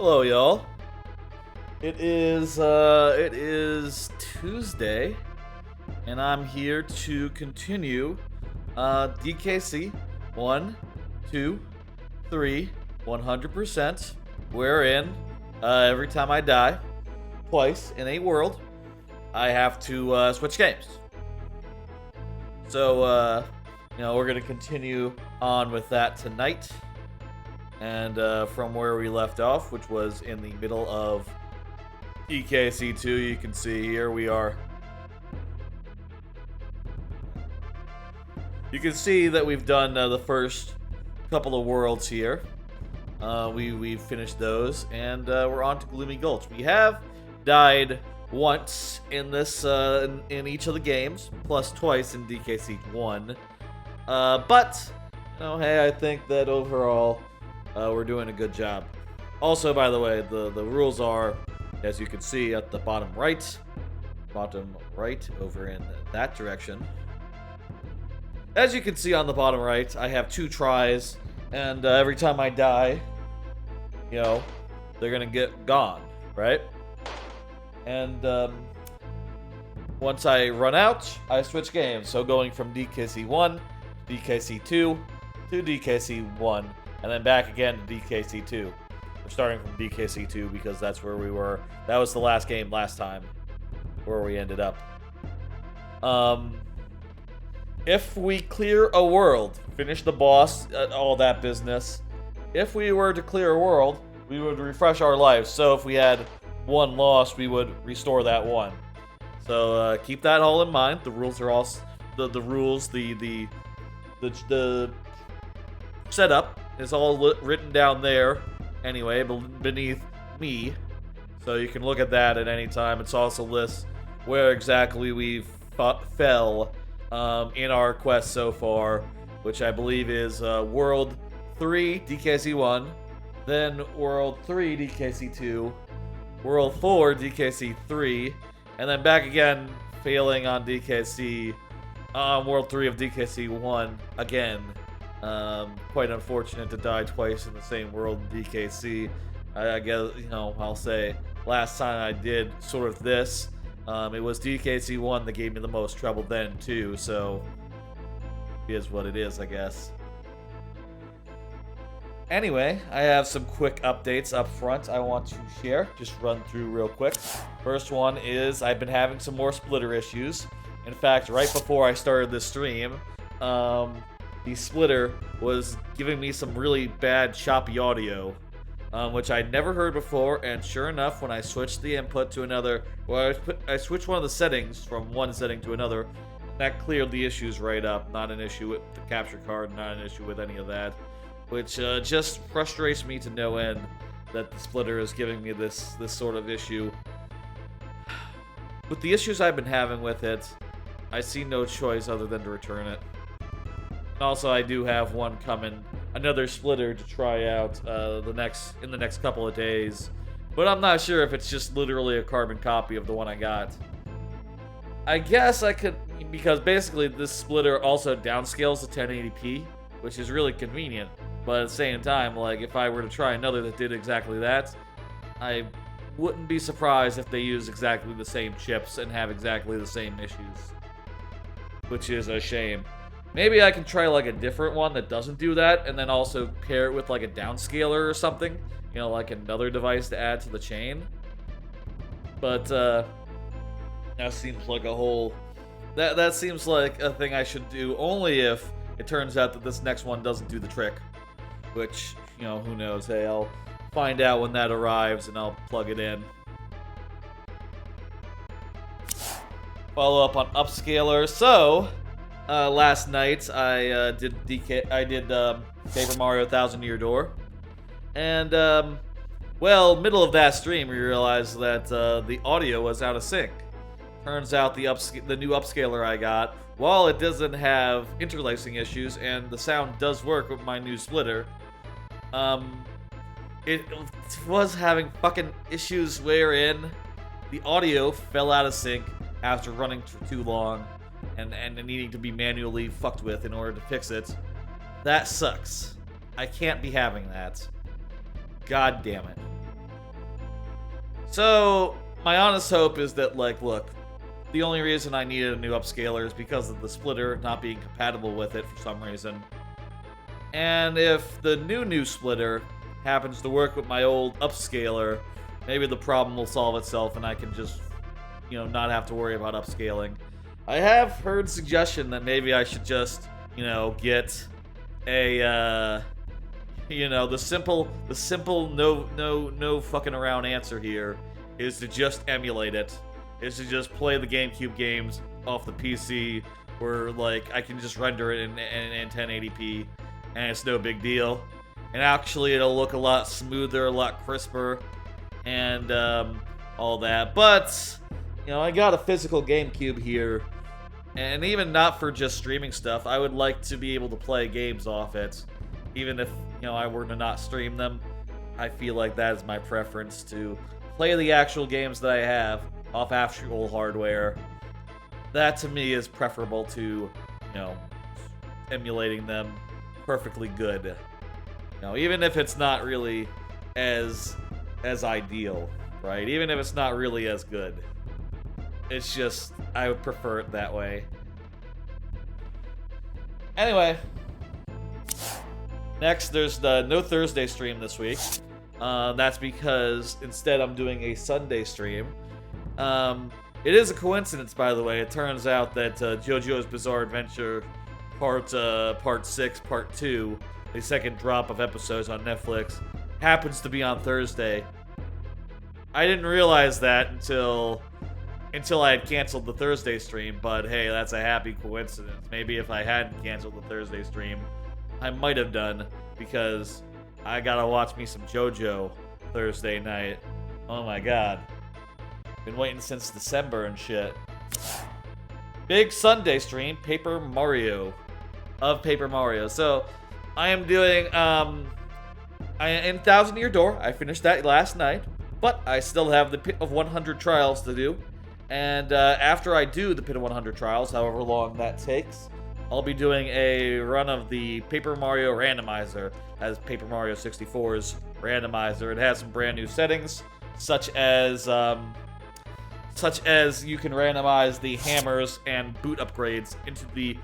Hello, y'all. It is Tuesday, and I'm here to continue DKC 1-2-3 100%. Wherein every time I die twice in a world, I have to switch games. So we're gonna continue on with that tonight. And from where we left off, which was in the middle of DKC2, you can see here we are. You can see that we've done the first couple of worlds here. We've finished those, and we're on to Gloomy Gulch. We have died once in this in each of the games, plus twice in DKC1. But hey, I think that overall we're doing a good job. Also, by the way, the rules are, as you can see at the bottom right over in that direction. As you can see on the bottom right, I have 2 tries, and every time I die, they're gonna get gone, right? And once I run out, I switch games. So going from DKC1 to DKC2 to DKC1, and then back again to DKC2. We're starting from DKC2 because that's where we were. That was the last game last time, where we ended up. If we clear a world, finish the boss, all that business. If we were to clear a world, we would refresh our lives. So if we had 1 loss, we would restore that 1. So keep that all in mind. The rules are all the rules. The setup is all written down there anyway, beneath me, so you can look at that at any time. It's also lists where exactly we fell in our quest so far, which I believe is World 3 DKC1, then World 3 DKC2, World 4 DKC3, and then back again, failing on DKC, World 3 of DKC1 again. Quite unfortunate to die twice in the same world in DKC. I guess, I'll say last time I did sort of this, it was DKC1 that gave me the most trouble then too, so it is what it is, I guess. Anyway, I have some quick updates up front I want to share, just run through real quick. First one is I've been having some more splitter issues. In fact, right before I started this stream, the splitter was giving me some really bad choppy audio, which I'd never heard before, and sure enough, when I switched the input to another, I switched one of the settings from one setting to another, that cleared the issues right up. Not an issue with the capture card, not an issue with any of that, which just frustrates me to no end that the splitter is giving me this sort of issue. With the issues I've been having with it, I see no choice other than to return it. Also, I do have one coming, another splitter to try out in the next couple of days, but I'm not sure if it's just literally a carbon copy of the one I got. I guess I could, because basically this splitter also downscales to 1080p, which is really convenient, but at the same time, like, if I were to try another that did exactly that, I wouldn't be surprised if they use exactly the same chips and have exactly the same issues, which is a shame. Maybe I can try like a different one that doesn't do that, and then also pair it with like a downscaler or something, like another device to add to the chain. But that seems like a whole, that seems like a thing I should do only if it turns out that this next one doesn't do the trick, which, who knows. Hey, I'll find out when that arrives and I'll plug it in. Follow up on upscaler. So last night I did Paper Mario Thousand Year Door, and middle of that stream we realized that the audio was out of sync. Turns out the new upscaler I got, while it doesn't have interlacing issues and the sound does work with my new splitter, it was having fucking issues wherein the audio fell out of sync after running for too long and needing to be manually fucked with in order to fix it. That sucks. I can't be having that. God damn it. So, my honest hope is that, like, look, the only reason I needed a new upscaler is because of the splitter not being compatible with it for some reason. And if the new splitter happens to work with my old upscaler, maybe the problem will solve itself and I can just, not have to worry about upscaling. I have heard suggestion that maybe I should just, get a, the simple no fucking around answer here is to just emulate it. Is to just play the GameCube games off the PC where, like, I can just render it in 1080p and it's no big deal. And actually it'll look a lot smoother, a lot crisper, and all that. But, I got a physical GameCube here, and even not for just streaming stuff, I would like to be able to play games off it. Even if, I were to not stream them, I feel like that is my preference, to play the actual games that I have off actual hardware. That to me is preferable to, emulating them perfectly good. Even if it's not really as ideal, right? Even if it's not really as good. It's just, I would prefer it that way. Anyway. Next, there's the no Thursday stream this week. That's because instead I'm doing a Sunday stream. It is a coincidence, by the way. It turns out that JoJo's Bizarre Adventure Part 6, Part 2, the second drop of episodes on Netflix, happens to be on Thursday. I didn't realize that until I had canceled the Thursday stream, but hey, that's a happy coincidence. Maybe if I hadn't canceled the Thursday stream, I might have done, because I gotta watch me some JoJo Thursday night. Oh my god. Been waiting since December and shit. Big Sunday stream, Paper Mario. So, I am doing, in Thousand Year Door. I finished that last night, but I still have the Pit of 100 trials to do. And after I do the Pit of 100 trials, however long that takes, I'll be doing a run of the Paper Mario randomizer, as Paper Mario 64's randomizer. It has some brand new settings, such as you can randomize the hammers and boot upgrades into the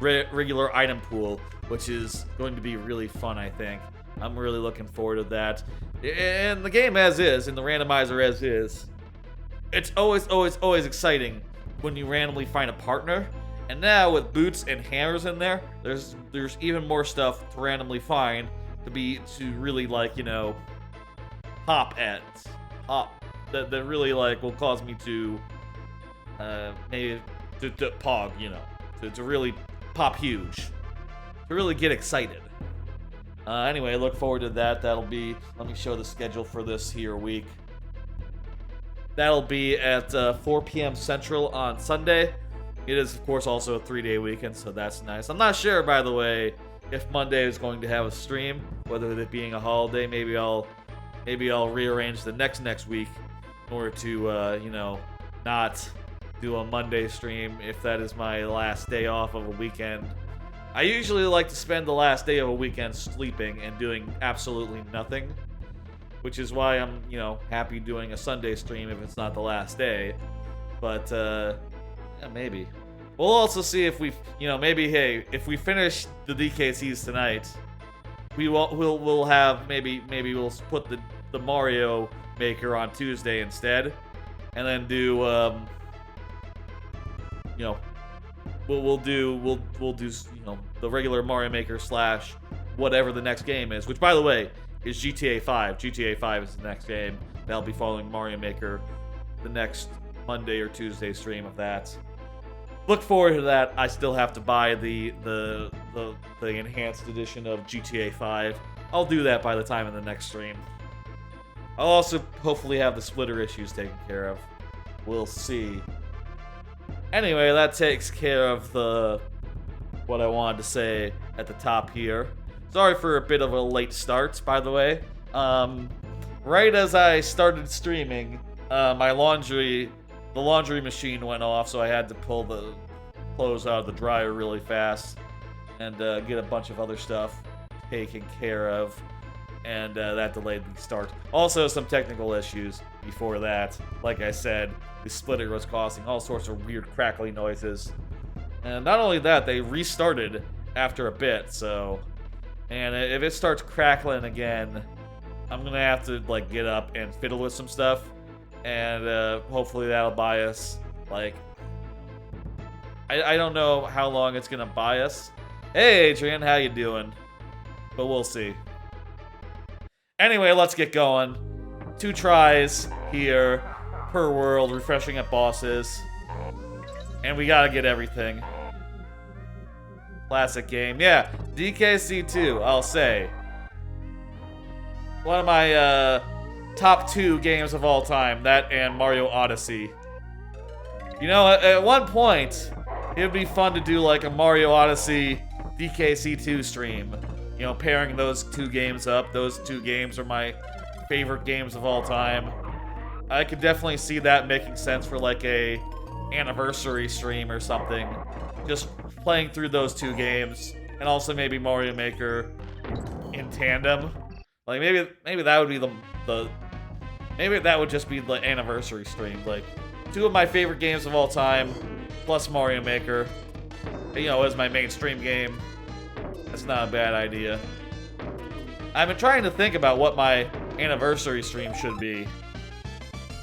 regular item pool, which is going to be really fun, I think. I'm really looking forward to that. In the game as is, in the randomizer as is, it's always exciting when you randomly find a partner. And now with boots and hammers in there, there's even more stuff to randomly find to really, like, hop that really, like, will cause me to maybe to pog, to really pop huge, to really get excited. Anyway, look forward to that. That'll be, let me show the schedule for this here week. That'll be at 4 p.m. Central on Sunday. It is, of course, also a 3-day weekend, so that's nice. I'm not sure, by the way, if Monday is going to have a stream, whether it being a holiday. Maybe I'll rearrange the next week in order to, not do a Monday stream if that is my last day off of a weekend. I usually like to spend the last day of a weekend sleeping and doing absolutely nothing, which is why I'm, happy doing a Sunday stream if it's not the last day. But, yeah, maybe. We'll also see if we, maybe, hey, if we finish the DKCs tonight, we'll have, maybe we'll put the Mario Maker on Tuesday instead, and then do, we'll do the regular Mario Maker / whatever the next game is, which, by the way, is GTA 5. GTA 5 is the next game. That'll be following Mario Maker the next Monday or Tuesday stream of that. Look forward to that. I still have to buy the enhanced edition of GTA 5. I'll do that by the time in the next stream. I'll also hopefully have the splitter issues taken care of. We'll see. Anyway, that takes care of what I wanted to say at the top here. Sorry for a bit of a late start, by the way. Right as I started streaming, the laundry machine went off, so I had to pull the clothes out of the dryer really fast and get a bunch of other stuff taken care of. and that delayed the start. Also, some technical issues before that. Like I said, the splitter was causing all sorts of weird crackly noises. And not only that, they restarted after a bit, so... And if it starts crackling again, I'm gonna have to, like, get up and fiddle with some stuff. And hopefully that'll buy us, like... I don't know how long it's gonna buy us. Hey, Adrian, how you doing? But we'll see. Anyway, let's get going. 2 tries here per world, refreshing at bosses. And we gotta get everything. Classic game. Yeah, DKC2, I'll say. One of my top 2 games of all time. That and Mario Odyssey. You know, at one point, it would be fun to do like a Mario Odyssey DKC2 stream. You know, pairing those 2 games up. Those 2 games are my favorite games of all time. I could definitely see that making sense for like a anniversary stream or something. Just playing through those 2 games, and also maybe Mario Maker in tandem. Like maybe that would be the maybe that would just be the anniversary stream. Like 2 of my favorite games of all time, plus Mario Maker. You know, as my mainstream game. That's not a bad idea. I've been trying to think about what my anniversary stream should be.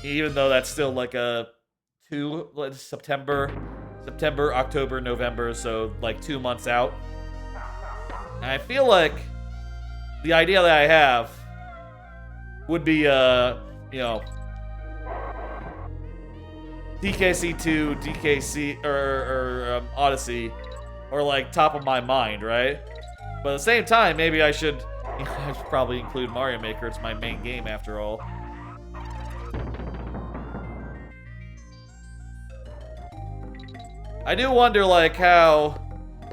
Even though that's still like a September, October, November, so like 2 months out. And I feel like the idea that I have would be, you know, DKC2, DKC, or Odyssey, or like top of my mind, right? But at the same time, maybe I should, you know, I should probably include Mario Maker. It's my main game after all. I do wonder, like, how,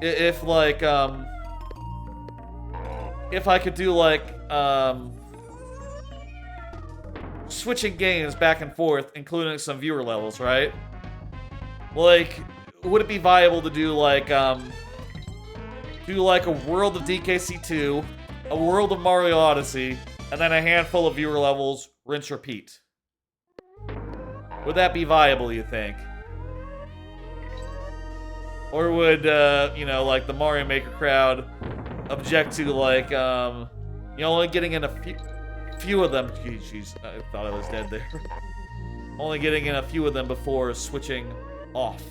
if like, if I could do like, switching games back and forth, including some viewer levels, right? Like, would it be viable to do like a world of DKC2, a world of Mario Odyssey, and then a handful of viewer levels, rinse, repeat? Would that be viable, you think? Or would, you know, like the Mario Maker crowd object to like, you know, only getting in a few of them. Jeez, I thought I was dead there. Only getting in a few of them before switching off.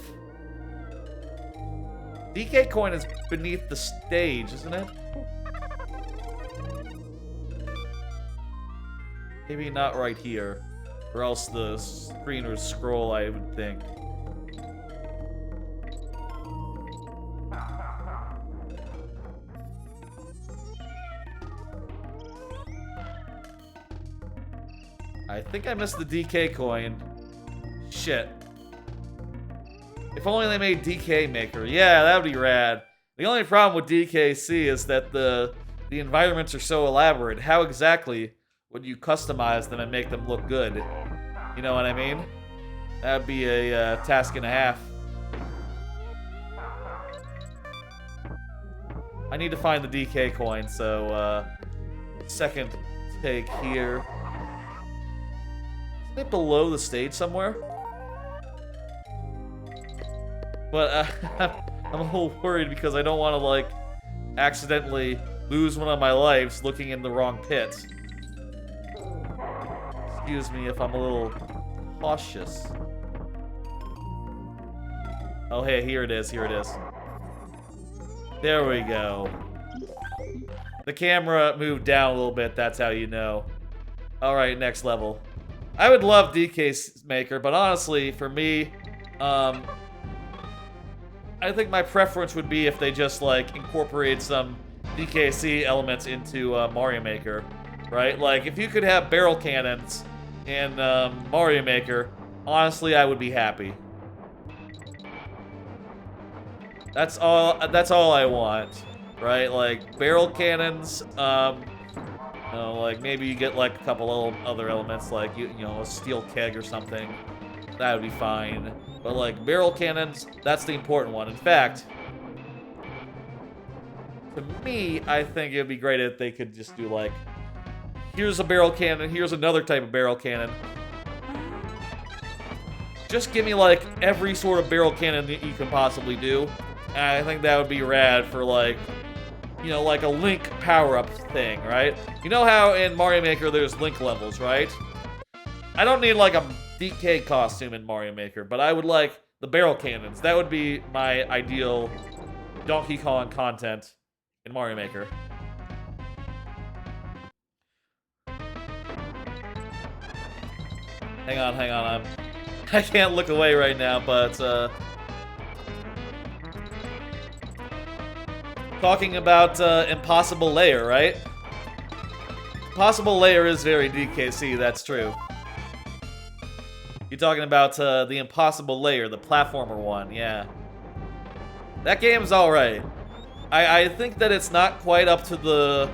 DK coin is beneath the stage, isn't it? Maybe not right here, or else the screen would scroll, I would think. I think I missed the DK coin. Shit. If only they made DK Maker. Yeah, that would be rad. The only problem with DKC is that the environments are so elaborate. How exactly would you customize them and make them look good? You know what I mean? That would be a task and a half. I need to find the DK coin, so second take here. Isn't it below the stage somewhere? But I'm a little worried because I don't want to, like, accidentally lose one of my lives looking in the wrong pit. Excuse me if I'm a little cautious. Oh, hey, here it is, here it is. There we go. The camera moved down a little bit, that's how you know. Alright, next level. I would love DK Maker, but honestly, for me, I think my preference would be if they just, like, incorporate some DKC elements into Mario Maker, right? Like, if you could have barrel cannons in Mario Maker, honestly, I would be happy. That's all I want, right? Like, barrel cannons, you know, like, maybe you get, like, a couple other elements, like, you know, a steel keg or something. That would be fine. But, like, barrel cannons, that's the important one. In fact, to me, I think it would be great if they could just do, like, here's a barrel cannon, here's another type of barrel cannon. Just give me, like, every sort of barrel cannon that you can possibly do. And I think that would be rad for, like, you know, like a Link power-up thing, right? You know how in Mario Maker there's Link levels, right? I don't need, like, a DK costume in Mario Maker, but I would like the barrel cannons. That would be my ideal Donkey Kong content in Mario Maker. Hang on, I can't look away right now, but, talking about, Impossible Layer, right? Impossible Layer is very DKC, that's true. You're talking about, the Impossible Layer, the platformer one, yeah. That game's alright. I think that it's not quite up to the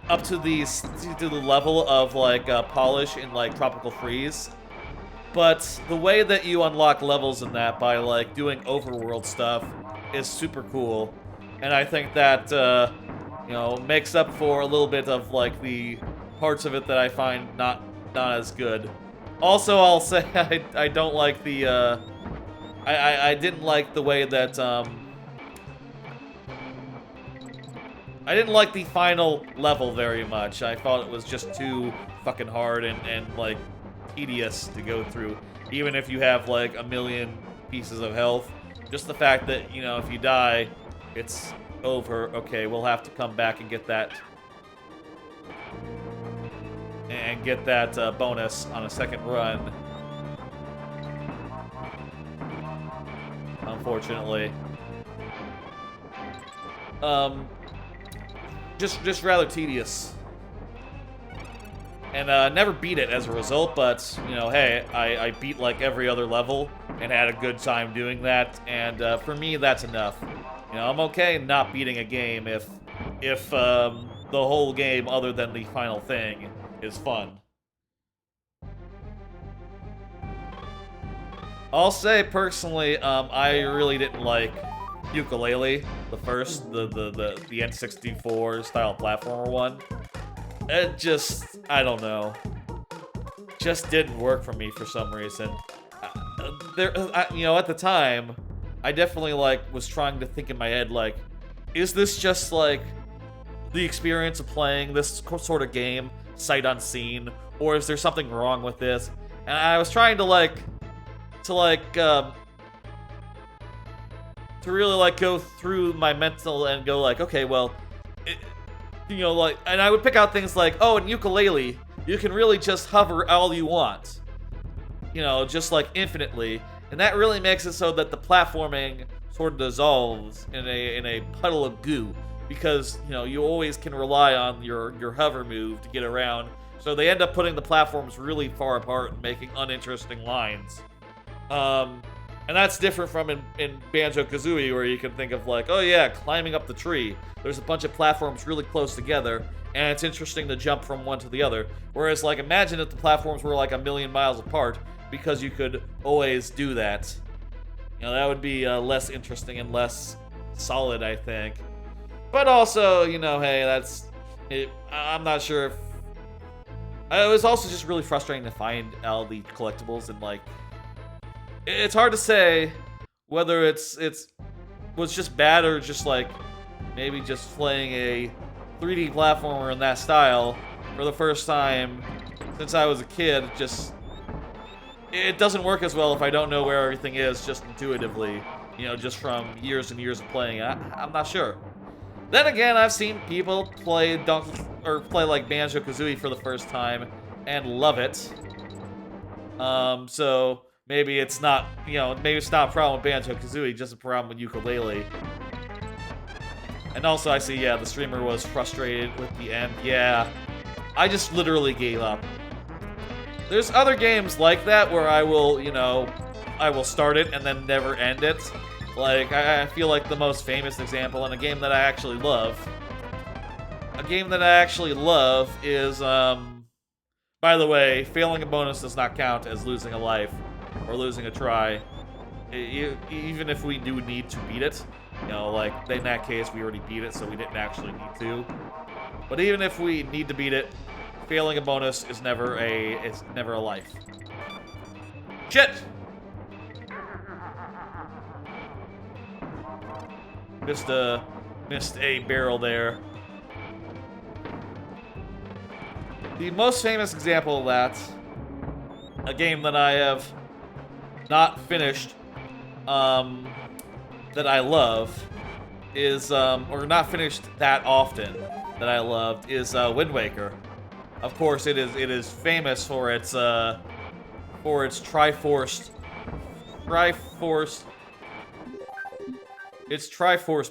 level of, like, polish in, like, Tropical Freeze. But the way that you unlock levels in that by, like, doing overworld stuff is super cool. And I think that, you know, makes up for a little bit of, like, the parts of it that I find not as good. Also, I'll say I don't like the, I didn't like the way that, I didn't like the final level very much. I thought it was just too fucking hard and like, tedious to go through, even if you have like a million pieces of health. Just the fact that, you know, if you die, it's over. Okay, we'll have to come back and get that bonus on a second run. Unfortunately. Just rather tedious. And never beat it as a result, but, you know, hey, I beat like every other level and had a good time doing that, and for me, that's enough. You know, I'm okay not beating a game if the whole game, other than the final thing, is fun. I'll say, personally, I really didn't like Yooka-Laylee, the first, the N64 style platformer one. It just, I don't know, just didn't work for me for some reason. You know, at the time, I definitely, like, was trying to think in my head, like, is this just, like, the experience of playing this sort of game, sight unseen, or is there something wrong with this? And I was trying to, really, like, go through my mental and go, like, okay, well, you know, like, and I would pick out things like, oh, in Yooka-Laylee, you can really just hover all you want. You know, just like infinitely. And that really makes it so that the platforming sort of dissolves in a puddle of goo. Because, you know, you always can rely on your hover move to get around. So they end up putting the platforms really far apart and making uninteresting lines. And that's different from in Banjo-Kazooie, where you can think of like, oh yeah, climbing up the tree. There's a bunch of platforms really close together, and it's interesting to jump from one to the other. Whereas, like, imagine if the platforms were like a million miles apart, because you could always do that. You know, that would be less interesting and less solid, I think. But also, you know, hey, that's it. I'm not sure if... It was also just really frustrating to find all the collectibles, and like... It's hard to say whether it was just bad or just like maybe just playing a 3D platformer in that style for the first time since I was a kid. Just it doesn't work as well if I don't know where everything is just intuitively, you know, just from years and years of playing. I'm not sure. Then again, I've seen people play like Banjo-Kazooie for the first time and love it. So maybe it's not, you know, maybe it's not a problem with Banjo-Kazooie, just a problem with Yooka-Laylee. And also I see, yeah, the streamer was frustrated with the end. Yeah, I just literally gave up. There's other games like that where I will, you know, I will start it and then never end it. Like, I feel like the most famous example, and a game that I actually love. A game that I actually love is, by the way, failing a bonus does not count as losing a life or losing a try. Even if we do need to beat it. You know, like, in that case, we already beat it, so we didn't actually need to. But even if we need to beat it, failing a bonus is never a life. Shit! Missed a barrel there. The most famous example of that, a game that I have not finished, that I love, is, or not finished that often, that I loved, is Wind Waker. Of course, it is famous for its Triforce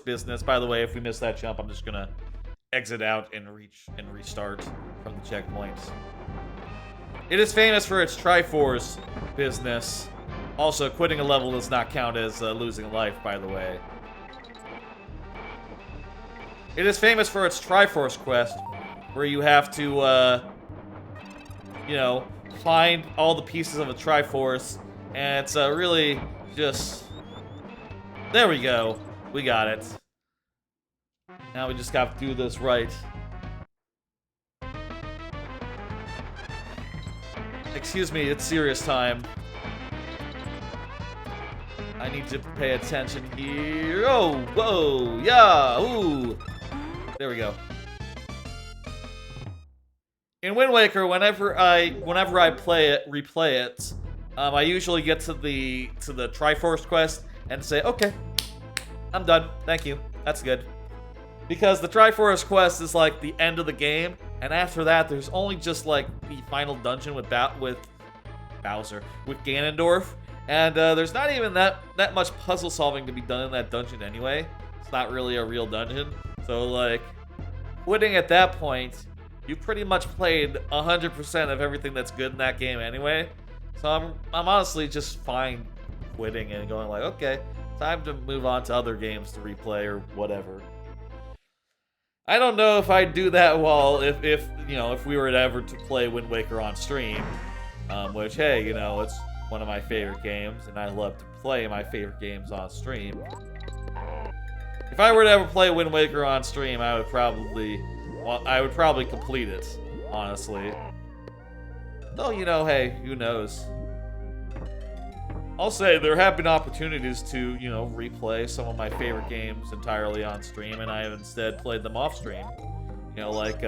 business. By the way, if we miss that jump, I'm just gonna exit out and restart from the checkpoints. It is famous for its Triforce business. Also, quitting a level does not count as losing a life, by the way. It is famous for its Triforce quest, where you have to, you know, find all the pieces of a Triforce, and it's really just... There we go. We got it. Now we just got to do this right. Excuse me, it's serious time. I need to pay attention here. Oh, whoa, yeah, ooh. There we go. In Wind Waker, whenever I replay it, I usually get to the Triforce quest and say, okay, I'm done. Thank you. That's good. Because the Triforce quest is like the end of the game, and after that, there's only just like the final dungeon with Ganondorf, and there's not even that much puzzle solving to be done in that dungeon anyway. It's not really a real dungeon, so like quitting at that point, you pretty much played 100% of everything that's good in that game anyway. So I'm honestly just fine quitting and going like, okay, time to move on to other games to replay or whatever. I don't know if I'd do that if you know, if we were ever to play Wind Waker on stream, which, hey, you know, it's one of my favorite games, and I love to play my favorite games on stream. If I were to ever play Wind Waker on stream, I would probably complete it, honestly. Though, you know, hey, who knows? I'll say there have been opportunities to, you know, replay some of my favorite games entirely on stream, and I have instead played them off stream. You know, like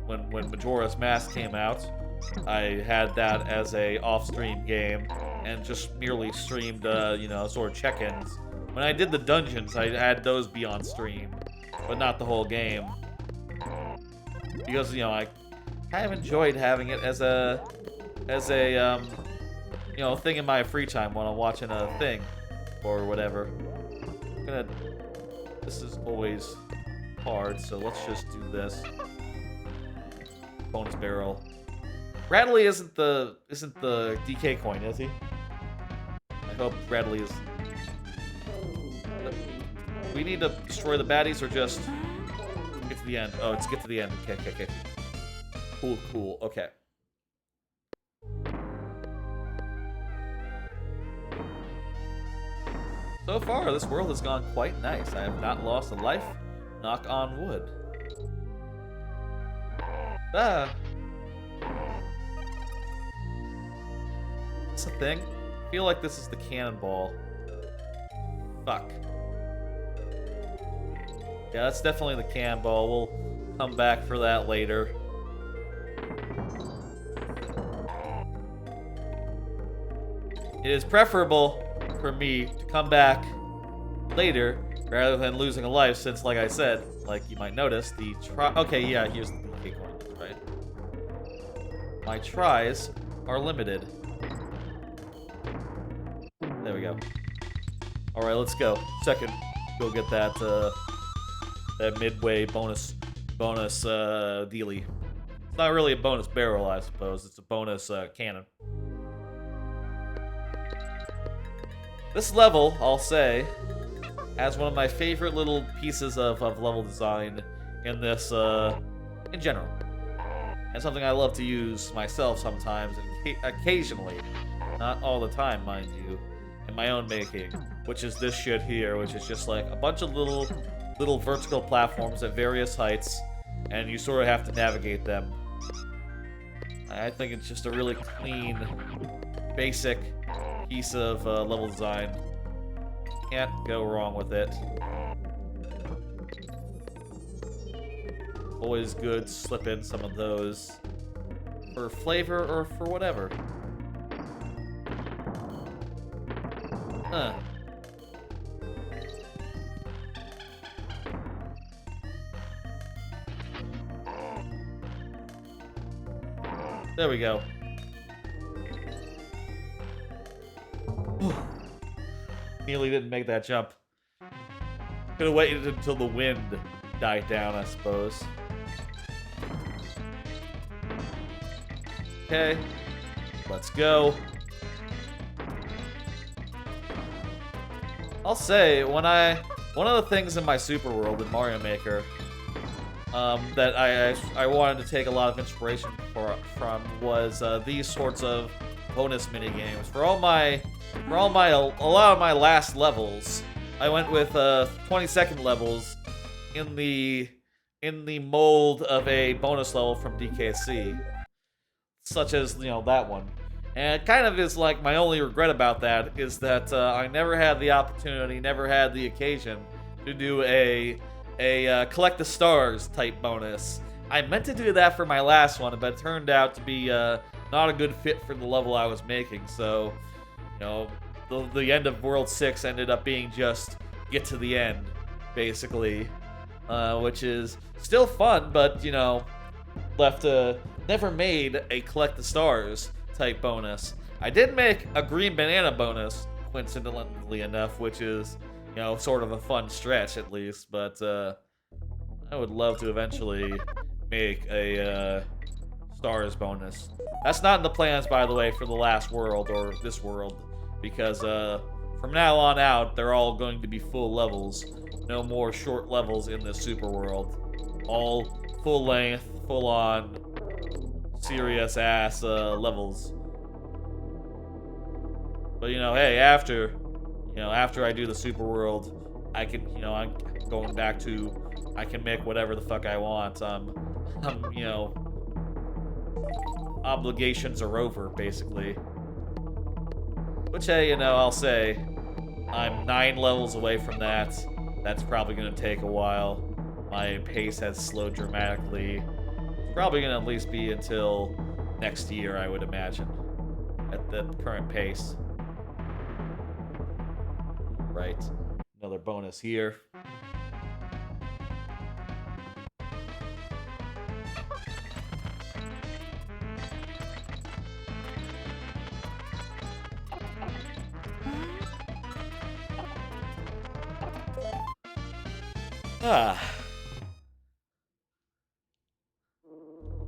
when Majora's Mask came out, I had that as a off-stream game and just merely streamed, you know, sort of check-ins. When I did the dungeons, I had those be on stream, but not the whole game. Because, you know, I kind of enjoyed having it as a you know, thing in my free time when I'm watching a thing or whatever. This is always hard, so let's just do this. Bonus barrel. Bradley isn't the DK coin, is he? I hope Bradley is. We need to destroy the baddies or just get to the end? Oh, it's get to the end. Okay. Cool. Okay. So far, this world has gone quite nice. I have not lost a life. Knock on wood. Ah. Is this a thing? I feel like this is the cannonball. Fuck. Yeah, that's definitely the cannonball. We'll come back for that later. It is preferable for me to come back later rather than losing a life, since, like I said, like you might notice, the okay, yeah, here's the DK coin, right? My tries are limited. There we go. All right, let's go. Second, go get that that midway bonus dealie. It's not really a bonus barrel, I suppose. It's a bonus cannon. This level, I'll say, has one of my favorite little pieces of level design in this, in general. And something I love to use myself sometimes, and occasionally, not all the time, mind you, in my own making, which is this shit here, which is just like a bunch of little vertical platforms at various heights, and you sort of have to navigate them. I think it's just a really clean, basic piece of level design. Can't go wrong with it. Always good to slip in some of those for flavor or for whatever. Huh. There we go. Nearly didn't make that jump. Could have waited until the wind died down, I suppose. Okay, let's go. I'll say, one of the things in my Super World in Mario Maker that I wanted to take a lot of inspiration from was these sorts of bonus mini games. For a lot of my last levels, I went with 20-second levels in the mold of a bonus level from DKC, such as that one. And it kind of is like my only regret about that is that I never had the opportunity, never had the occasion to do a collect the stars type bonus. I meant to do that for my last one, but it turned out to be not a good fit for the level I was making. So, the end of World 6 ended up being just get to the end, basically, which is still fun, but never made a collect the stars type bonus. I did make a green banana bonus, coincidentally enough, which is sort of a fun stretch at least, but I would love to eventually make a stars bonus. That's not in the plans, by the way, for the last world or this world, because from now on out, they're all going to be full levels. No more short levels in this super world. All full length, full on, serious ass levels. But hey, after I do the super world, I can, I'm going back to, I can make whatever the fuck I want. Obligations are over, basically. Which, hey, I'll say, I'm 9 levels away from that. That's probably gonna take a while. My pace has slowed dramatically. It's probably gonna at least be until next year, I would imagine, at the current pace. Right, another bonus here.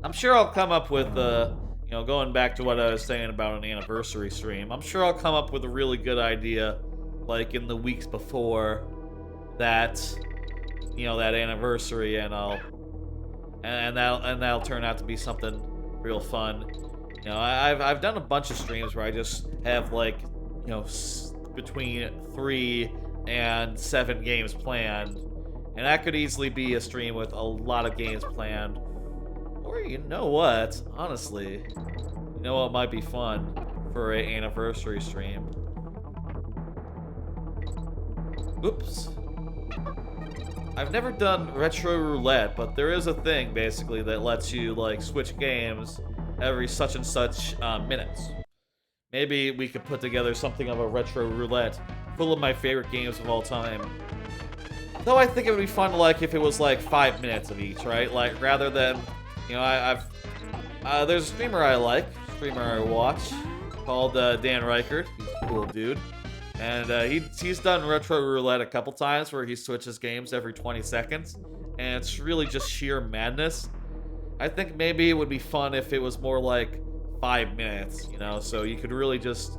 I'm sure I'll come up with, going back to what I was saying about an anniversary stream, I'm sure I'll come up with a really good idea, like in the weeks before that, that anniversary, and that'll turn out to be something real fun. I've done a bunch of streams where I just have like, between 3 and 7 games planned. And that could easily be a stream with a lot of games planned. Or you know what? Honestly, what might be fun for an anniversary stream? Oops. I've never done retro roulette, but there is a thing basically that lets you like switch games every such and such minutes. Maybe we could put together something of a retro roulette full of my favorite games of all time. Though I think it would be fun, like, if it was, like, 5 minutes of each, right? Like, rather than, there's a streamer I like, I watch, called Dan Reichert. He's a cool dude. And he's done retro roulette a couple times where he switches games every 20 seconds. And it's really just sheer madness. I think maybe it would be fun if it was more like 5 minutes, so you could really just,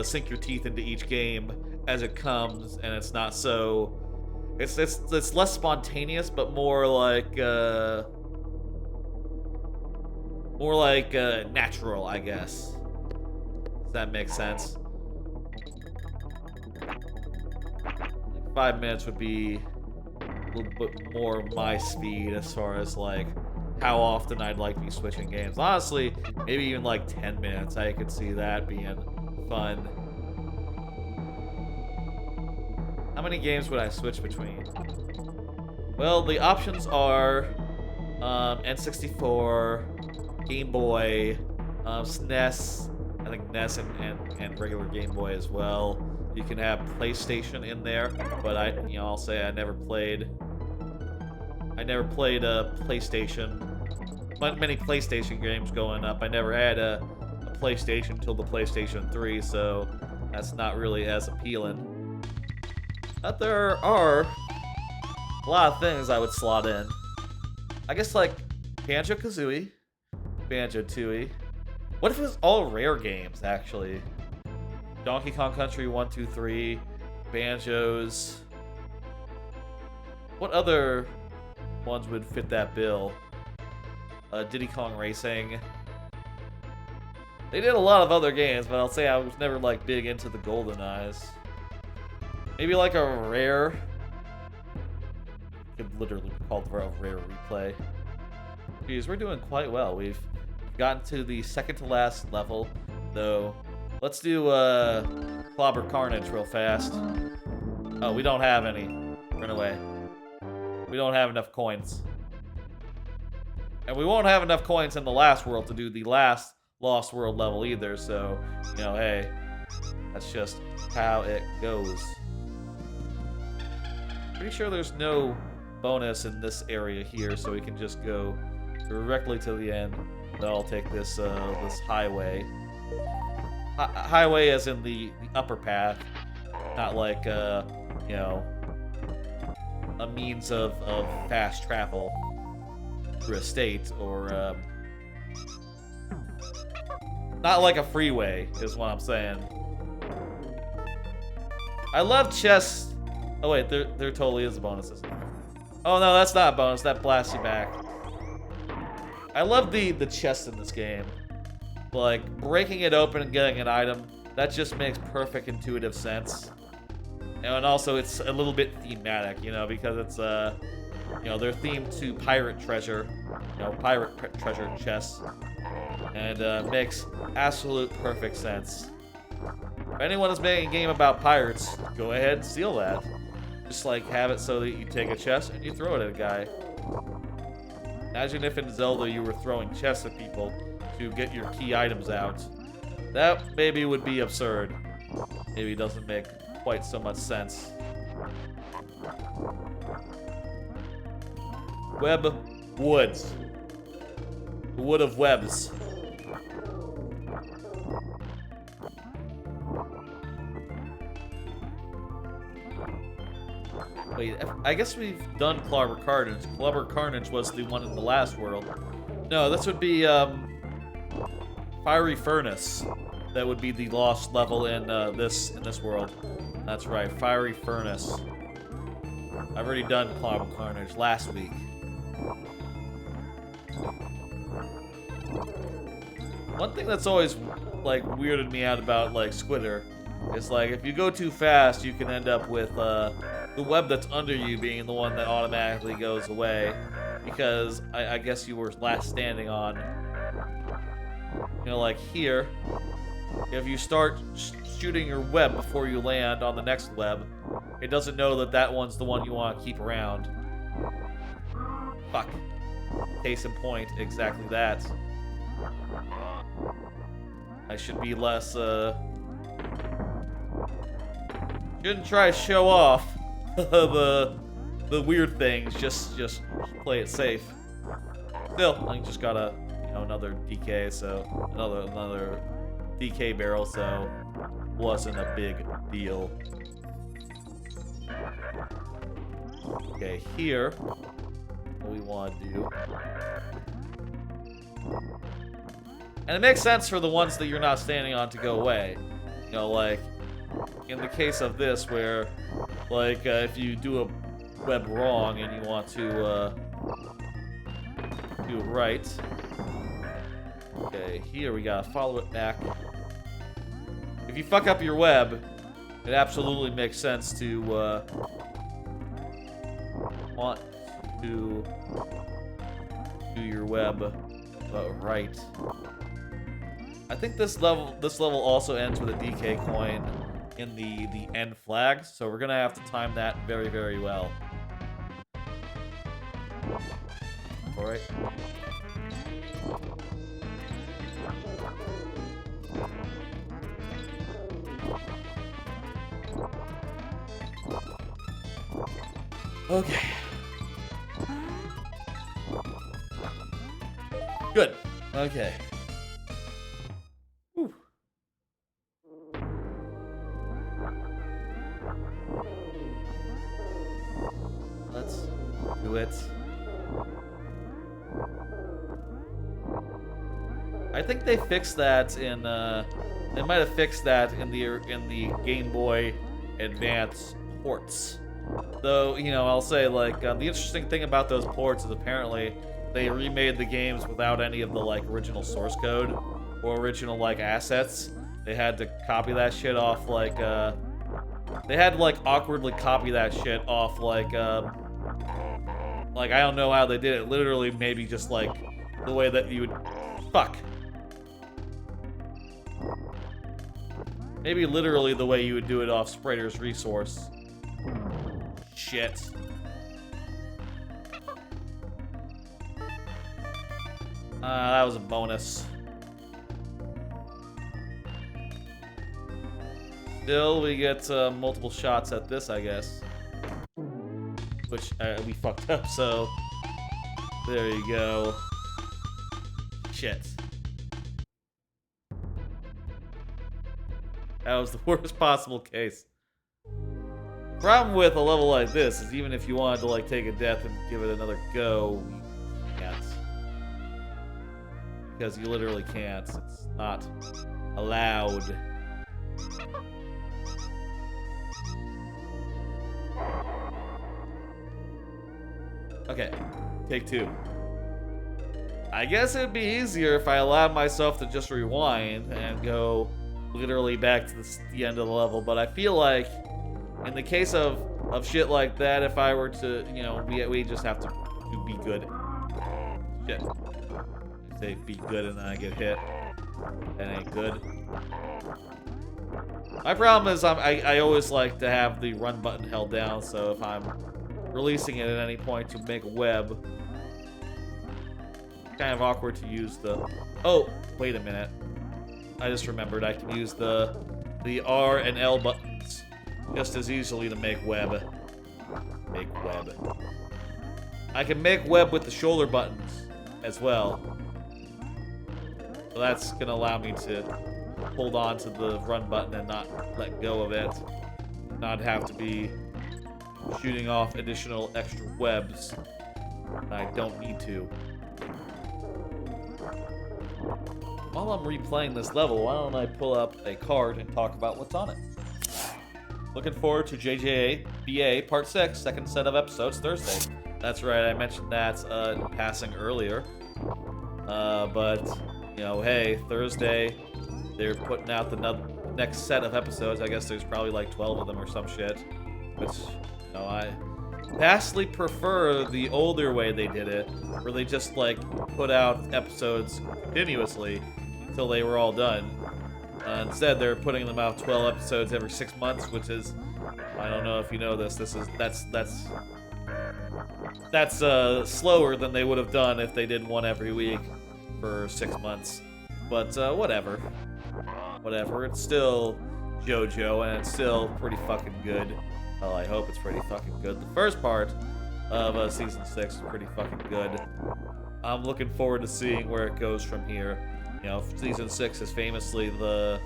sink your teeth into each game as it comes, and it's not so, it's less spontaneous, but more like natural, I guess. Does that make sense? Like 5 minutes would be a little bit more my speed as far as like how often I'd like to be switching games. Honestly, maybe even like 10 minutes. I could see that being fun. How many games would I switch between? Well, the options are N64, Game Boy, SNES, I think NES and regular Game Boy as well. You can have PlayStation in there, but I'll say I never played a PlayStation. Many PlayStation games going up. I never had a PlayStation until the PlayStation 3, so that's not really as appealing. But there are a lot of things I would slot in. I guess like Banjo-Kazooie, Banjo-Tooie. What if it was all rare games, actually? Donkey Kong Country 1, 2, 3, Banjos. What other ones would fit that bill? Diddy Kong Racing. They did a lot of other games, but I'll say I was never like big into the Golden Eyes. Maybe like a rare. Could literally be called for a rare replay. Geez, we're doing quite well. We've gotten to the second to last level, though. Let's do Clobber Carnage real fast. Oh, we don't have any. Run away. We don't have enough coins. And we won't have enough coins in the last world to do the last Lost World level either, so, hey, that's just how it goes. Pretty sure there's no bonus in this area here, so we can just go directly to the end. But I'll take this this highway. Highway as in the upper path, not like, a means of fast travel through a state, or, not like a freeway, is what I'm saying. I love chests. Oh wait, there totally is a bonus. Oh no, that's not a bonus, that blasts you back. I love the chests in this game. Like, breaking it open and getting an item, that just makes perfect intuitive sense. And also, it's a little bit thematic, because it's, they're themed to pirate treasure, treasure chests. And makes absolute perfect sense. If anyone is making a game about pirates, go ahead and steal that. Just like have it so that you take a chest and you throw it at a guy. Imagine if in Zelda you were throwing chests at people to get your key items out. That maybe would be absurd. Maybe doesn't make quite so much sense. Web Woods. The Wood of Webs. Wait, I guess we've done Clobber Carnage. Clobber Carnage was the one in the last world. No, this would be, Fiery Furnace. That would be the lost level in this world. That's right, Fiery Furnace. I've already done Clobber Carnage last week. One thing that's always, like, weirded me out about, like, Squitter is, like, if you go too fast, you can end up with, the web that's under you being the one that automatically goes away. Because I guess you were last standing on, like here, if you start shooting your web before you land on the next web, it doesn't know that that one's the one you want to keep around. Fuck. Case in point, exactly that. I should be less, shouldn't try to show off the weird things, just play it safe. Still, I just got another DK, so another DK barrel, so wasn't a big deal. Okay, here, what we want to do. And it makes sense for the ones that you're not standing on to go away. Like, in the case of this, where, like, if you do a web wrong and you want to, do it right. Okay, here we gotta follow it back. If you fuck up your web, it absolutely makes sense to, want to do your web right. I think this level also ends with a DK coin in the end flag, so we're gonna have to time that very, very well. All right. Okay. Good. Okay. Whew. Let's do it. I think they fixed that in they might have fixed that in the Game Boy Advance ports. Though, you know, I'll say, like, the interesting thing about those ports is apparently they remade the games without any of the, like, original source code or original, like, assets. They had to copy that shit off, like, they had to, like, awkwardly copy that shit off, like, I don't know how they did it. Literally, maybe just, like, the way that you would... Fuck. Maybe literally the way you would do it off Spriter's resource. Shit. That was a bonus. Still, we get multiple shots at this, I guess. Which we fucked up, so... There you go. Shit. That was the worst possible case. Problem with a level like this is even if you wanted to, like, take a death and give it another go, you can't. Because you literally can't. It's not allowed. Okay, take two. I guess it'd be easier if I allowed myself to just rewind and go literally back to the end of the level, but I feel like in the case of shit like that, if I were to, you know, we just have to be good. Shit. I say be good and then I get hit. That ain't good. My problem is I always like to have the run button held down, so if I'm releasing it at any point to make a web, it's kind of awkward to use the... Oh, wait a minute. I just remembered I can use the R and L buttons just as easily to make web. Make web. I can make web with the shoulder buttons as well. So that's gonna allow me to hold on to the run button and not let go of it. Not have to be shooting off additional extra webs. I don't need to. While I'm replaying this level, why don't I pull up a card and talk about what's on it? Looking forward to JJA BA Part 6, second set of episodes, Thursday. That's right, I mentioned that in passing earlier. But, you know, hey, Thursday, they're putting out the next set of episodes. I guess there's probably like 12 of them or some shit. Which, you know, I vastly prefer the older way they did it, where they just, like, put out episodes continuously until they were all done. Instead, they're putting them out 12 episodes every 6 months, which is, I don't know if you know this, that's slower than they would have done if they did one every week for 6 months. But whatever. Whatever. It's still JoJo, and it's still pretty fucking good. Well, I hope it's pretty fucking good. The first part of Season 6 is pretty fucking good. I'm looking forward to seeing where it goes from here. You know, Season 6 is famously the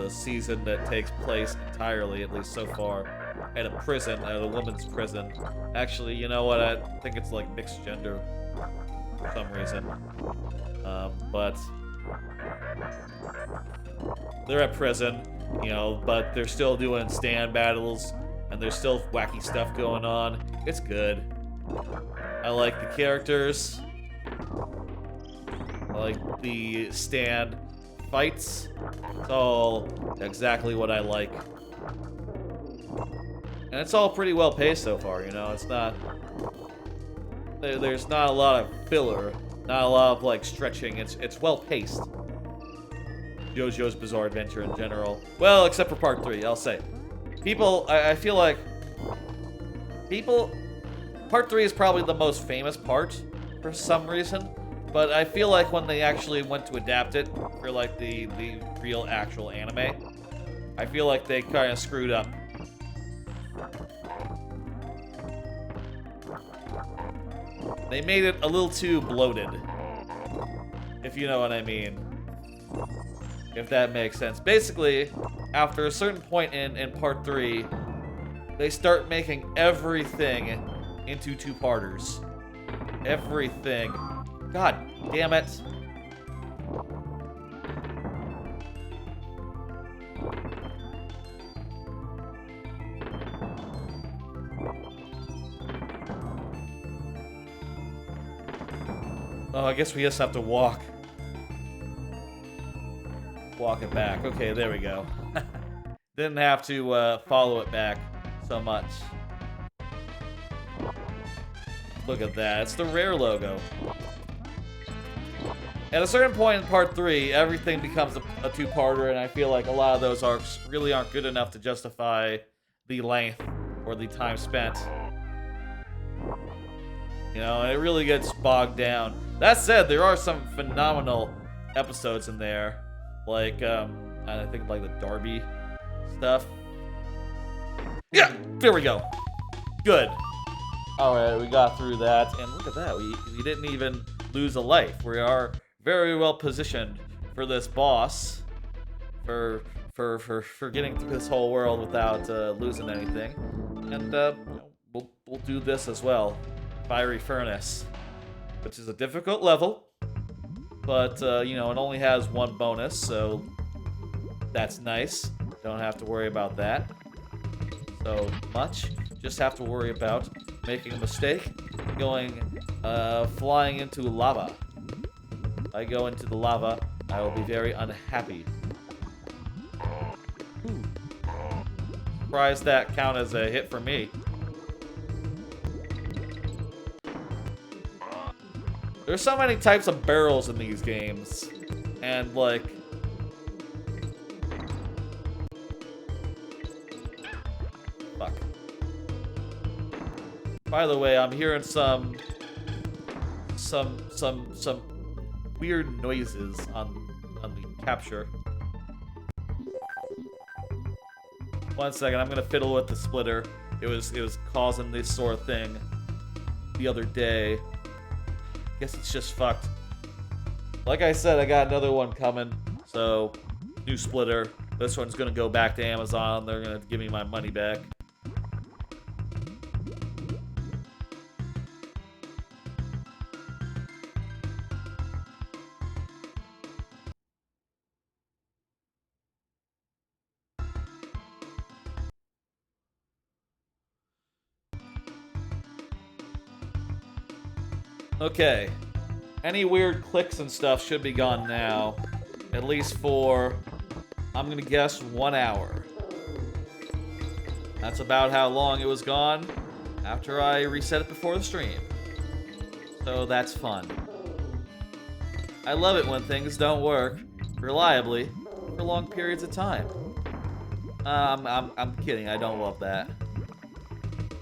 season that takes place entirely, at least so far, at a prison, at a woman's prison. Actually, you know what? I think it's like mixed gender for some reason. But they're at prison, you know, but they're still doing stand battles, and there's still wacky stuff going on. It's good. I like the characters. I like the stand fights. It's all exactly what I like. And it's all pretty well paced so far, you know? It's not... There's not a lot of filler Not a lot of like stretching. It's well paced. JoJo's Bizarre Adventure in general. Well, except for part 3, I'll say. People, I feel like part 3 is probably the most famous part for some reason, but I feel like when they actually went to adapt it for like the real actual anime, I feel like they kind of screwed up. They made it a little too bloated, if you know what I mean. If that makes sense. Basically, after a certain point in part 3, they start making everything into two-parters. Everything. God damn it. Oh, I guess we just have to walk. Walk it back. Okay, there we go. Didn't have to follow it back so much. Look at that. It's the Rare logo. At a certain point in part 3, everything becomes a two-parter, and I feel like a lot of those arcs really aren't good enough to justify the length or the time spent. You know, and it really gets bogged down. That said, there are some phenomenal episodes in there. Like, I think like the Darby stuff. Yeah, there we go. Good. Alright, we got through that, and look at that. We didn't even lose a life. We are very well positioned for this boss. For getting through this whole world without losing anything. And we'll do this as well. Fiery Furnace, which is a difficult level, but you know, it only has one bonus, so that's nice. Don't have to worry about that so much. Just have to worry about making a mistake, flying into lava. If I go into the lava, I will be very unhappy. Ooh. Surprised that count as a hit for me. There's so many types of barrels in these games, and like, fuck. By the way, I'm hearing some weird noises on the capture. One second, I'm gonna fiddle with the splitter. It was causing this sort of thing the other day. Guess it's just fucked. Like I said, I got another one coming. So, new splitter. This one's gonna go back to Amazon. They're gonna give me my money back. Okay. Any weird clicks and stuff should be gone now. At least for, I'm gonna guess, 1 hour. That's about how long it was gone after I reset it before the stream. So that's fun. I love it when things don't work reliably for long periods of time. I'm kidding, I don't love that.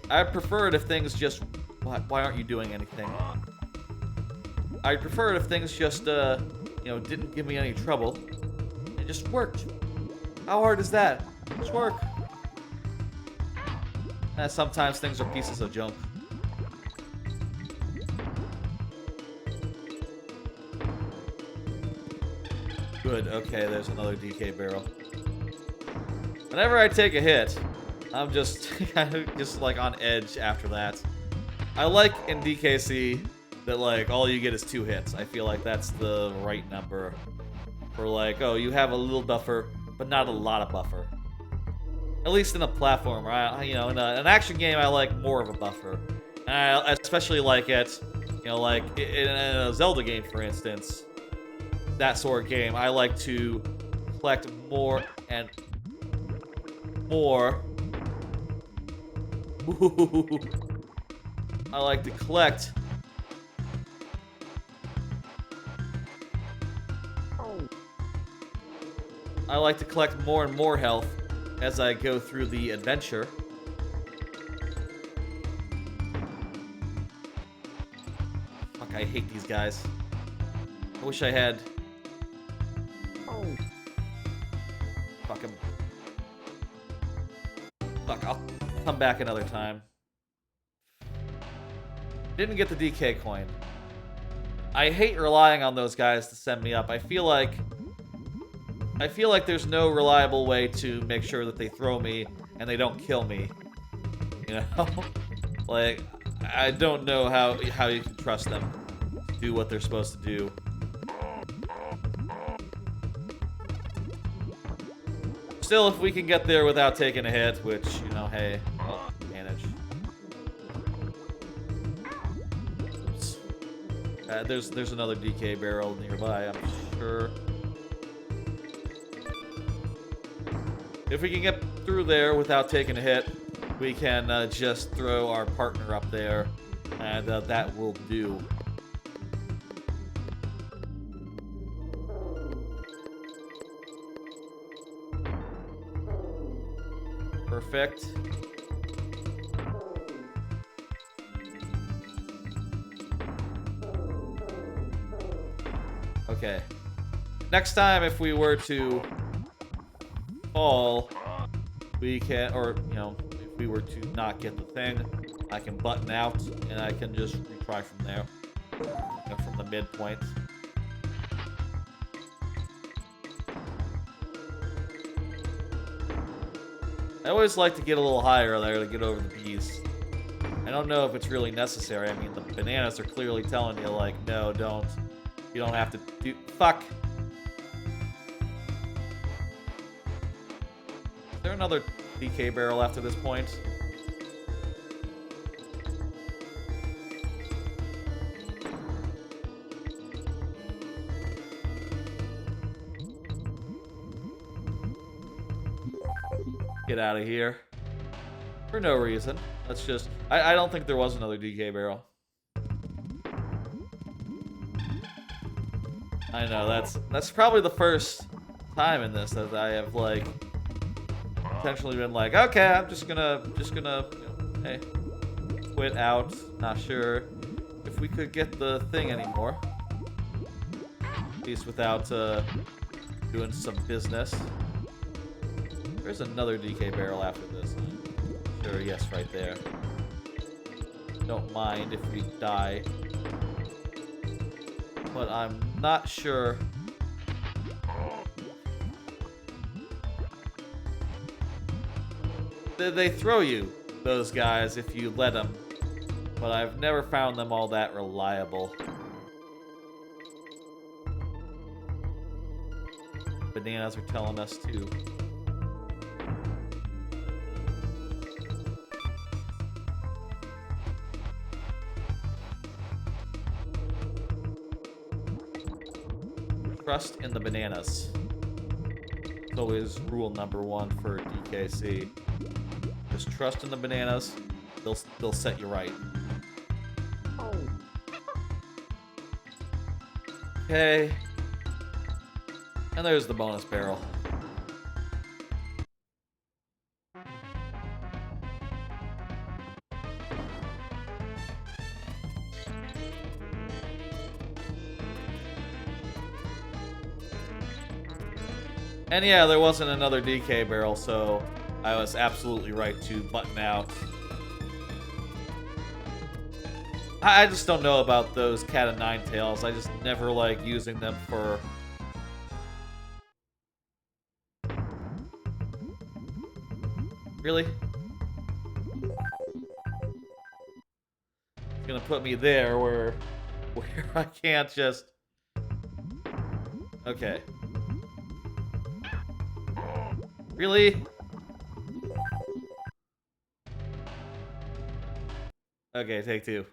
I prefer it if things just, why aren't you doing anything? I'd prefer it if things just, you know, didn't give me any trouble. It just worked. How hard is that? Just work. And sometimes things are pieces of junk. Good, okay, there's another DK barrel. Whenever I take a hit, I'm just just like on edge after that. I like in DKC that like all you get is 2 hits. I feel like that's the right number for like, oh, you have a little buffer, but not a lot of buffer. At least in a platform, right? You know, in an action game, I like more of a buffer. And I especially like it, you know, like in a Zelda game, for instance, that sort of game, I like to collect more and more. I like to collect I like to collect more and more health as I go through the adventure. Fuck, I hate these guys. I wish I had... Fuck him. Fuck, I'll come back another time. Didn't get the DK coin. I hate relying on those guys to send me up. I feel like there's no reliable way to make sure that they throw me and they don't kill me. You know? Like, I don't know how you can trust them to do what they're supposed to do. Still, if we can get there without taking a hit, which, you know, hey, I'll manage. Oops. There's another DK barrel nearby, I'm sure. If we can get through there without taking a hit, we can just throw our partner up there, and that will do. Perfect. Okay. Next time, if we were to fall, we can, or, you know, if we were to not get the thing, I can button out, and I can just retry from there, you know, from the midpoint. I always like to get a little higher there to get over the bees. I don't know if it's really necessary. I mean, the bananas are clearly telling you, like, no, don't. You don't have to do... Fuck! Is there another DK barrel after this point? Get out of here. For no reason. Let's just... I don't think there was another DK barrel. I know, that's probably the first time in this that I have, like, potentially been like, okay, I'm just gonna, you know, hey, quit out. Not sure if we could get the thing anymore. At least without doing some business. There's another DK barrel after this. Sure, yes, right there. Don't mind if we die. But I'm not sure. They throw you, those guys, if you let them. But I've never found them all that reliable. Bananas are telling us to. Trust in the bananas. It's always rule number one for DKC. Just trust in the bananas. They'll set you right. Okay. And there's the bonus barrel. And yeah, there wasn't another DK barrel, so I was absolutely right to button out. I just don't know about those cat of nine tails. I just never like using them for... Really? It's gonna put me there where I can't just... Okay. Really? Okay, take two.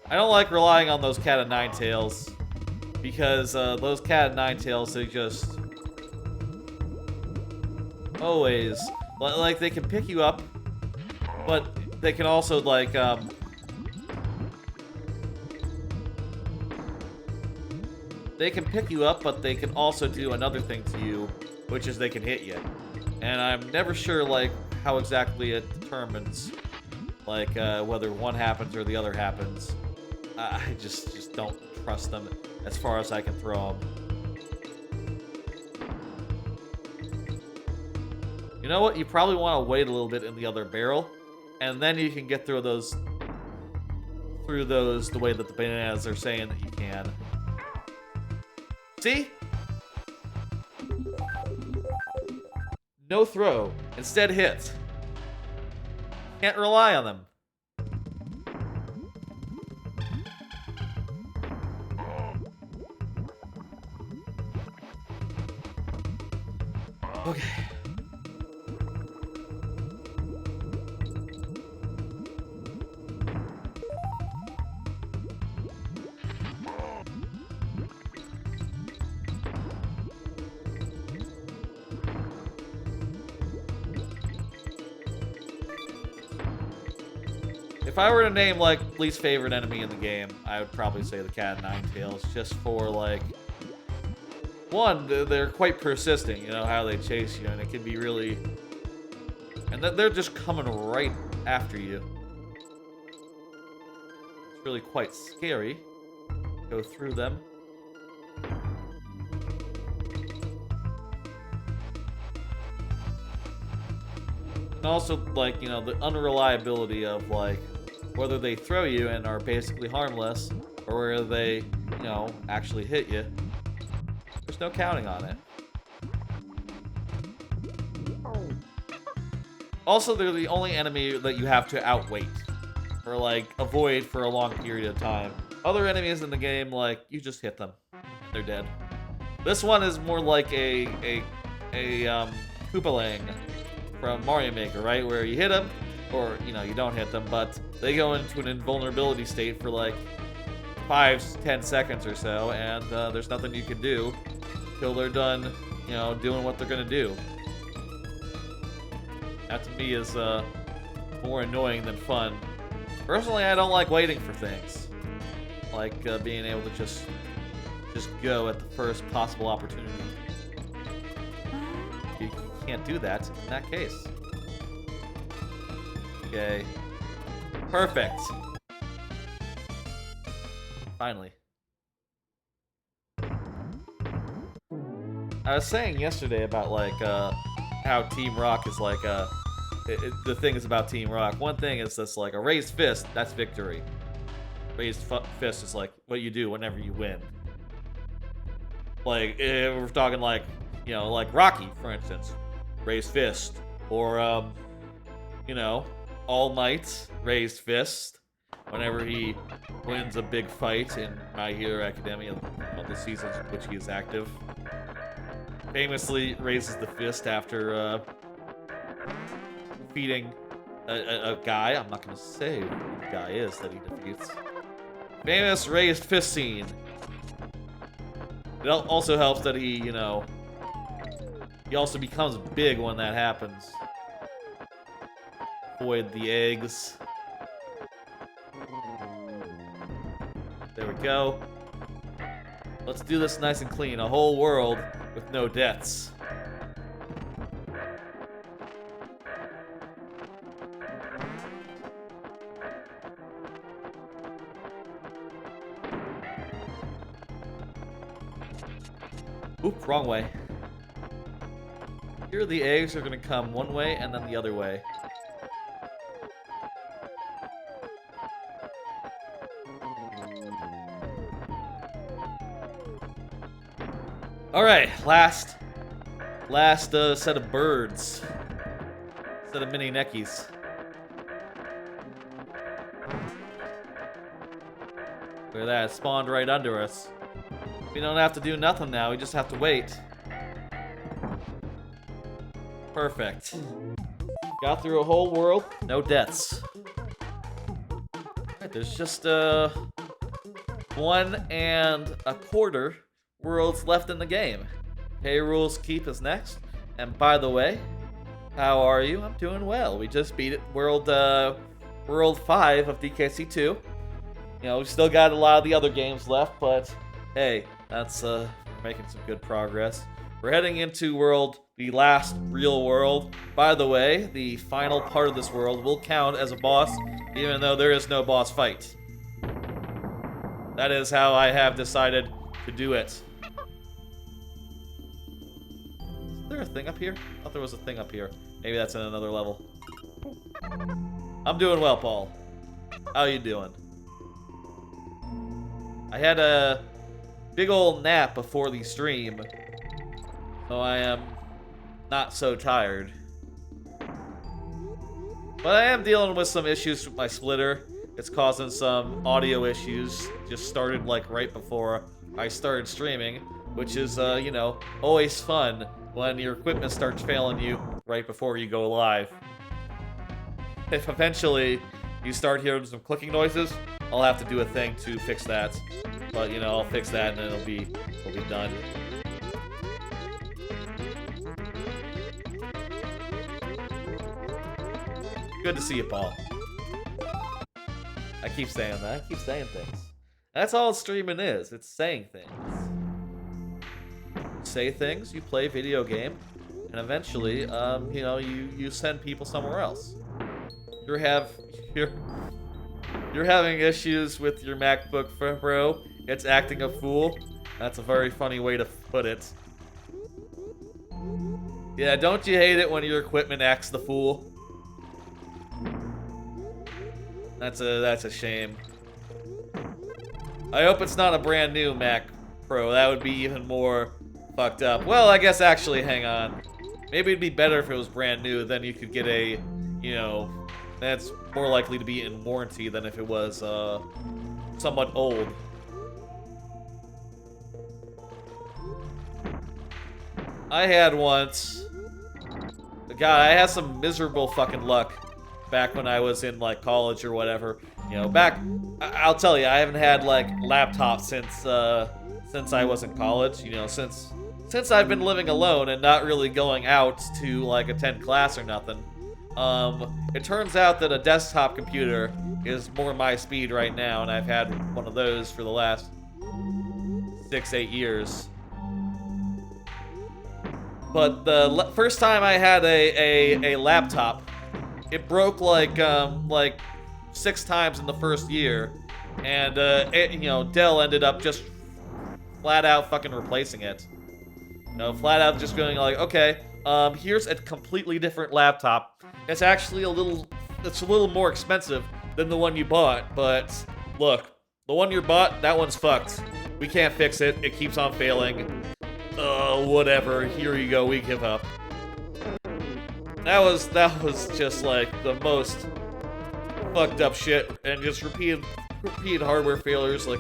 I don't like relying on those cat of nine tails because those cat of nine tails, they just always like they can pick you up, but they can also like they can pick you up, but they can also do another thing to you, which is they can hit you. And I'm never sure, like, how exactly it determines, like, whether one happens or the other happens. I just don't trust them as far as I can throw them. You know what? You probably want to wait a little bit in the other barrel, and then you can get through those the way that the bananas are saying that you can. See? No throw. Instead hit. Can't rely on them. Okay. If I were to name, like, least favorite enemy in the game, I would probably say the Cat of Nine Tails, just for, like, one, they're quite persistent, you know, how they chase you, and it can be really... And they're just coming right after you. It's really quite scary. Go through them. And also, like, you know, the unreliability of, like, whether they throw you and are basically harmless, or whether they, you know, actually hit you. There's no counting on it. Also, they're the only enemy that you have to outwait, or, like, avoid for a long period of time. Other enemies in the game, like, you just hit them. They're dead. This one is more like a Koopalang from Mario Maker, right? Where you hit them, or, you know, you don't hit them, but they go into an invulnerability state for like 5-10 seconds or so, and there's nothing you can do till they're done, you know, doing what they're gonna do. That to me is more annoying than fun. Personally, I don't like waiting for things. I like being able to just go at the first possible opportunity. You can't do that in that case. Okay. Perfect. Finally. I was saying yesterday about, like, how Team Rock is, like, the thing is about Team Rock. One thing is this, like, a raised fist, that's victory. Raised fist is, like, what you do whenever you win. Like, if we're talking, like, you know, like Rocky, for instance. Raised fist. Or, you know, All Might, raised fist. Whenever he wins a big fight in My Hero Academia, the seasons in which he is active. Famously raises the fist after defeating a guy. I'm not going to say who the guy is that he defeats. Famous raised fist scene. It also helps that he, you know, he also becomes big when that happens. Avoid the eggs. There we go. Let's do this nice and clean. A whole world with no deaths. Oop, wrong way. Here the eggs are gonna come one way and then the other way. Alright, last set of birds. Set of mini neckies. Look at that, it spawned right under us. We don't have to do nothing now, we just have to wait. Perfect. Got through a whole world, no deaths. Alright, there's just 1 1/4 worlds left in the game. Hey Rules Keep is next. And by the way, how are you? I'm doing well. We just beat it world 5 of DKC2. You know, we still got a lot of the other games left, but Hey, that's we're making some good progress. We're heading into the last real world. By the way, the final part of this world will count as a boss, even though there is no boss fight. That is how I have decided to do it. Is there a thing up here? I thought there was a thing up here. Maybe that's in another level. I'm doing well, Paul. How you doing? I had a big old nap before the stream, so I am not so tired. But I am dealing with some issues with my splitter. It's causing some audio issues. Just started like right before I started streaming, which is, you know, always fun when your equipment starts failing you right before you go live. If eventually you start hearing some clicking noises, I'll have to do a thing to fix that. But, you know, I'll fix that and then it'll be done. Good to see you, Paul. I keep saying that. I keep saying things. That's all streaming is. It's saying things. You say things, you play a video game, and eventually, you know, you send people somewhere else. You're having issues with your MacBook Pro. It's acting a fool. That's a very funny way to put it. Yeah, don't you hate it when your equipment acts the fool? That's a shame. I hope it's not a brand new Mac Pro. That would be even more fucked up. Well, I guess actually, hang on. Maybe it'd be better if it was brand new. Then you could get a, you know, that's more likely to be in warranty than if it was somewhat old. I had once. God, I had some miserable fucking luck back when I was in like college or whatever. You know, I'll tell you, I haven't had like laptops since I was in college. You know, since I've been living alone and not really going out to like attend class or nothing. It turns out that a desktop computer is more my speed right now, and I've had one of those for the last 6-8 years. But the first time I had a laptop, it broke like 6 times in the first year, and you know, Dell ended up just flat out fucking replacing it. You know, flat out just going like, okay, here's a completely different laptop. It's actually a little more expensive than the one you bought, but look, the one you bought, that one's fucked. We can't fix it. It keeps on failing. Whatever. Here you go. We give up. That was just like the most fucked up shit, and just repeated hardware failures. Like,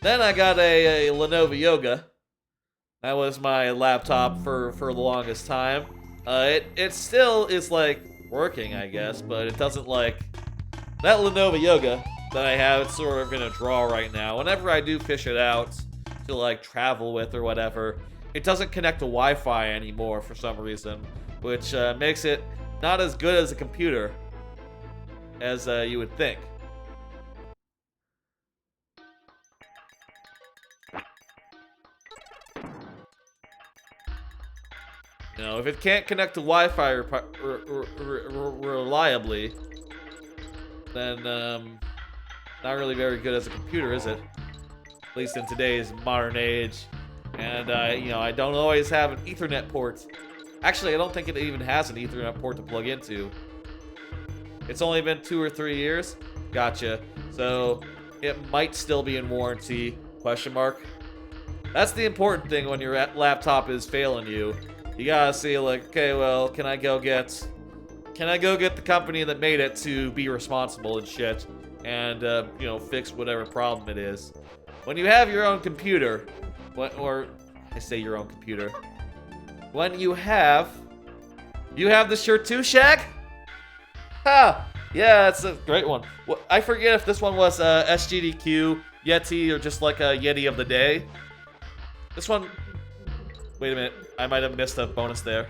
Then I got a Lenovo Yoga. That was my laptop for the longest time. It still is like working, I guess, but it doesn't like that Lenovo Yoga that I have. It's sort of in a drawer right now. Whenever I do fish it out to like travel with or whatever, it doesn't connect to Wi-Fi anymore for some reason, which makes it not as good as a computer as you would think. You know, if it can't connect to Wi-Fi reliably, then not really very good as a computer, is it? At least in today's modern age. And you know, I don't always have an Ethernet port. Actually, I don't think it even has an Ethernet port to plug into. It's only been 2 or 3 years. Gotcha. So it might still be in warranty? Question mark. That's the important thing when your laptop is failing you. You gotta see like, okay, well, can I go get the company that made it to be responsible and shit, and you know, fix whatever problem it is. When you have your own computer, or I say your own computer, when you have the shirt too, Shaq? Ha! Yeah, that's a great one. Well, I forget if this one was SGDQ, Yeti, or just like a Yeti of the day. This one... Wait a minute, I might have missed a bonus there.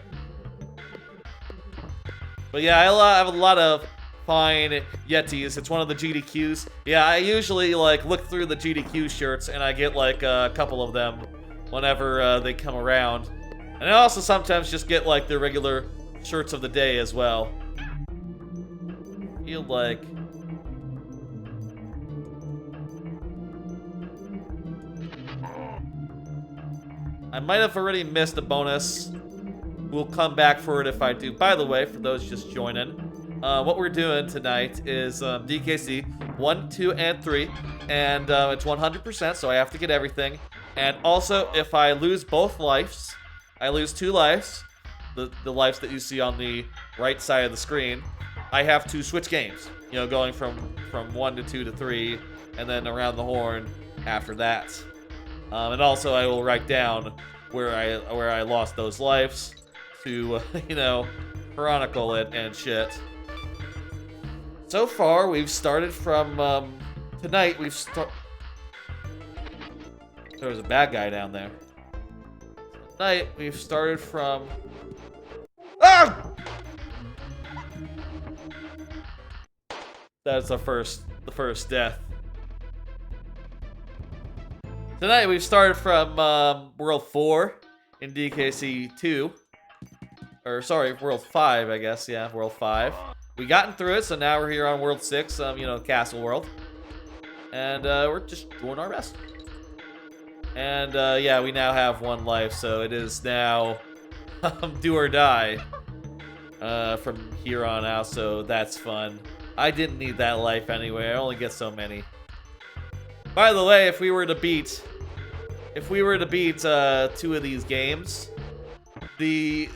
But yeah, I have a lot of fine Yetis. It's one of the GDQs. Yeah, I usually like look through the GDQ shirts and I get like a couple of them whenever they come around. And I also sometimes just get like the regular shirts of the day as well. I feel like I might have already missed a bonus. We'll come back for it if I do. By the way, for those just joining, what we're doing tonight is DKC 1, 2, and 3, and it's 100%, so I have to get everything. And also, if I lose both lives, I lose 2 lives, the lives that you see on the right side of the screen, I have to switch games. You know, going from 1 to 2 to 3, and then around the horn after that. And also, I will write down where I lost those lives to, you know, chronicle it and shit. So far, we've started from, tonight we've there was a bad guy down there. Tonight, we've started from... Ah! That's the first death. Tonight, we've started from, World 4 in DKC2. Or, sorry, World 5, I guess. Yeah, World 5. We gotten through it, so now we're here on World 6, you know, Castle World. And, we're just doing our best. And, yeah, we now have 1 life, so it is now do or die from here on out, so that's fun. I didn't need that life anyway, I only get so many. By the way, if we were to beat 2 of these games, if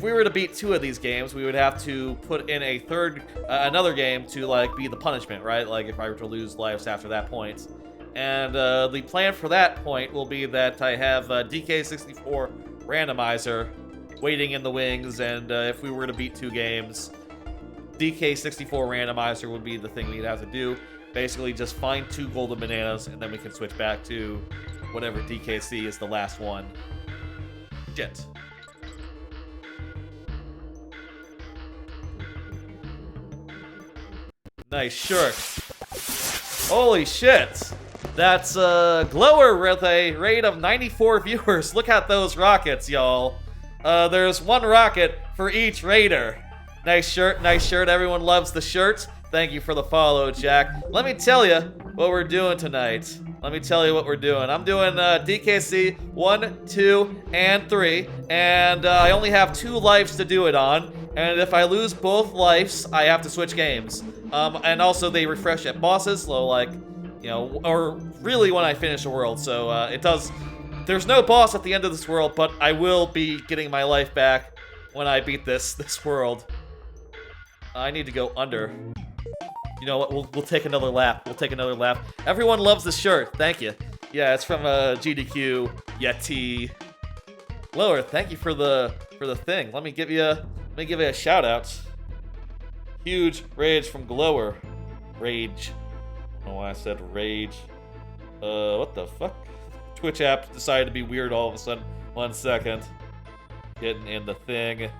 we were to beat 2 of these games, we would have to put in a third, another game to, like, be the punishment, right? Like, if I were to lose lives after that point. And, the plan for that point will be that I have DK64 randomizer waiting in the wings, and, if we were to beat 2 games, DK64 randomizer would be the thing we'd have to do. Basically, just find 2 golden bananas, and then we can switch back to whatever DKC is the last one. Shit. Nice shirt. Holy shit. That's Glower with a rate of 94 viewers. Look at those rockets, y'all. There's 1 rocket for each raider. Nice shirt, nice shirt. Everyone loves the shirt. Thank you for the follow, Jack. Let me tell you what we're doing tonight. I'm doing DKC 1, 2, and 3, and I only have 2 lives to do it on. And if I lose both lives, I have to switch games. And also they refresh at bosses, so like, you know, or really when I finish a world. So it does. There's no boss at the end of this world, but I will be getting my life back when I beat this world. I need to go under. You know what? We'll take another lap. Everyone loves the shirt. Thank you. Yeah, it's from GDQ Yeti. Lower. Thank you for the thing. Let me give you a shout out. Huge rage from Glower. Rage. I don't know why I said rage. What the fuck? Twitch app decided to be weird all of a sudden. 1 second. Getting in the thing.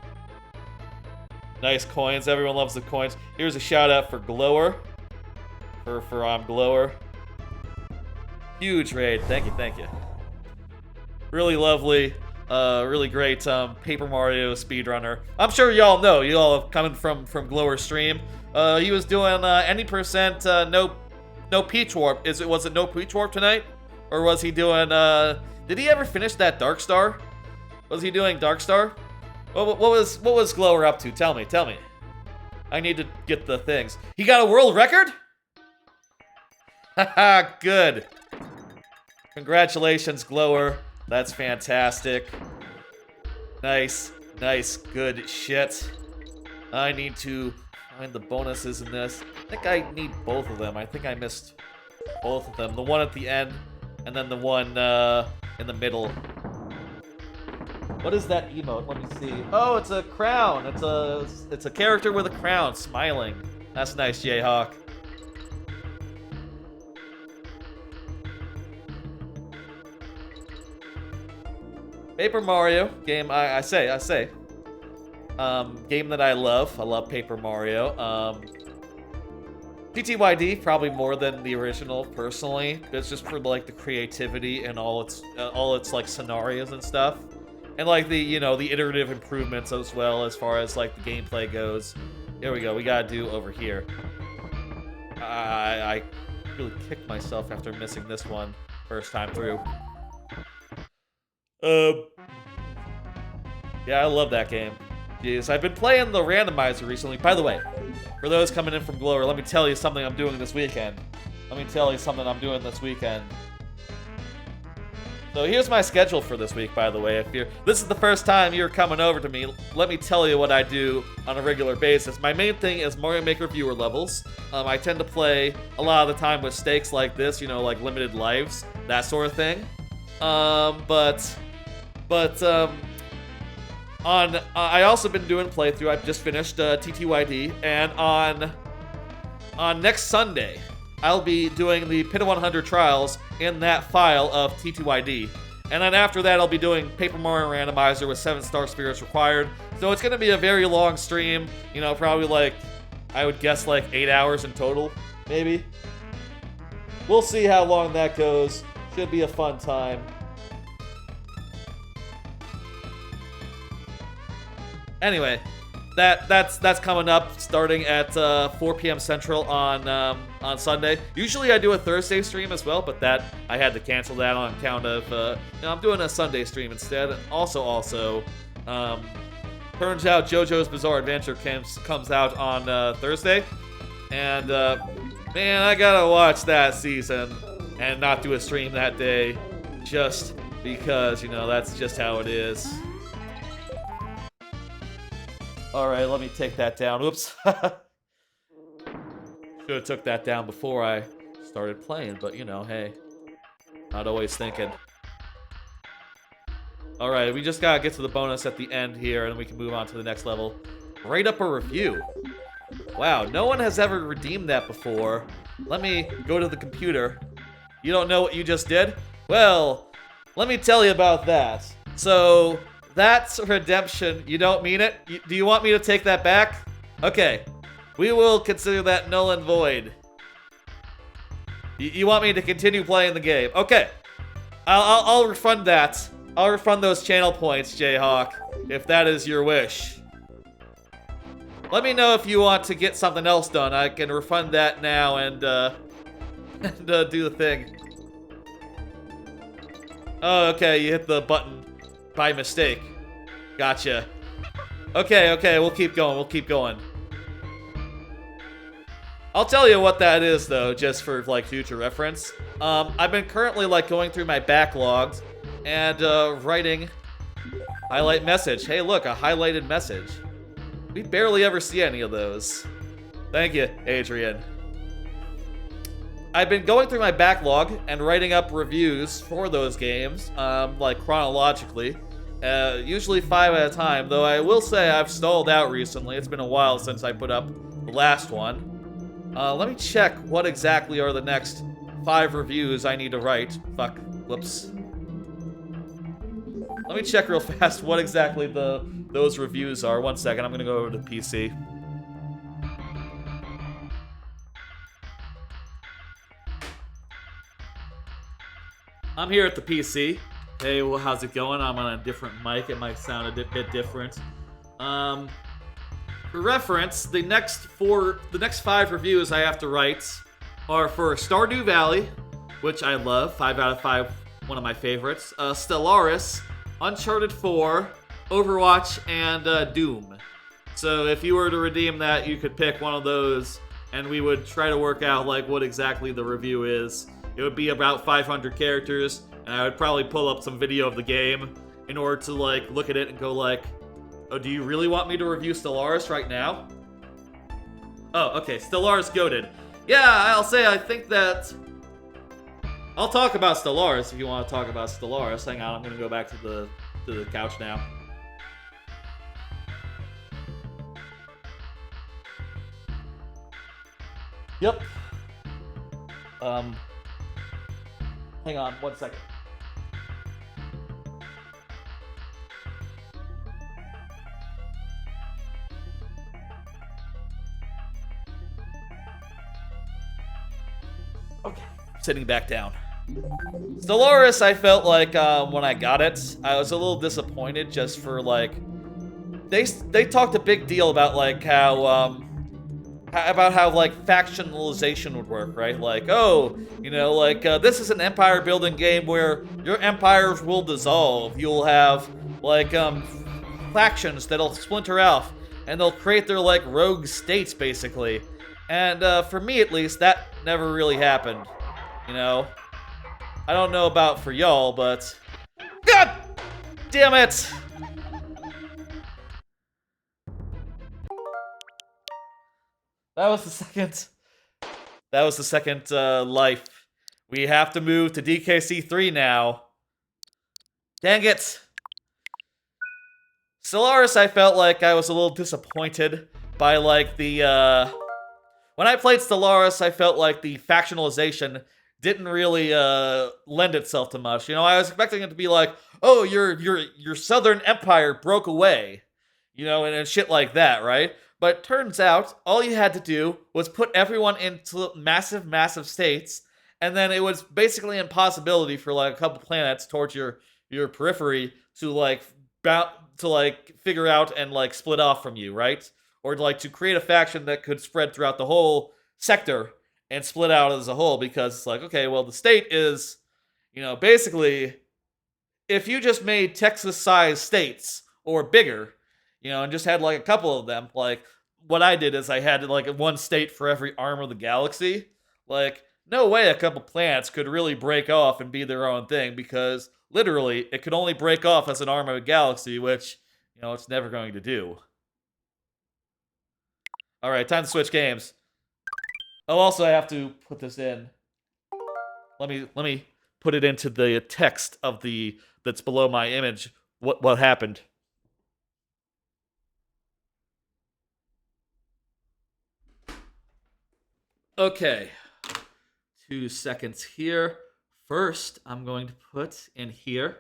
Nice coins. Everyone loves the coins. Here's a shout out for Glower. For Glower. Huge raid. Thank you. Really lovely. Really great Paper Mario speedrunner. I'm sure y'all know. Y'all coming from Glower's stream. He was doing any percent no Peach Warp. Was it no Peach Warp tonight? Or was he doing did he ever finish that Dark Star? Was he doing Dark Star? What was Glower up to? Tell me. I need to get the things. He got a world record? Haha, good. Congratulations, Glower. That's fantastic. Nice, good shit. I need to find the bonuses in this. I think I need both of them. I think I missed both of them. The one at the end, and then the one in the middle. What is that emote? Let me see. Oh, it's a crown. It's a character with a crown, smiling. That's nice, Jayhawk. Paper Mario game. I say. Game that I love. I love Paper Mario. TTYD probably more than the original, personally. It's just for like the creativity and all its like scenarios and stuff, and like the the iterative improvements as well as far as like the gameplay goes. Here we go. We gotta do over here. I really kicked myself after missing this one first time through. Yeah, I love that game. Yes, I've been playing the randomizer recently. By the way, for those coming in from Glower, let me tell you something I'm doing this weekend. So here's my schedule for this week, by the way. This is the first time you're coming over to me, let me tell you what I do on a regular basis. My main thing is Mario Maker viewer levels. I tend to play a lot of the time with stakes like this, like limited lives, that sort of thing. I also been doing playthrough. I've just finished TTYD, and on next Sunday, I'll be doing the Pit of 100 Trials in that file of TTYD. And then after that, I'll be doing Paper Mario Randomizer with 7-star spirits required. So it's going to be a very long stream, probably like, I would guess like 8 hours in total, maybe. We'll see how long that goes. Should be a fun time. Anyway, that's coming up starting at 4 p.m. Central on Sunday. Usually I do a Thursday stream as well, but that I had to cancel that on account of I'm doing a Sunday stream instead. Also, turns out JoJo's Bizarre Adventure comes out on Thursday, and man, I gotta watch that season and not do a stream that day, just because that's just how it is. Alright, let me take that down. Oops. Should have took that down before I started playing, but hey. Not always thinking. Alright, we just gotta get to the bonus at the end here, and we can move on to the next level. Write up a review. Wow, no one has ever redeemed that before. Let me go to the computer. You don't know what you just did? Well, let me tell you about that. So, that's redemption. You don't mean it? Do you want me to take that back? Okay. We will consider that null and void. You want me to continue playing the game? Okay. I'll refund that. I'll refund those channel points, Jayhawk, if that is your wish. Let me know if you want to get something else done. I can refund that now and do the thing. Oh, okay. You hit the button by mistake. Gotcha. Okay, we'll keep going. I'll tell you what that is, though, just for, like, future reference. I've been currently, like, going through my backlogs and, writing highlight message. Hey, look, a highlighted message. We barely ever see any of those. Thank you, Adrian. I've been going through my backlog and writing up reviews for those games, like, chronologically. Usually 5 at a time, though I will say I've stalled out recently. It's been a while since I put up the last one. Let me check what exactly are the next 5 reviews I need to write. Fuck. Whoops. Let me check real fast what exactly those reviews are. 1 second, I'm gonna go over to PC. I'm here at the PC. Hey, well, how's it going? I'm on a different mic. It might sound a bit different. For reference, the next 5 reviews I have to write are for Stardew Valley, which I love, 5 out of 5, one of my favorites. Stellaris, Uncharted 4, Overwatch, and Doom. So if you were to redeem that, you could pick one of those, and we would try to work out like what exactly the review is. It would be about 500 characters, and I would probably pull up some video of the game in order to like look at it and go like, oh, do you really want me to review Stellaris right now? Oh, okay, Stellaris goated. Yeah, I'll say I think that... I'll talk about Stellaris if you want to talk about Stellaris. Hang on, I'm gonna go back to the couch now. Yep. Hang on, 1 second. sitting back down. Stellaris, I felt like when I got it, I was a little disappointed just for like they talked a big deal about like how like factionalization would work, right? Like, oh, you know, like this is an empire building game where your empires will dissolve. You'll have like factions that'll splinter off and they'll create their like rogue states basically. And for me at least, that never really happened. You know, I don't know about for y'all, but God damn it! That was the second. That was the second life. We have to move to DKC3 now. Dang it! Stellaris, I felt like I was a little disappointed by like the when I played Stellaris, I felt like the factionalization didn't really lend itself to much. You know, I was expecting it to be like, oh, your Southern Empire broke away, you know, and shit like that, right? But turns out all you had to do was put everyone into massive states, and then it was basically an impossibility for like a couple planets towards your periphery to like figure out and like split off from you, right? Or like to create a faction that could spread throughout the whole sector and split out as a whole, because it's like, okay, well, the state is, you know, basically, if you just made Texas-sized states or bigger, you know, and just had like a couple of them, like what I did is I had like one state for every arm of the galaxy. Like, no way a couple planets could really break off and be their own thing, because literally it could only break off as an arm of a galaxy, which, you know, it's never going to do. All right, time to switch games. Oh, also I have to put this in. Let me put it into the text of that's below my image. What happened? Okay. 2 seconds here. First, I'm going to put in here.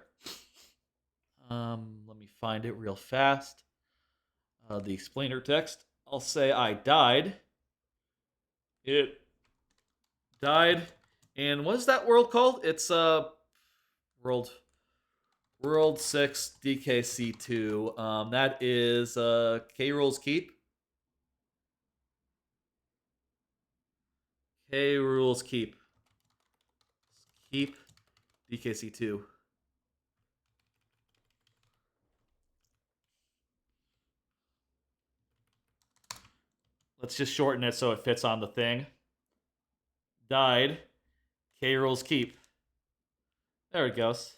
Let me find it real fast. The explainer text. I'll say I died. It died in, what is that world called? It's World 6 DKC2. That is K Rules Keep. K Rules Keep. Keep DKC2. Let's just shorten it so it fits on the thing. Died. K Rules Keep. There it goes.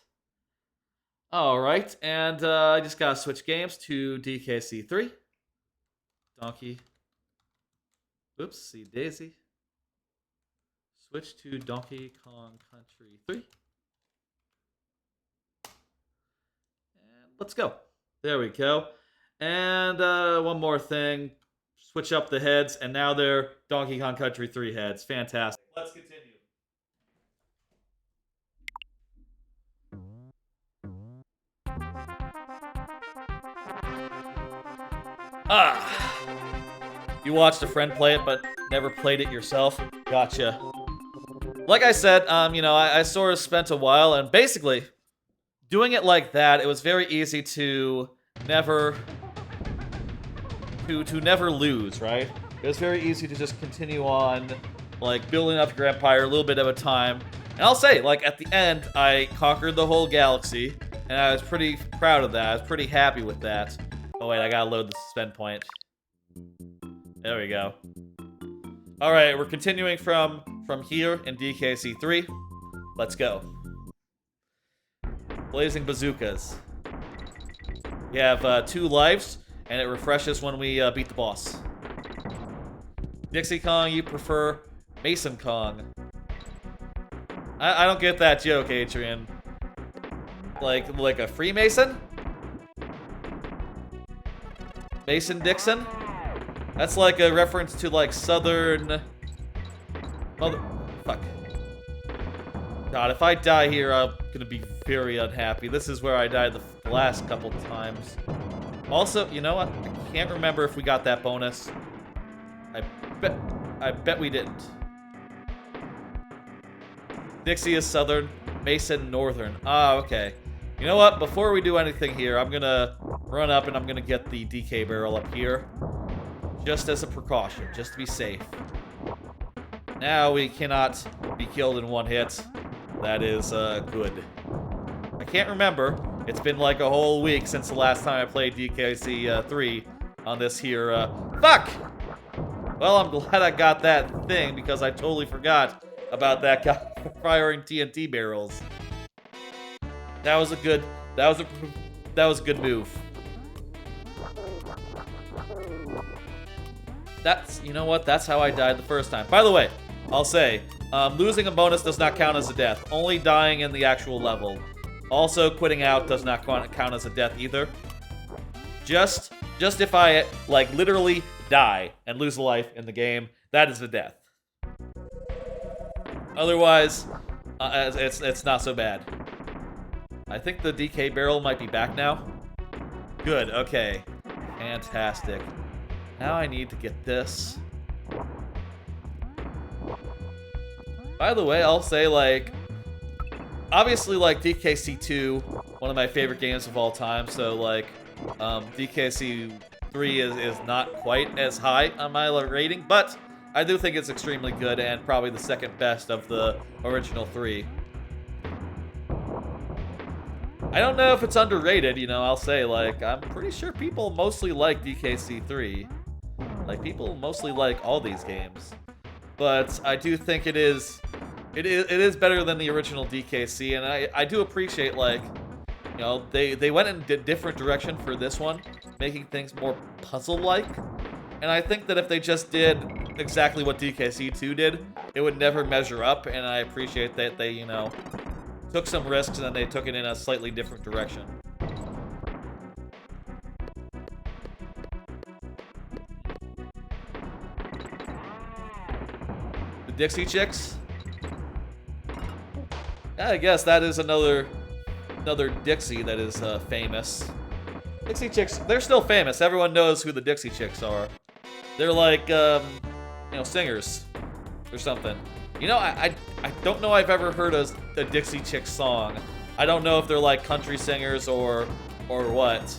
Alright, and I just gotta switch games to DKC3. Donkey. Oops, see Daisy. Switch to Donkey Kong Country 3. And let's go. There we go. And one more thing. Switch up the heads, and now they're Donkey Kong Country 3 heads. Fantastic. Let's continue. You watched a friend play it, but never played it yourself? Gotcha. Like I said, you know, I sort of spent a while, and basically, doing it like that, it was very easy to never lose, right? It was very easy to just continue on, like, building up your empire a little bit at a time. And I'll say, like, at the end, I conquered the whole galaxy, and I was pretty proud of that. I was pretty happy with that. Oh, wait, I gotta load the suspend point. There we go. Alright, we're continuing from here in DKC3. Let's go. Blazing bazookas. We have 2 lives, and it refreshes when we beat the boss. Dixie Kong, you prefer Mason Kong. I don't get that joke, Adrian. Like a Freemason? Mason Dixon? That's like a reference to like Southern... Fuck. God, if I die here, I'm gonna be very unhappy. This is where I died the last couple times. Also, you know what? I can't remember if we got that bonus. I bet we didn't. Dixie is southern, Mason northern. Ah, okay. You know what? Before we do anything here, I'm gonna run up and I'm gonna get the DK barrel up here. Just as a precaution, just to be safe. Now we cannot be killed in one hit. That is good. I can't remember. It's been like a whole week since the last time I played DKC3 on this here. Fuck! Well, I'm glad I got that thing because I totally forgot about that guy firing TNT barrels. That was a good move. You know what? That's how I died the first time. By the way, I'll say, losing a bonus does not count as a death. Only dying in the actual level. Also, quitting out does not count as a death either. Just if I, like, literally die and lose a life in the game, that is a death. Otherwise, it's not so bad. I think the DK barrel might be back now. Good, okay. Fantastic. Now I need to get this. By the way, I'll say, like, obviously, like, DKC2, one of my favorite games of all time, so, like, DKC3 is not quite as high on my rating, but I do think it's extremely good and probably the second best of the original three. I don't know if it's underrated, you know, I'll say, like, I'm pretty sure people mostly like DKC3. Like, people mostly like all these games. But I do think it is better than the original DKC, and I do appreciate, like, you know, they went in a different direction for this one, making things more puzzle-like. And I think that if they just did exactly what DKC2 did, it would never measure up, and I appreciate that they, you know, took some risks and then they took it in a slightly different direction. The Dixie Chicks? Yeah, I guess that is another Dixie that is famous. Dixie Chicks, they're still famous. Everyone knows who the Dixie Chicks are. They're like, you know, singers or something. You know, I don't know I've ever heard a Dixie Chicks song. I don't know if they're like country singers or what.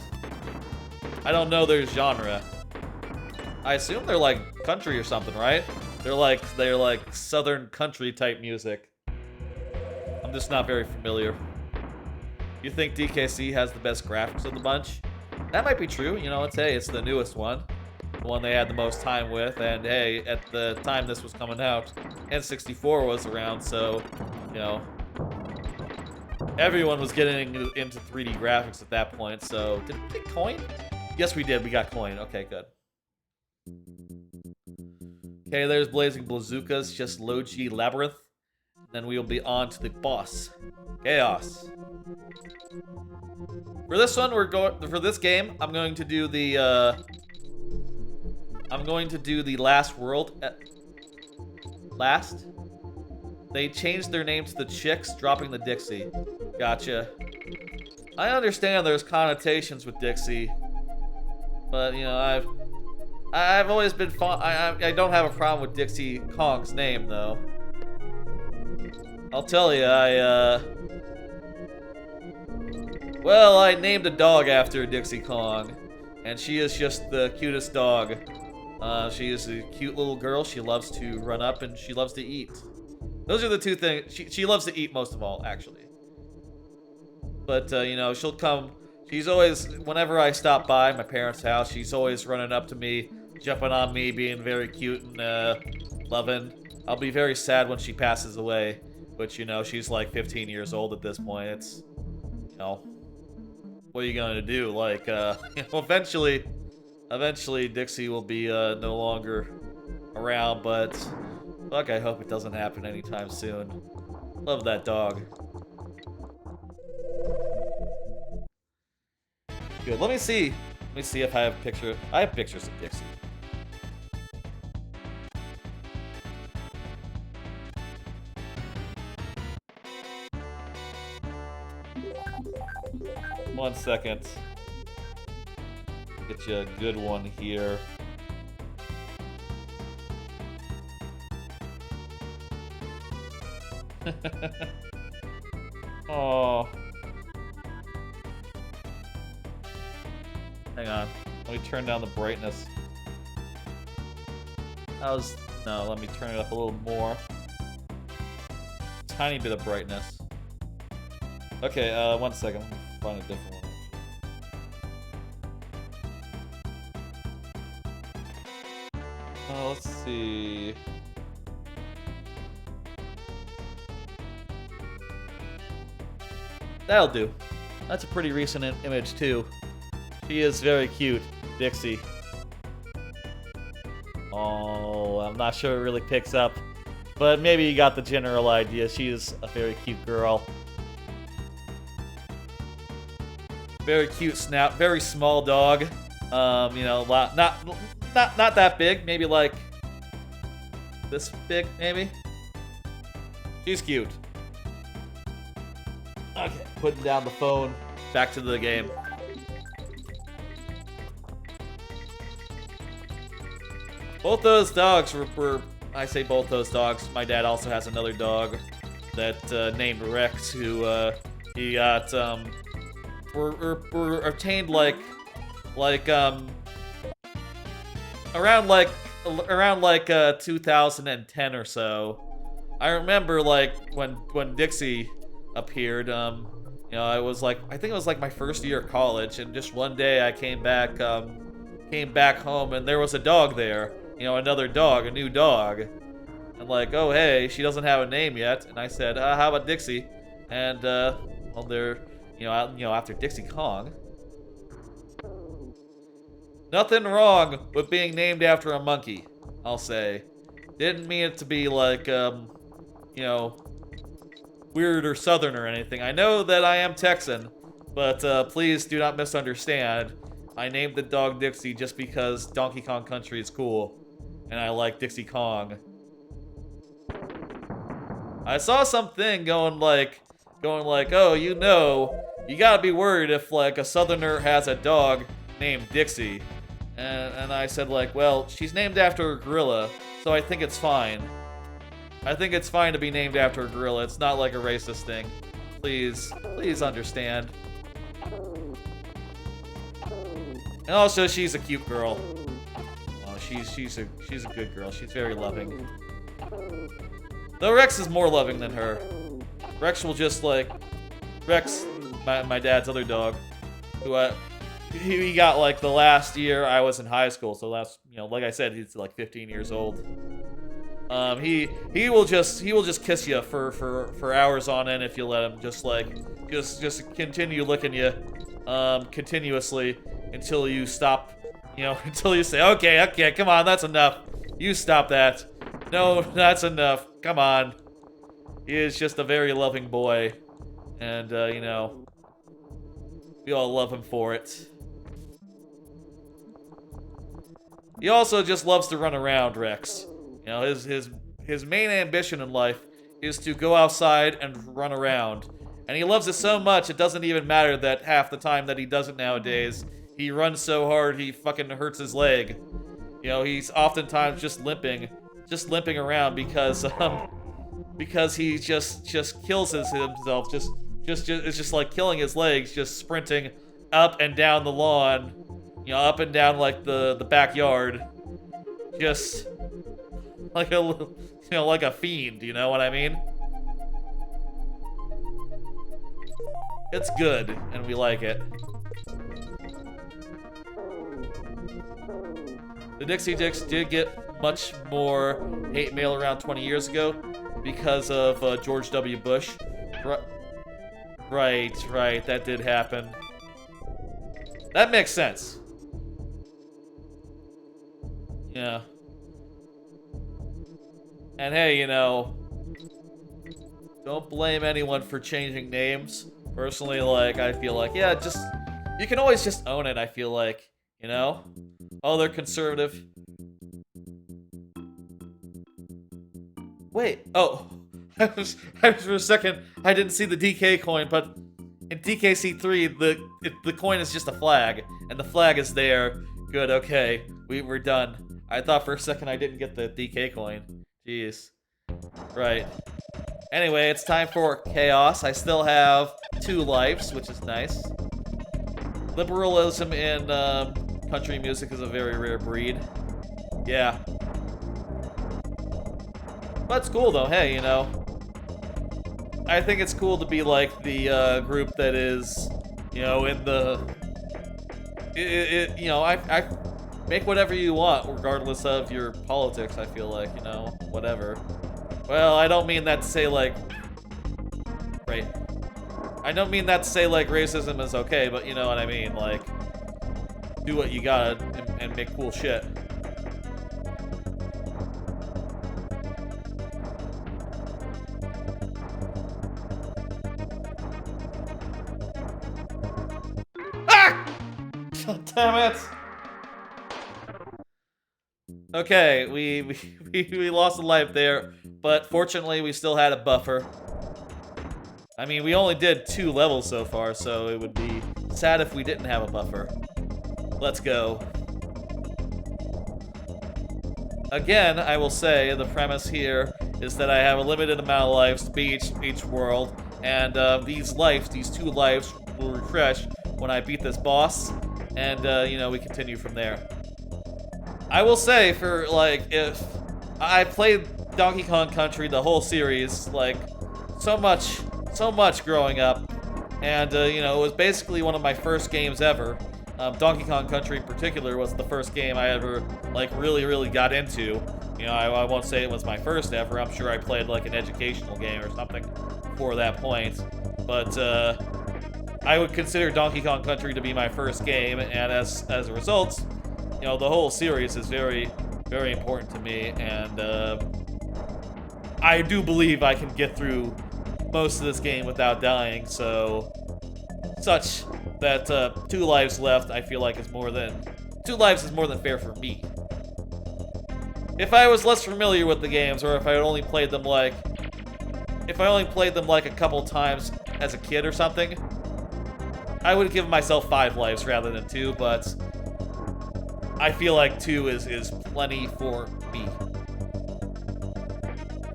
I don't know their genre. I assume they're like country or something, right? They're like southern country type music. I'm just not very familiar. You think DKC has the best graphics of the bunch? That might be true. You know, it's the newest one. The one they had the most time with, and hey, at the time this was coming out, N64 was around, so, you know, everyone was getting into 3D graphics at that point, so, did we get coin? Yes, we did, we got coin, okay, good. Okay, there's Blazing Bazookas, just low G Labyrinth, then we'll be on to the boss, Chaos. For this one, for this game, I'm going to do the last world. Last? They changed their name to the Chicks, dropping the Dixie. Gotcha. I understand there's connotations with Dixie, but, you know, I've always been I don't have a problem with Dixie Kong's name, though. I'll tell you, well, I named a dog after Dixie Kong, and she is just the cutest dog. She is a cute little girl. She loves to run up and she loves to eat. Those are the two things. She loves to eat most of all, actually. But, you know, she'll come. She's always, whenever I stop by my parents' house, she's always running up to me, jumping on me, being very cute and loving. I'll be very sad when she passes away. But, you know, she's like 15 years old at this point. It's, you know, what are you going to do? Like, you know, Eventually, Dixie will be no longer around, but fuck, I hope it doesn't happen anytime soon. Love that dog. Good. Let me see if I have a picture. I have pictures of Dixie. One second. Get you a good one here. Oh. Hang on. Let me turn down the brightness. No, let me turn it up a little more. Tiny bit of brightness. Okay, 1 second. Let me find a different one. Let's see. That'll do. That's a pretty recent image, too. She is very cute, Dixie. Oh, I'm not sure it really picks up, but maybe you got the general idea. She is a very cute girl. Very cute snout, very small dog. You know, not that big. Maybe like this big, maybe. She's cute. Okay, putting down the phone. Back to the game. Both those dogs were I say both those dogs. My dad also has another dog that named Rex, who he got were obtained around 2010 or so. I remember like when Dixie appeared. You know, I think it was like my first year of college, and just one day I came back home and there was a dog there. You know, another dog, a new dog. And like, oh hey, she doesn't have a name yet. And I said, how about Dixie? And well, they're you know after Dixie Kong. Nothing wrong with being named after a monkey, I'll say. Didn't mean it to be like you know, weird or southern or anything. I know that I am Texan, but please do not misunderstand. I named the dog Dixie just because Donkey Kong Country is cool, and I like Dixie Kong. I saw something going like, oh, you know, you gotta be worried if like a southerner has a dog named Dixie. And I said like, well, she's named after a gorilla, so I think it's fine. I think it's fine to be named after a gorilla. It's not like a racist thing. Please understand. And also, she's a cute girl. Oh, she's a good girl. She's very loving. Though Rex is more loving than her. Rex will just like Rex, my dad's other dog, who he got like the last year I was in high school. So last, you know, like I said, he's like 15 years old. He will just kiss you for hours on end if you let him. Just continue licking you, continuously until you stop. You know, until you say, okay, come on, that's enough. You stop that. No, that's enough. Come on. He is just a very loving boy, and you know, we all love him for it. He also just loves to run around, Rex. You know, his main ambition in life is to go outside and run around. And he loves it so much, it doesn't even matter that half the time that he does it nowadays, he runs so hard he fucking hurts his leg. You know, he's oftentimes just limping around because he just kills himself. It's just like killing his legs, just sprinting up and down the lawn, you know, up and down like the backyard, just like like a fiend, you know what I mean? It's good, and we like it. The Dixie Dicks did get much more hate mail around 20 years ago because of George W. Bush. Right, that did happen. That makes sense. Yeah. And hey, you know, don't blame anyone for changing names. Personally, like, I feel like, yeah, you can always just own it, I feel like, you know? Oh, they're conservative. Wait, oh. I was for a second, I didn't see the DK coin, but in DKC3, the coin is just a flag, and the flag is there. Good, okay, we're done. I thought for a second I didn't get the DK coin. Jeez. Right. Anyway, it's time for chaos. I still have 2 lives, which is nice. Liberalism in country music is a very rare breed. Yeah. But it's cool though, hey, you know. I think it's cool to be like the group that is, you know, in the... you know, I make whatever you want, regardless of your politics, I feel like, you know, whatever. Well, I don't mean that to say, like... Right. I don't mean that to say, like, racism is okay, but you know what I mean, like... Do what you gotta and make cool shit. Ah! God damn it! Okay, we lost a life there, but fortunately we still had a buffer. I mean, we only did 2 levels so far, so it would be sad if we didn't have a buffer. Let's go. Again, I will say, the premise here is that I have a limited amount of lives to beat each world, and these 2 lives, will refresh when I beat this boss, and, you know, we continue from there. I will say, for, like, if I played Donkey Kong Country, the whole series, like, so much growing up, and, you know, it was basically one of my first games ever. Donkey Kong Country in particular was the first game I ever, like, really got into. You know, I won't say it was my first ever. I'm sure I played, like, an educational game or something before that point. But, I would consider Donkey Kong Country to be my first game, and as a result, you know, the whole series is very important to me, and, I do believe I can get through most of this game without dying, so... Such that 2 lives left, I feel like is more than 2 lives is more than fair for me. If I was less familiar with the games, or if I only played them like a couple times as a kid or something, I would give myself 5 lives rather than 2. But I feel like 2 is plenty for me.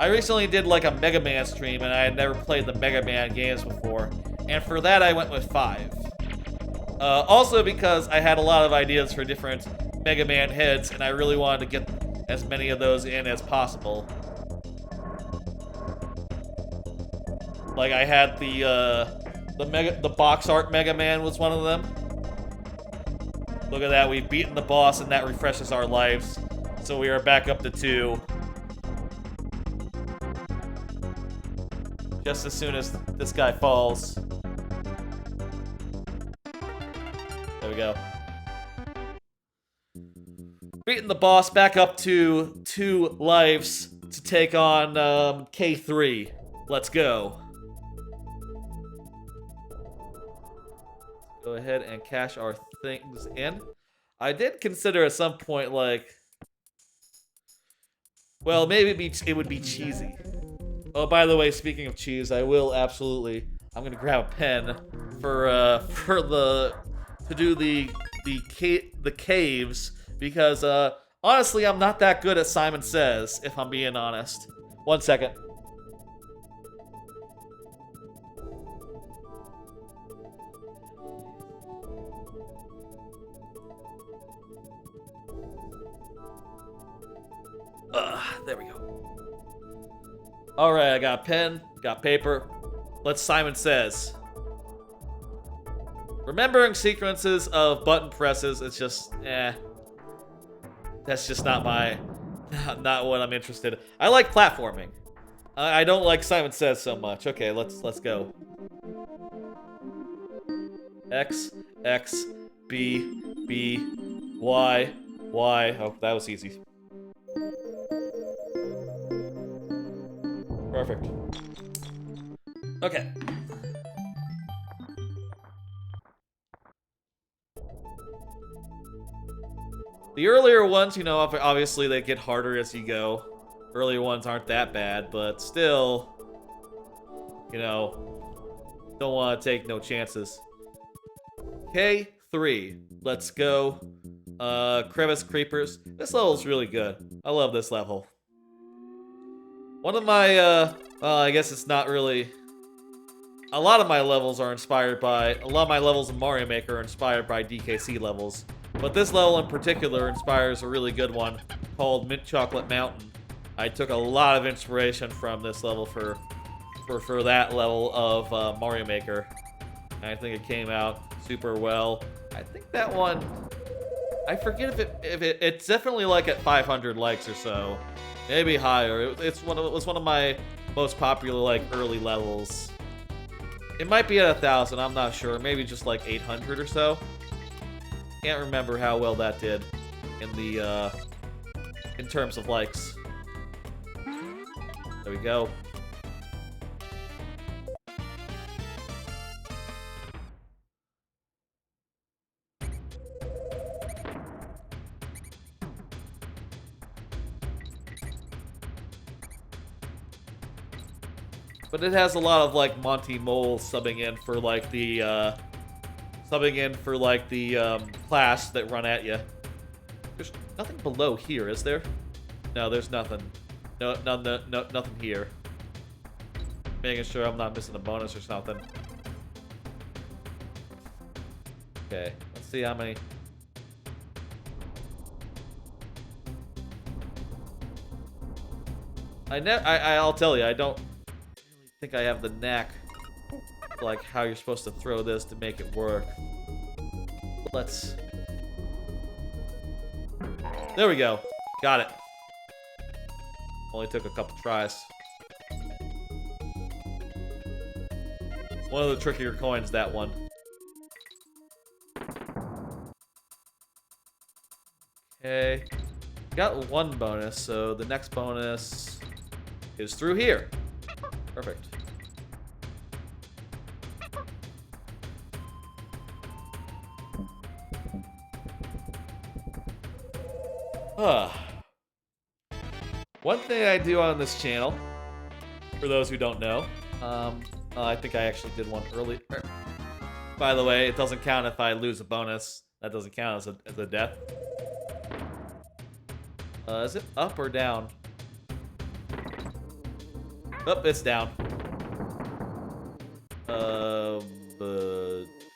I recently did like a Mega Man stream, and I had never played the Mega Man games before. And for that, I went with 5. Also because I had a lot of ideas for different Mega Man heads, and I really wanted to get as many of those in as possible. Like, I had the box art Mega Man was one of them. Look at that, we've beaten the boss, and that refreshes our lives. So we are back up to 2. Just as soon as this guy falls. There we go. Beating the boss, back up to 2 lives to take on K3. Let's go. Go ahead and cash our things in. I did consider at some point, like... Well, maybe it would be cheesy. Oh, by the way, speaking of cheese, I will absolutely... I'm gonna grab a pen to do the caves, because honestly, I'm not that good at Simon Says, if I'm being honest. 1 second. There we go. Alright, I got a pen, got paper. Let's Simon Says. Remembering sequences of button presses, it's just, that's just not what I'm interested in. I like platforming. I don't like Simon Says so much. Okay, let's go. X, X, B, B, Y, Y. Oh, that was easy. Perfect. Okay. The earlier ones, you know, obviously they get harder as you go. Earlier ones aren't that bad, but still, you know, don't want to take no chances. K3. Let's go. Crevice Creepers. This level's really good. I love this level. One of my Well, I guess it's not really... A lot of my levels are inspired by... A lot of my levels in Mario Maker are inspired by DKC levels. But this level in particular inspires a really good one called Mint Chocolate Mountain. I took a lot of inspiration from this level for that level of Mario Maker. And I think it came out super well. I think that one... I forget if it's definitely like at 500 likes or so. Maybe higher. It was one of my most popular like early levels. It might be at 1,000, I'm not sure. Maybe just like 800 or so. Can't remember how well that did in the in terms of likes. There we go. But it has a lot of like Monty Mole subbing in for like the class that run at you. There's nothing below here, is there? No, there's nothing. No, nothing here. Making sure I'm not missing a bonus or something. Okay, let's see how many. I'll tell you, I don't think I have the knack, like how you're supposed to throw this to make it work. Let's... There we go. Got it. Only took a couple tries. One of the trickier coins, that one. Okay. Got one bonus, so the next bonus is through here. Perfect. One thing I do on this channel, for those who don't know, I think I actually did one earlier. By the way, it doesn't count if I lose a bonus. That doesn't count as a death. Is it up or down? Oh, it's down.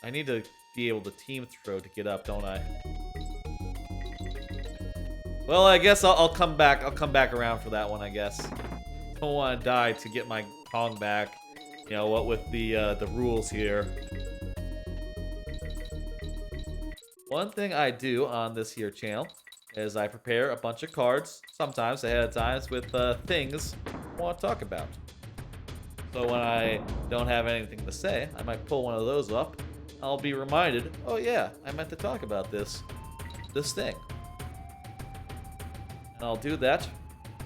I need to be able to team throw to get up, don't I? Well, I guess I'll come back. I'll come back around for that one, I guess. Don't want to die to get my Kong back. You know what with the rules here. One thing I do on this here channel is I prepare a bunch of cards, sometimes ahead of time, with things I want to talk about. So when I don't have anything to say, I might pull one of those up. I'll be reminded, oh yeah, I meant to talk about this thing. And I'll do that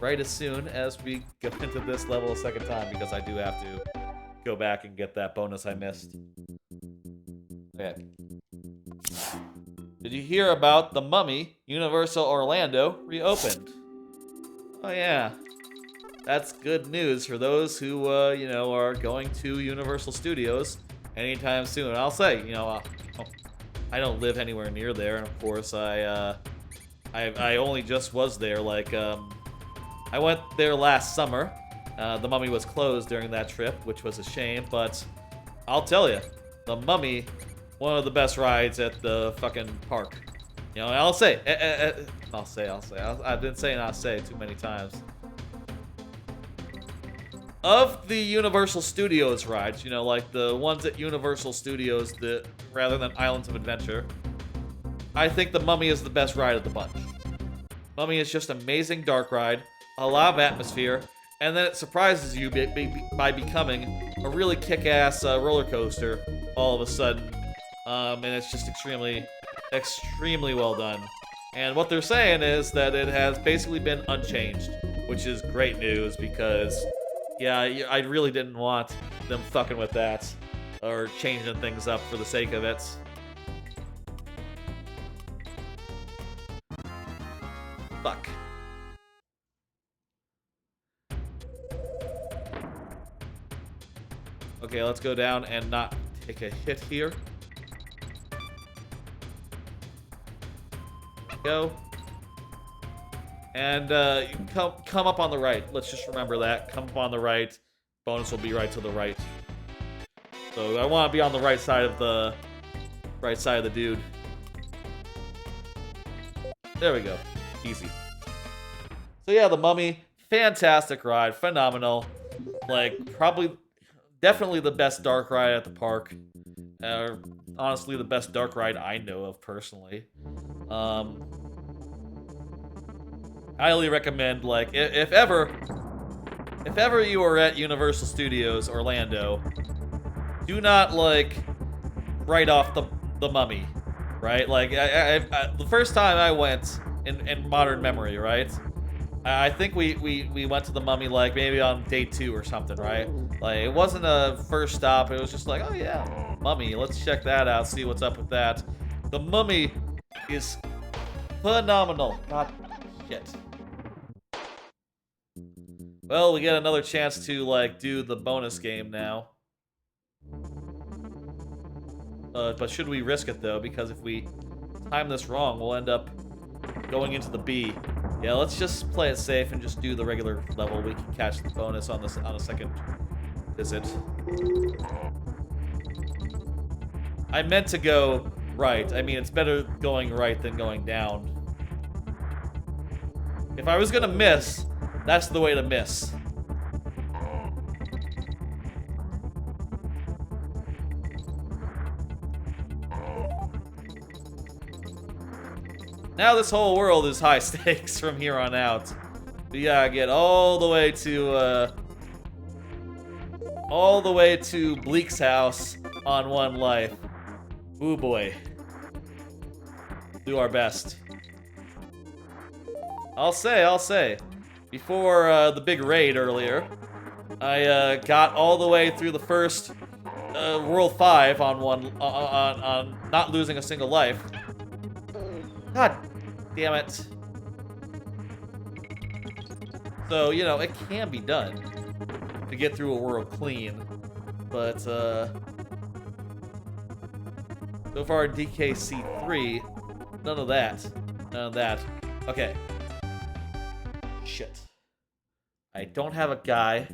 right as soon as we go into this level a second time, because I do have to go back and get that bonus I missed. Okay. Did you hear about the Mummy Universal Orlando reopened? Oh yeah. That's good news for those who, you know, are going to Universal Studios anytime soon. I'll say, you know, I don't live anywhere near there, and of course, I only just was there. Like, I went there last summer. The Mummy was closed during that trip, which was a shame. But I'll tell you, the Mummy, one of the best rides at the fucking park. You know, and I'll say. I've been saying I'll say too many times. Of the Universal Studios rides, you know, like the ones at Universal Studios rather than Islands of Adventure, I think the Mummy is the best ride of the bunch. Mummy is just amazing dark ride, a lot of atmosphere, and then it surprises you by becoming a really kick-ass roller coaster all of a sudden, and it's just extremely well done. And what they're saying is that it has basically been unchanged, which is great news because... yeah, I really didn't want them fucking with that or changing things up for the sake of it. Fuck. Okay, let's go down and not take a hit here. Go. And you come up on the right. Let's just remember that. Come up on the right. bonus will be right to the right. So I want to be on the right side of the dude. There we go. Easy. So yeah, the Mummy, fantastic ride, phenomenal. Like, definitely the best dark ride at the park. Honestly, the best dark ride I know of personally. Highly recommend, like, if ever you are at Universal Studios Orlando, do not, like, write off the Mummy, right? Like, the first time I went in modern memory, right? I think we went to the Mummy, like, maybe on day 2 or something, right? Like, it wasn't a first stop. It was just like, oh yeah, Mummy, let's check that out, see what's up with that. The Mummy is phenomenal. God, shit. Well, we get another chance to, like, do the bonus game now. But should we risk it, though? Because if we time this wrong, we'll end up going into the B. Yeah, let's just play it safe and just do the regular level. We can catch the bonus on a second visit. I meant to go right. I mean, it's better going right than going down. If I was gonna miss, that's the way to miss. Now this whole world is high stakes from here on out. We gotta get all the way to Bleak's house on one life. Ooh boy. Do our best. I'll say. Before the big raid earlier, I got all the way through the first World 5 on not losing a single life. God damn it. So, you know, it can be done to get through a world clean. But, so far, DKC3, none of that. None of that. Okay. Shit. I don't have a guy.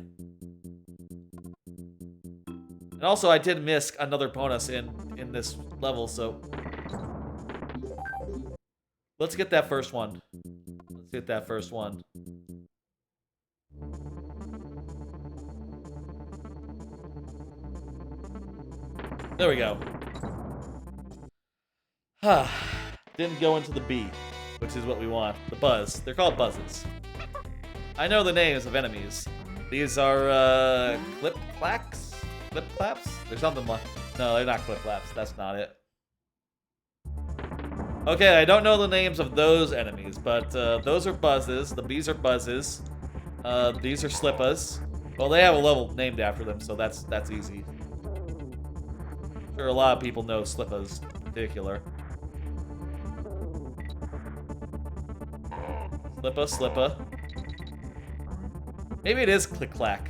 And also, I did miss another bonus in this level, so... Let's get that first one. Let's get that first one. There we go. Didn't go into the B, which is what we want. The Buzz. They're called Buzzes. I know the names of enemies. These are, Clip-claps? Clip-claps? There's something like... No, they're not Clip-claps. That's not it. Okay, I don't know the names of those enemies, but those are Buzzes. The B's are Buzzes. These are Slippas. Well, they have a level named after them, so that's easy. I'm sure a lot of people know Slippas in particular. Slippa. Maybe it is Click-clack.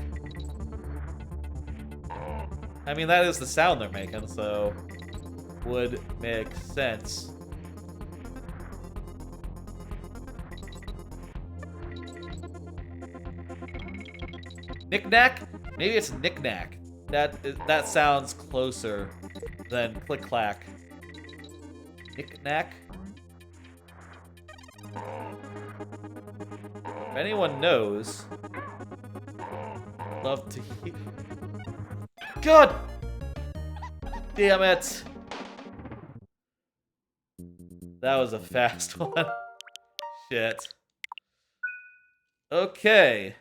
I mean, that is the sound they're making, so would make sense. Knick-knack? Maybe it's knick-knack. That sounds closer than click-clack. Knick-knack? If anyone knows, love to hear. God damn it! That was a fast one. Shit. Okay.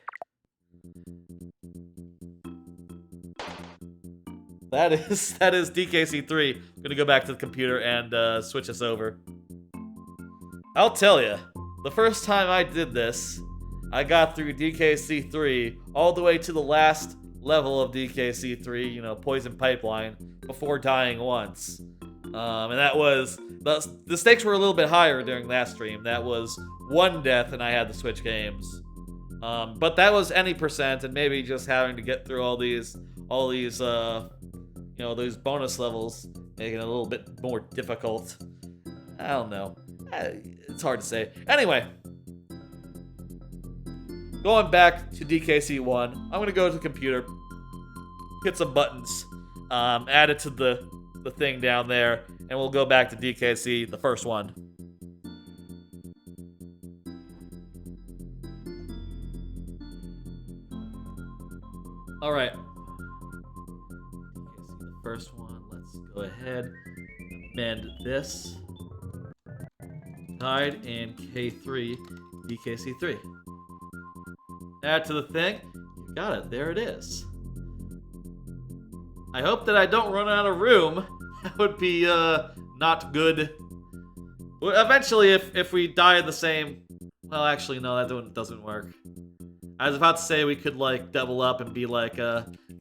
That is DKC3. I'm gonna go back to the computer and switch us over. I'll tell you, the first time I did this, I got through DKC3 all the way to the last level of DKC3, you know, Poison Pipeline, before dying once. And that was... The stakes were a little bit higher during that stream. That was one death and I had to switch games. But that was any percent, and maybe just having to get through all these, you know, those bonus levels, making it a little bit more difficult. I don't know. It's hard to say. Anyway. Going back to DKC1, I'm gonna go to the computer, hit some buttons, add it to the thing down there, and we'll go back to DKC, the first one. All right. DKC, the first one. Let's go ahead, amend this. Tied in K3, DKC3. Add to the thing. You got it. There it is. I hope that I don't run out of room. That would be not good. Well, eventually, if we die the same... Well, actually, no, that doesn't work. I was about to say we could, like, double up and be like,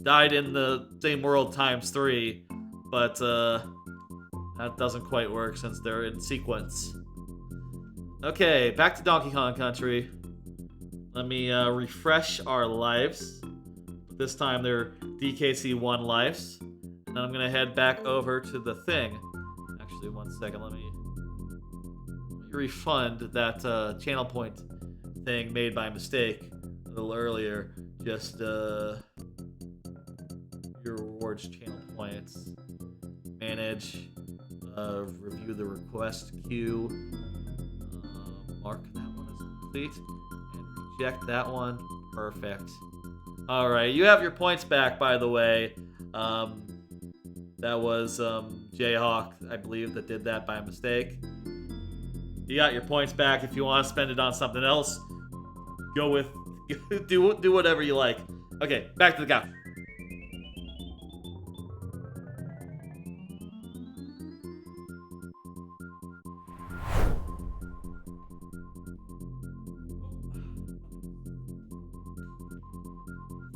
died in the same world times 3. But, that doesn't quite work since they're in sequence. Okay, back to Donkey Kong Country. Let me refresh our lives. This time they're DKC1 lives. And then I'm gonna head back over to the thing. Actually, one second, let me refund that channel point thing made by mistake a little earlier. Just your rewards channel points. Manage. Review the request queue. Mark that one as complete. And reject that one. Perfect. Alright, you have your points back, by the way. That was Jayhawk, I believe, that did that by mistake. You got your points back. If you want to spend it on something else, go with... do whatever you like. Okay, back to the guy.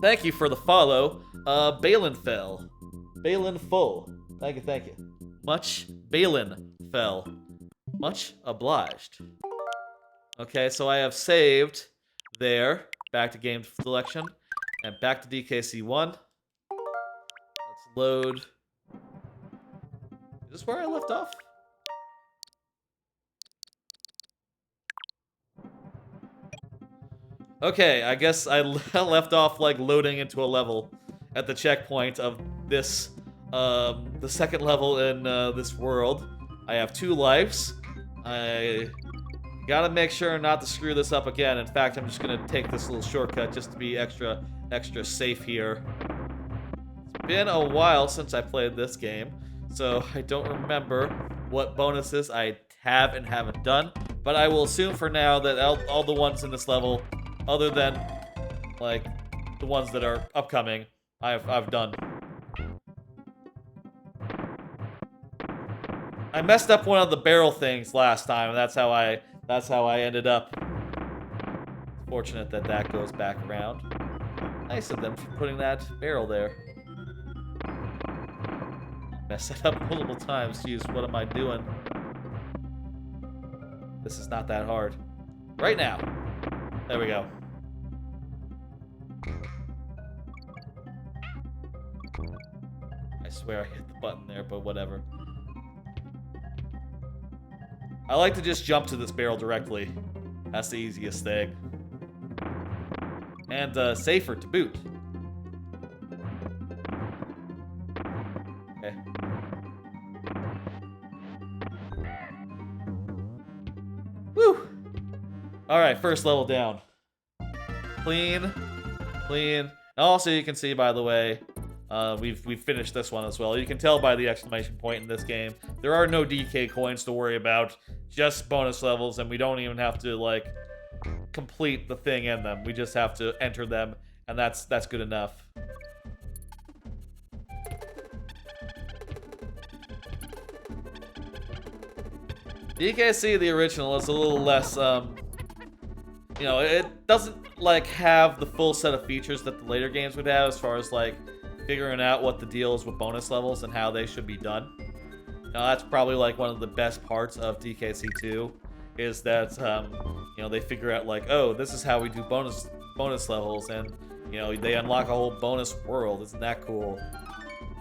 Thank you for the follow, Balin fell. Balin full. Thank you. Much Balin fell. Much obliged. Okay, so I have saved there. Back to game selection. And back to DKC1. Let's load. Is this where I left off? Okay, I guess I left off, like, loading into a level at the checkpoint of this, the second level in this world. I have 2 lives. I gotta make sure not to screw this up again. In fact, I'm just gonna take this little shortcut just to be extra safe here. It's been a while since I played this game, so I don't remember what bonuses I have and haven't done, but I will assume for now that all the ones in this level, other than, like, the ones that are upcoming, I've done. I messed up one of the barrel things last time, and that's how I ended up. It's fortunate that that goes back around. Nice of them for putting that barrel there. Messed it up multiple times. Jeez, what am I doing? This is not that hard. Right now. There we go. I swear I hit the button there, but whatever. I like to just jump to this barrel directly. That's the easiest thing. And safer to boot. Okay. Woo! Alright, first level down. Clean. And also, you can see, by the way, we've finished this one as well. You can tell by the exclamation point in this game. There are no DK coins to worry about. Just bonus levels, and we don't even have to, like, complete the thing in them. We just have to enter them, and that's good enough. DKC, the original, is a little less, you know, it doesn't, like, have the full set of features that the later games would have as far as, like, figuring out what the deal is with bonus levels and how they should be done. Now, that's probably, like, one of the best parts of DKC2 is that, you know, they figure out, like, oh, this is how we do bonus levels, and, you know, they unlock a whole bonus world. Isn't that cool?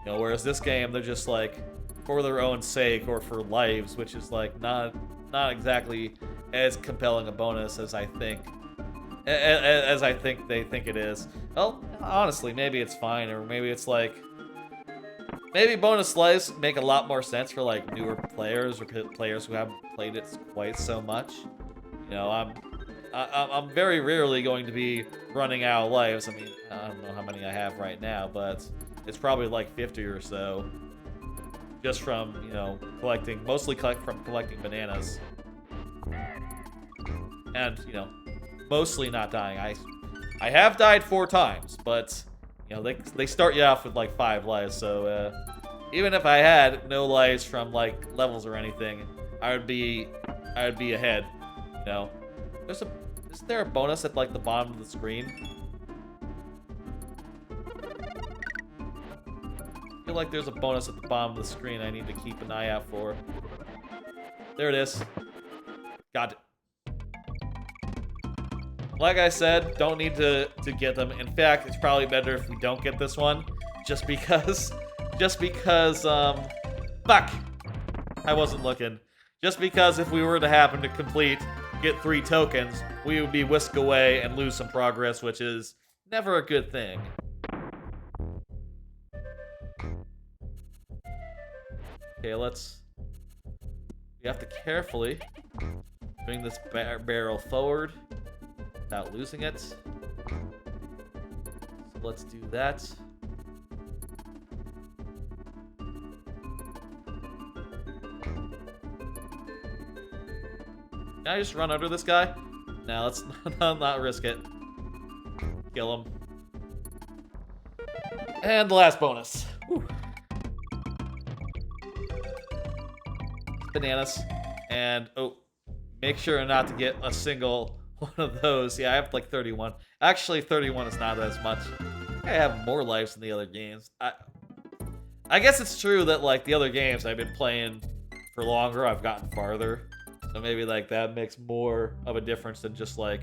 You know, whereas this game, they're just, like, for their own sake or for lives, which is, like, not exactly as compelling a bonus as I think they think it is. Well, honestly, maybe it's fine, or maybe it's like... Maybe bonus lives make a lot more sense for like newer players or players who haven't played it quite so much. You know, I'm very rarely going to be running out of lives. I mean, I don't know how many I have right now, but it's probably like 50 or so. Just from, you know, mostly from collecting bananas. And, you know, mostly not dying. I have died 4 times, but, you know, they start you off with like 5 lives, so, even if I had no lives from, like, levels or anything, I would be ahead, you know. Isn't there a bonus at, like, the bottom of the screen? I feel like there's a bonus at the bottom of the screen I need to keep an eye out for. There it is. Got it. Like I said, don't need to get them. In fact, it's probably better if we don't get this one. Just because, fuck! I wasn't looking. Just because if we were to happen to get 3 tokens, we would be whisked away and lose some progress, which is never a good thing. Okay, we have to carefully bring this barrel forward without losing it. So let's do that. Can I just run under this guy? No, let's not risk it. Kill him. And the last bonus. Whew. Bananas. And, oh, make sure not to get a single one of those. Yeah, I have like 31. Actually, 31 is not as much. I have more lives than the other games. I guess it's true that, like, the other games I've been playing for longer, I've gotten farther. So maybe, like, that makes more of a difference than just, like,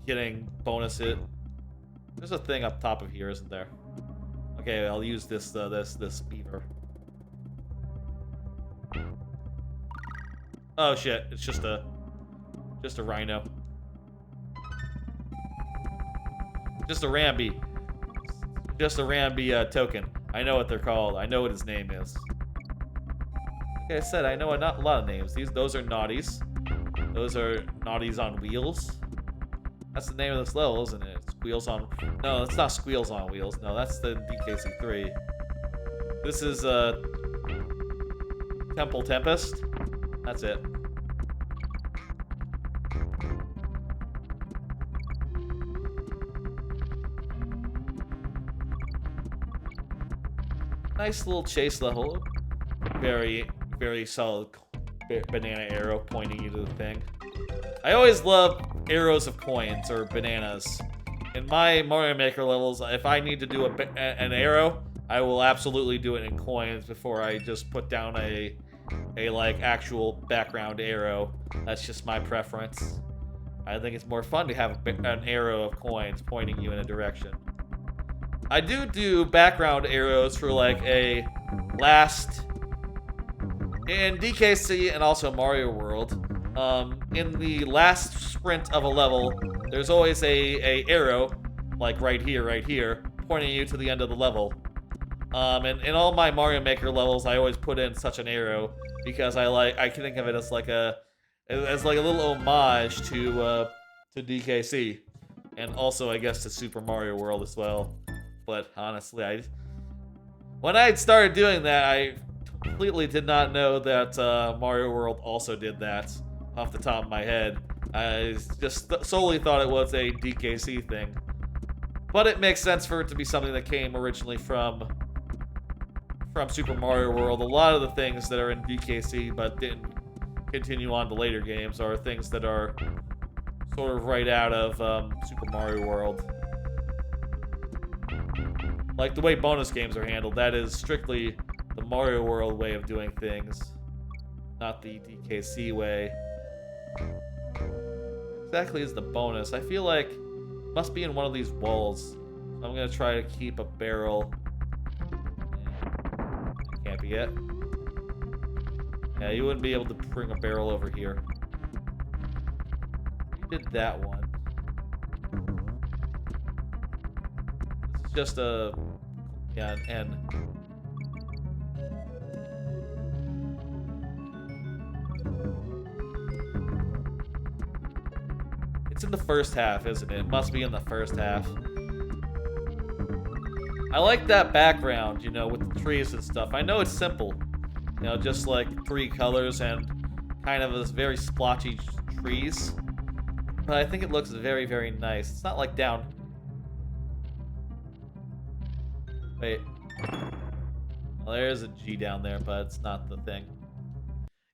getting bonuses. There's a thing up top of here, isn't there? Okay, I'll use this beaver. Oh shit! It's just a rhino. Just a Ramby. Just a Ramby token. I know what they're called. I know what his name is. Like I said, I know a lot of names. Those are naughties. Those are naughties on wheels. That's the name of this level, isn't it? Squeals on... No, it's not Squeals on Wheels. No, that's the DKC3. This is, Temple Tempest. That's it. Nice little chase level. Very, very solid banana arrow pointing you to the thing. I always love arrows of coins or bananas. In my Mario Maker levels, if I need to do an arrow, I will absolutely do it in coins before I just put down a like actual background arrow. That's just my preference. I think it's more fun to have an arrow of coins pointing you in a direction. I do background arrows for like a last in DKC and also Mario World. In the last sprint of a level, there's always a arrow, like right here, pointing you to the end of the level. And in all my Mario Maker levels, I always put in such an arrow because I can think of it as like a little homage to DKC, and also I guess to Super Mario World as well. But honestly, when I started doing that, I completely did not know that Mario World also did that off the top of my head. I just solely thought it was a DKC thing. But it makes sense for it to be something that came originally from Super Mario World. A lot of the things that are in DKC but didn't continue on to later games are things that are sort of right out of Super Mario World. Like the way bonus games are handled, that is strictly the Mario World way of doing things, not the DKC way. Exactly is the bonus. I feel like it must be in one of these walls. I'm gonna try to keep a barrel. Can't be it. Yeah, you wouldn't be able to bring a barrel over here. You did that one. just a... Yeah, and... It's in the first half, isn't it? It must be in the first half. I like that background, you know, with the trees and stuff. I know it's simple. You know, just like 3 colors and kind of this very splotchy trees. But I think it looks very, very nice. It's not like down... Wait. Well, there is a G down there, but it's not the thing.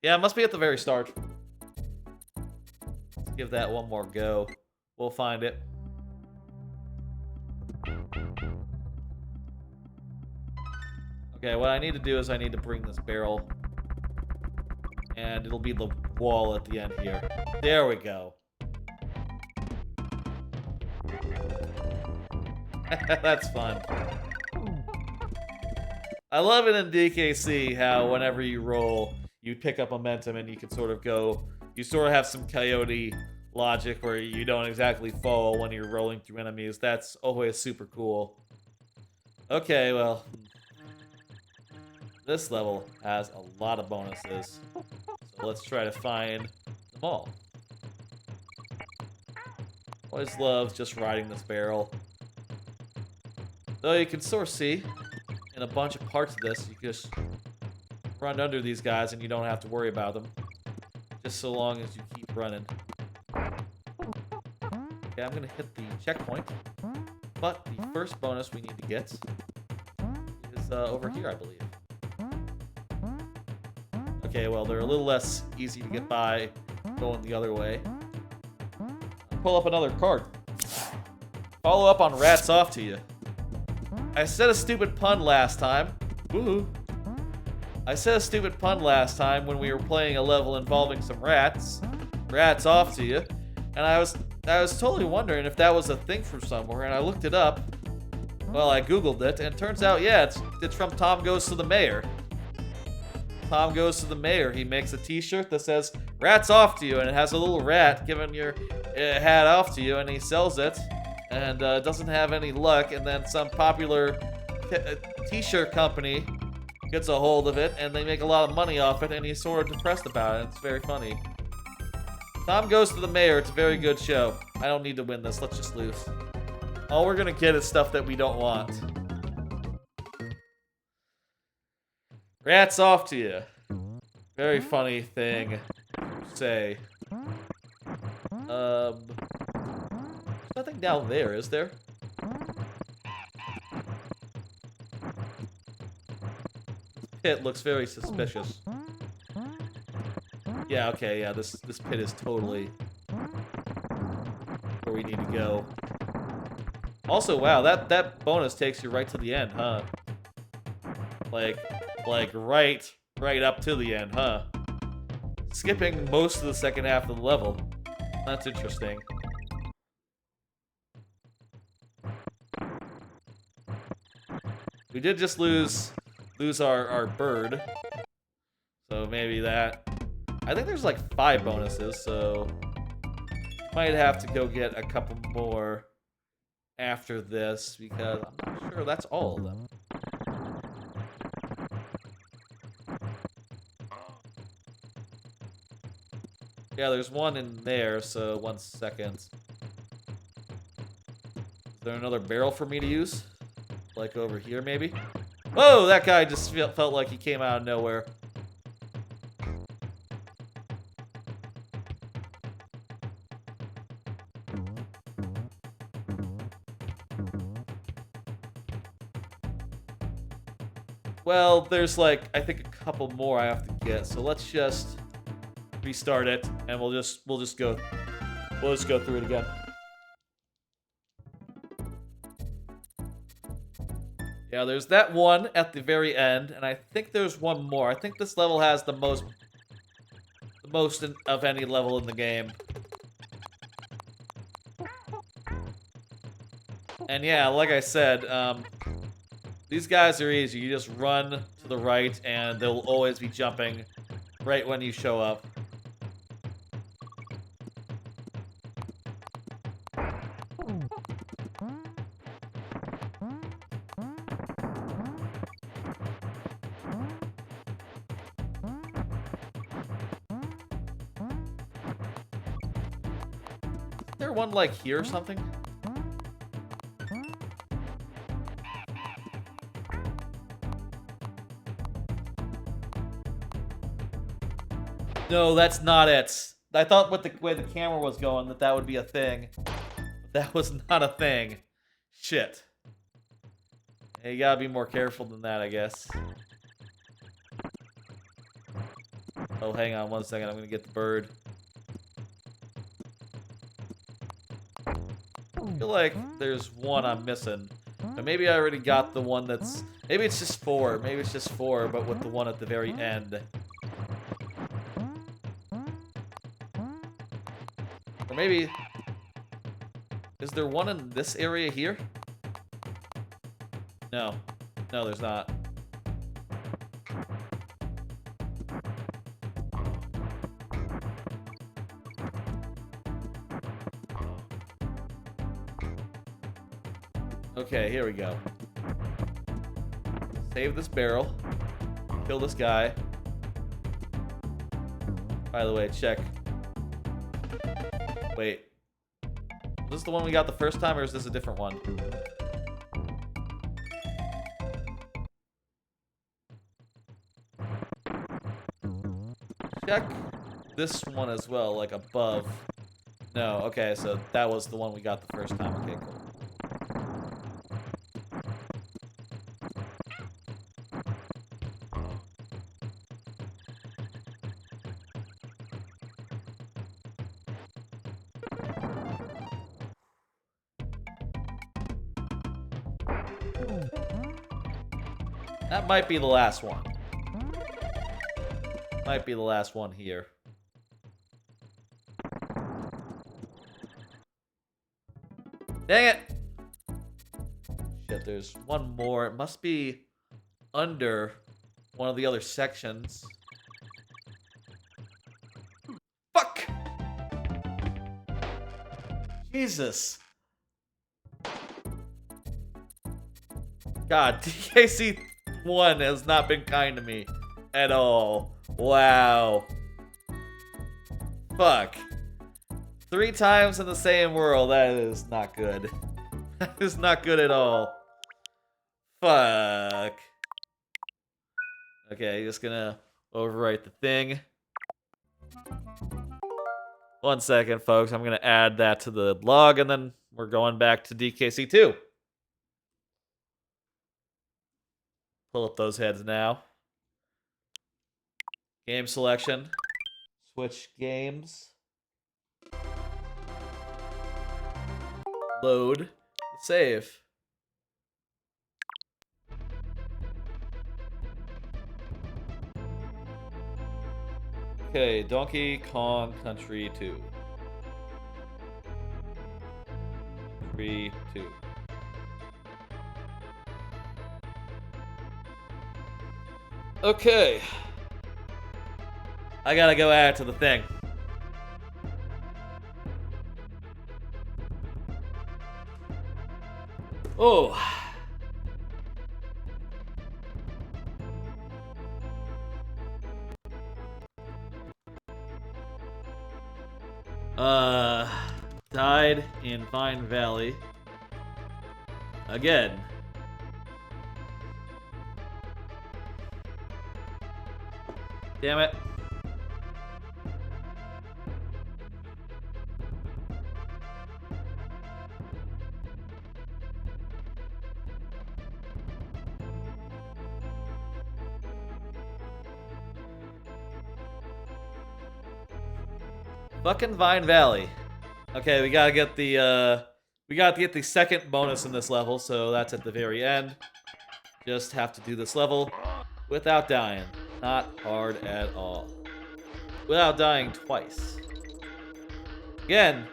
Yeah, it must be at the very start. Let's give that one more go. We'll find it. Okay, what I need to do is I need to bring this barrel. And it'll be the wall at the end here. There we go. That's fun. I love it in DKC how whenever you roll, you pick up momentum and you can sort of go... You sort of have some coyote logic where you don't exactly fall when you're rolling through enemies. That's always super cool. Okay, well... This level has a lot of bonuses. So let's try to find them all. Always love just riding this barrel. Though you can sort of see in a bunch of parts of this, you just run under these guys and you don't have to worry about them. Just so long as you keep running. Okay, I'm gonna hit the checkpoint. But the first bonus we need to get is over here, I believe. Okay, well, they're a little less easy to get by going the other way. Pull up another card. Follow up on Rats Off to You. I said a stupid pun last time. Woohoo. I said a stupid pun last time when we were playing a level involving some rats. Rats Off to You. And I was totally wondering if that was a thing from somewhere, and I looked it up. Well, I googled it, and it turns out, yeah, it's from Tom Goes to the Mayor. Tom Goes to the Mayor. He makes a t-shirt that says, Rats Off to You, and it has a little rat giving your hat off to you, and he sells it, and doesn't have any luck, and then some popular t-shirt company gets a hold of it, and they make a lot of money off it, and he's sort of depressed about it. It's very funny. Tom Goes to the Mayor. It's a very good show. I don't need to win this. Let's just lose. All we're gonna get is stuff that we don't want. Rats Off to You. Very funny thing to say. There's nothing down there, is there? Pit looks very suspicious. Yeah, okay, yeah, this pit is totally where we need to go. Also, wow, that bonus takes you right to the end, huh? Like right up to the end, huh? Skipping most of the second half of the level. That's interesting. We did just lose our bird. So maybe that... I think there's like 5 bonuses, so... Might have to go get a couple more after this, because I'm not sure that's all of them. Yeah, there's one in there, so 1 second. Is there another barrel for me to use? Like over here, maybe? Whoa, that guy just felt like he came out of nowhere. Well, there's like, I think a couple more I have to get, so let's just restart it, and we'll just go through it again. Yeah, there's that one at the very end, and I think there's one more. I think this level has the most of any level in the game. And yeah, like I said, these guys are easy. You just run to the right, and they'll always be jumping right when you show up. there one like here or something? No, that's not it. I thought with the way the camera was going that would be a thing. But that was not a thing. Shit. Yeah, you gotta be more careful than that, I guess. Oh, hang on 1 second. I'm gonna get the bird. I feel like there's one I'm missing. But maybe I already got the one that's... Maybe it's just 4. Maybe it's just 4, but with the one at the very end. Or maybe... Is there one in this area here? No. No, there's not. Okay, here we go. Save this barrel. Kill this guy. By the way, check. Wait. Is this the one we got the first time, or is this a different one? Check this one as well, like above. No, okay, so that was the one we got the first time. Okay, cool. That might be the last one. Might be the last one here. Dang it! Shit, there's one more. It must be under one of the other sections. Fuck! Jesus. God, DKC1 has not been kind to me at all. Wow. Fuck. 3 times in the same world. That is not good. That is not good at all. Fuck. Okay, just gonna overwrite the thing. 1 second, folks. I'm gonna add that to the log, and then we're going back to DKC2. Pull up those heads now. Game selection. Switch games. Load. Save. Okay, Donkey Kong Country 2. 3, 2. Okay. I gotta go add to the thing. Oh. Died in Vine Valley. Again. Damn it. Fucking Vine Valley. Okay, we gotta get the second bonus in this level, so that's at the very end. Just have to do this level without dying. Not hard at all. Without dying twice. Again,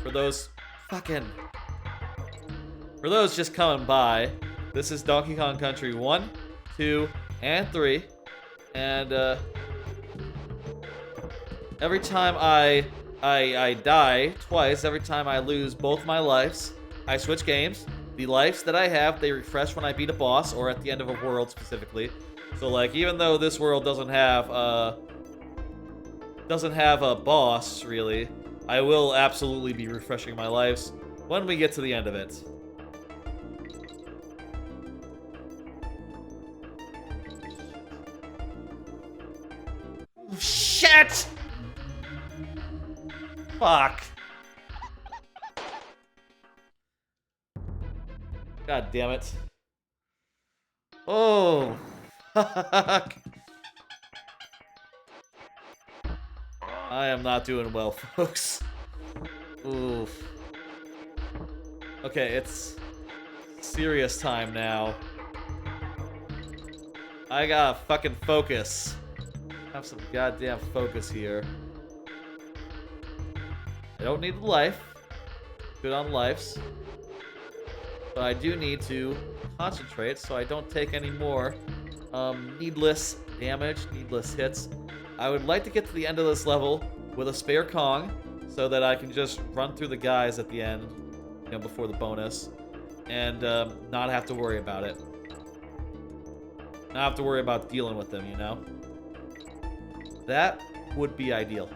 for those just coming by, this is Donkey Kong Country 1, 2, and 3. And every time I die twice, every time I lose both my lives, I switch games. The lives that I have, they refresh when I beat a boss or at the end of a world specifically. So like, even though this world doesn't have a boss really, I will absolutely be refreshing my lives when we get to the end of it. Shit! Fuck. God damn it. Oh, fuck. I am not doing well, folks. Oof. Okay, it's serious time now. I gotta fucking focus. Have some goddamn focus here. I don't need the life. Good on lives. But I do need to concentrate so I don't take any more needless damage, needless hits. I would like to get to the end of this level with a spare Kong so that I can just run through the guys at the end, you know, before the bonus, and not have to worry about it. Not have to worry about dealing with them, you know? That would be ideal.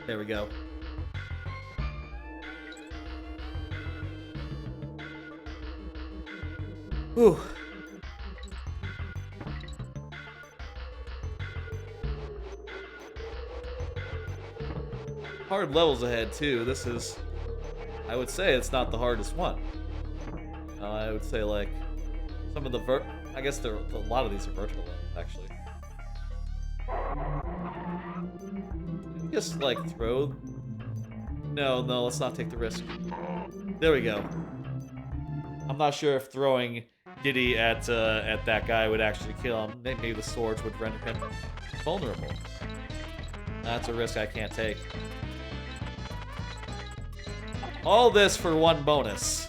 There we go. Whew. Hard levels ahead, too. This is... I would say it's not the hardest one. I would say, like, some of the I guess a lot of these are vertical levels, actually. Just, like, throw... No, let's not take the risk. There we go. I'm not sure if throwing Diddy at that guy would actually kill him. Maybe the swords would render him vulnerable. That's a risk I can't take. All this for one bonus.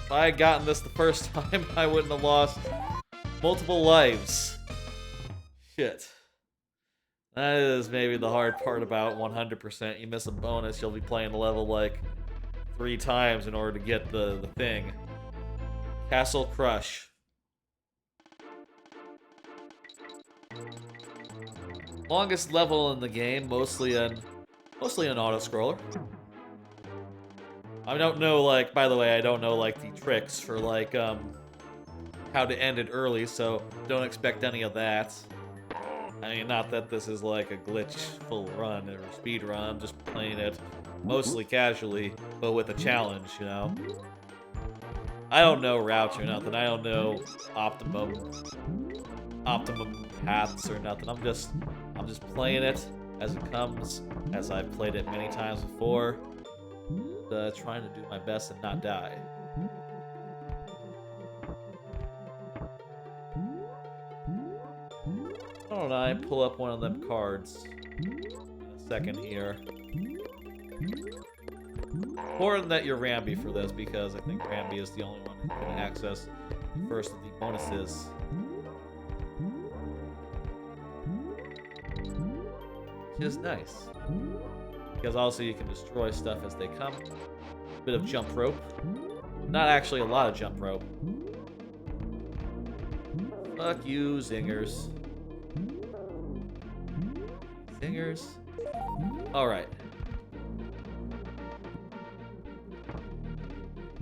If I had gotten this the first time, I wouldn't have lost multiple lives. Shit. That is maybe the hard part about 100%. You miss a bonus, you'll be playing the level like 3 times in order to get the thing. Castle Crush. Longest level in the game, mostly an auto-scroller. I don't know, like, by the way, I don't know, like, the tricks for, like, how to end it early, so don't expect any of that. I mean, not that this is, like, a glitch-full run or speed run, I'm just playing it mostly casually, but with a challenge, you know? I don't know routes or nothing, I don't know optimum paths or nothing, I'm just playing it as it comes, as I've played it many times before. Trying to do my best and not die. Why don't I pull up one of them cards in a second here. Important that you're Rambi for this, because I think Rambi is the only one who can access the first of the bonuses. Which is nice. Because also you can destroy stuff as they come. A bit of jump rope. Not actually a lot of jump rope. Fuck you, zingers. Zingers. Alright.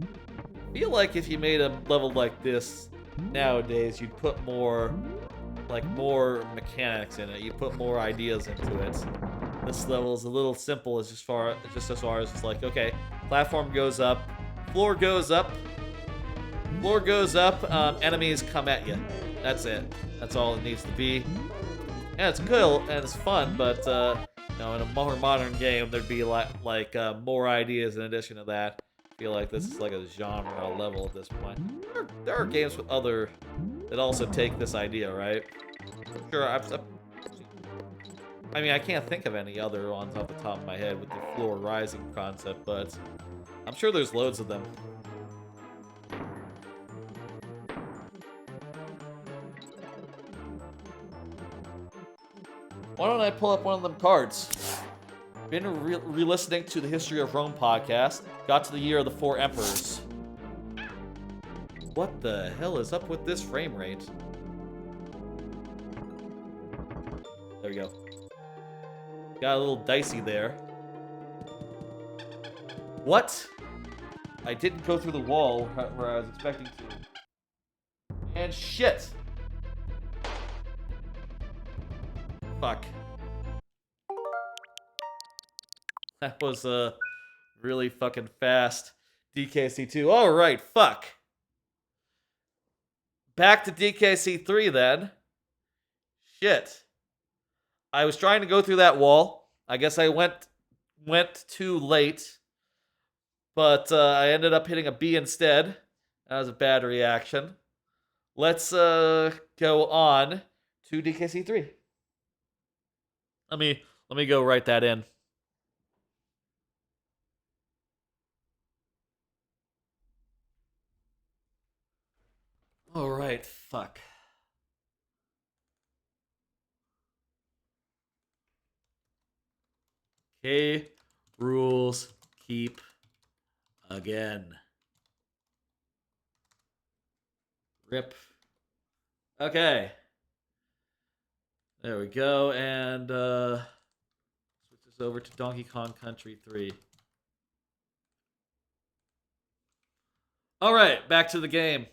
I feel like if you made a level like this nowadays, you'd put more mechanics in it. You put more ideas into it. This level is a little simple as far as it's like, okay, platform goes up, floor goes up, enemies come at you. That's it. That's all it needs to be. And it's cool and it's fun, but you know, in a more modern game, there'd be more ideas in addition to that. I feel like this is like a genre level at this point. There are games with that also take this idea, right? I'm sure I mean, I can't think of any other ones off the top of my head with the floor rising concept, but I'm sure there's loads of them. Why don't I pull up one of them cards? Been re-listening to the History of Rome podcast. Got to the year of the 4 emperors. What the hell is up with this frame rate? we go. Got a little dicey there. What? I didn't go through the wall where I was expecting to. And shit! Fuck. That was, really fucking fast. DKC2. Alright, fuck. Back to DKC3 then. Shit. I was trying to go through that wall. I guess I went too late. But I ended up hitting a B instead. That was a bad reaction. Let's go on to DKC3. Let me go write that in. All right, fuck. K rules keep again. Rip. Okay. There we go, and switch this over to Donkey Kong Country 3. All right, back to the game.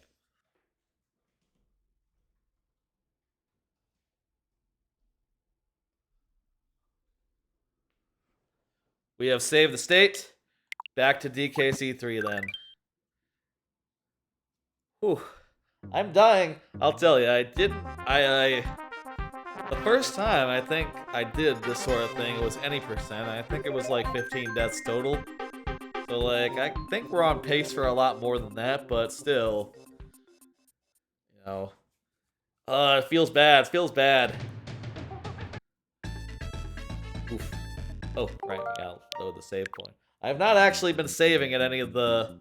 We have saved the state. Back to DKC3 then. Whew. I'm dying. I'll tell you, the first time I think I did this sort of thing, it was any percent. I think it was like 15 deaths total. So like, I think we're on pace for a lot more than that, but still. You know. It feels bad, Oof. Oh, right, we gotta load the save point. I have not actually been saving at any of the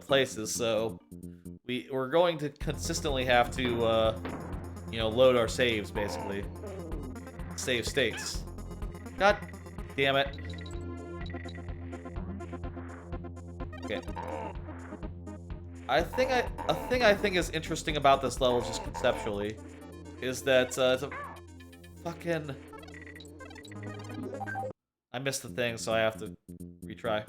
places, so we're going to consistently have to load our saves basically. Save states. God damn it. Okay. A thing I think is interesting about this level, just conceptually, is that it's a fucking. I missed the thing, so I have to retry.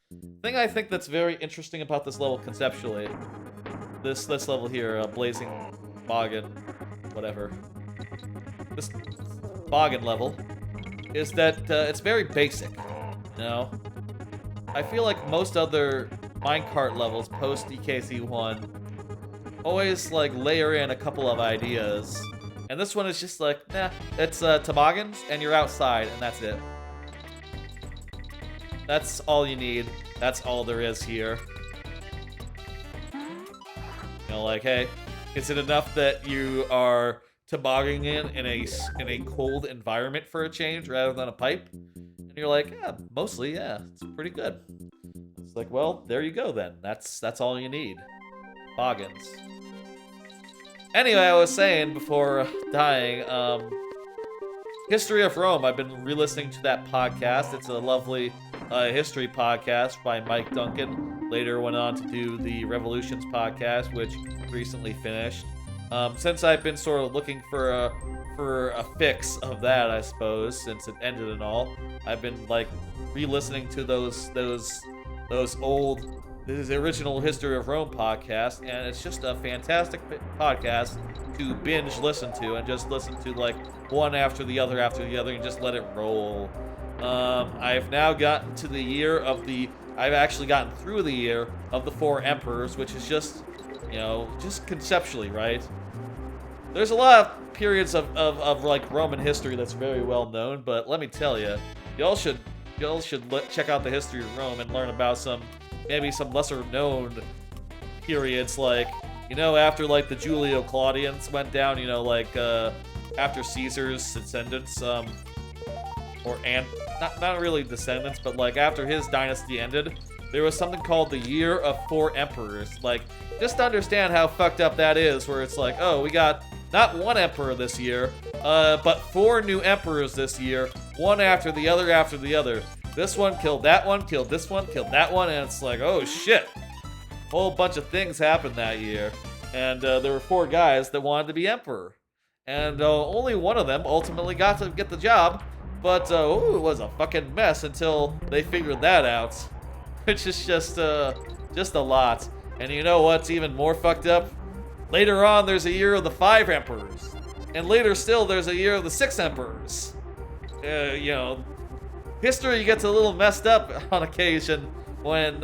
The thing I think that's very interesting about this level conceptually, this level here, Blazing Boggin, whatever. This Boggin level, is that it's very basic, you know? I feel like most other minecart levels post DKC1 always like layer in a couple of ideas, and this one is just like, nah, it's toboggans and you're outside and that's it. That's all you need. That's all there is here. You know, like, hey, is it enough that you are tobogganing in a cold environment for a change rather than a pipe? And you're like, yeah, mostly, yeah, it's pretty good. It's like, well, there you go then. That's all you need. Boggins. Anyway, I was saying before dying, History of Rome. I've been re-listening to that podcast. It's a lovely history podcast by Mike Duncan. Later went on to do the Revolutions podcast, which recently finished. Since I've been sort of looking for a fix of that, I suppose, since it ended and all, I've been like re-listening to those original History of Rome podcast, and it's just a fantastic podcast to binge listen to and just listen to like one after the other and just let it roll. I've now gotten to the year of I've actually gotten through the year of the 4 emperors, which is just, just conceptually, right? There's a lot of periods of like Roman history that's very well known, but let me tell you, y'all should check out the history of Rome and learn about maybe some lesser known periods, like, after like the Julio Claudians went down, after Caesar's descendants, not really descendants, but like after his dynasty ended, there was something called the Year of 4 Emperors. Like, just to understand how fucked up that is, where it's like, oh, we got not 1 emperor this year, but 4 new emperors this year, one after the other after the other. This one killed that one, killed this one, killed that one, and it's like, oh shit. A whole bunch of things happened that year. And there were 4 guys that wanted to be emperor. and only one of them ultimately got to get the job. But it was a fucking mess until they figured that out, which is just a lot. And you know what's even more fucked up? Later on, there's a year of the 5 emperors, and later still, there's a year of the 6 emperors. You know, history gets a little messed up on occasion when,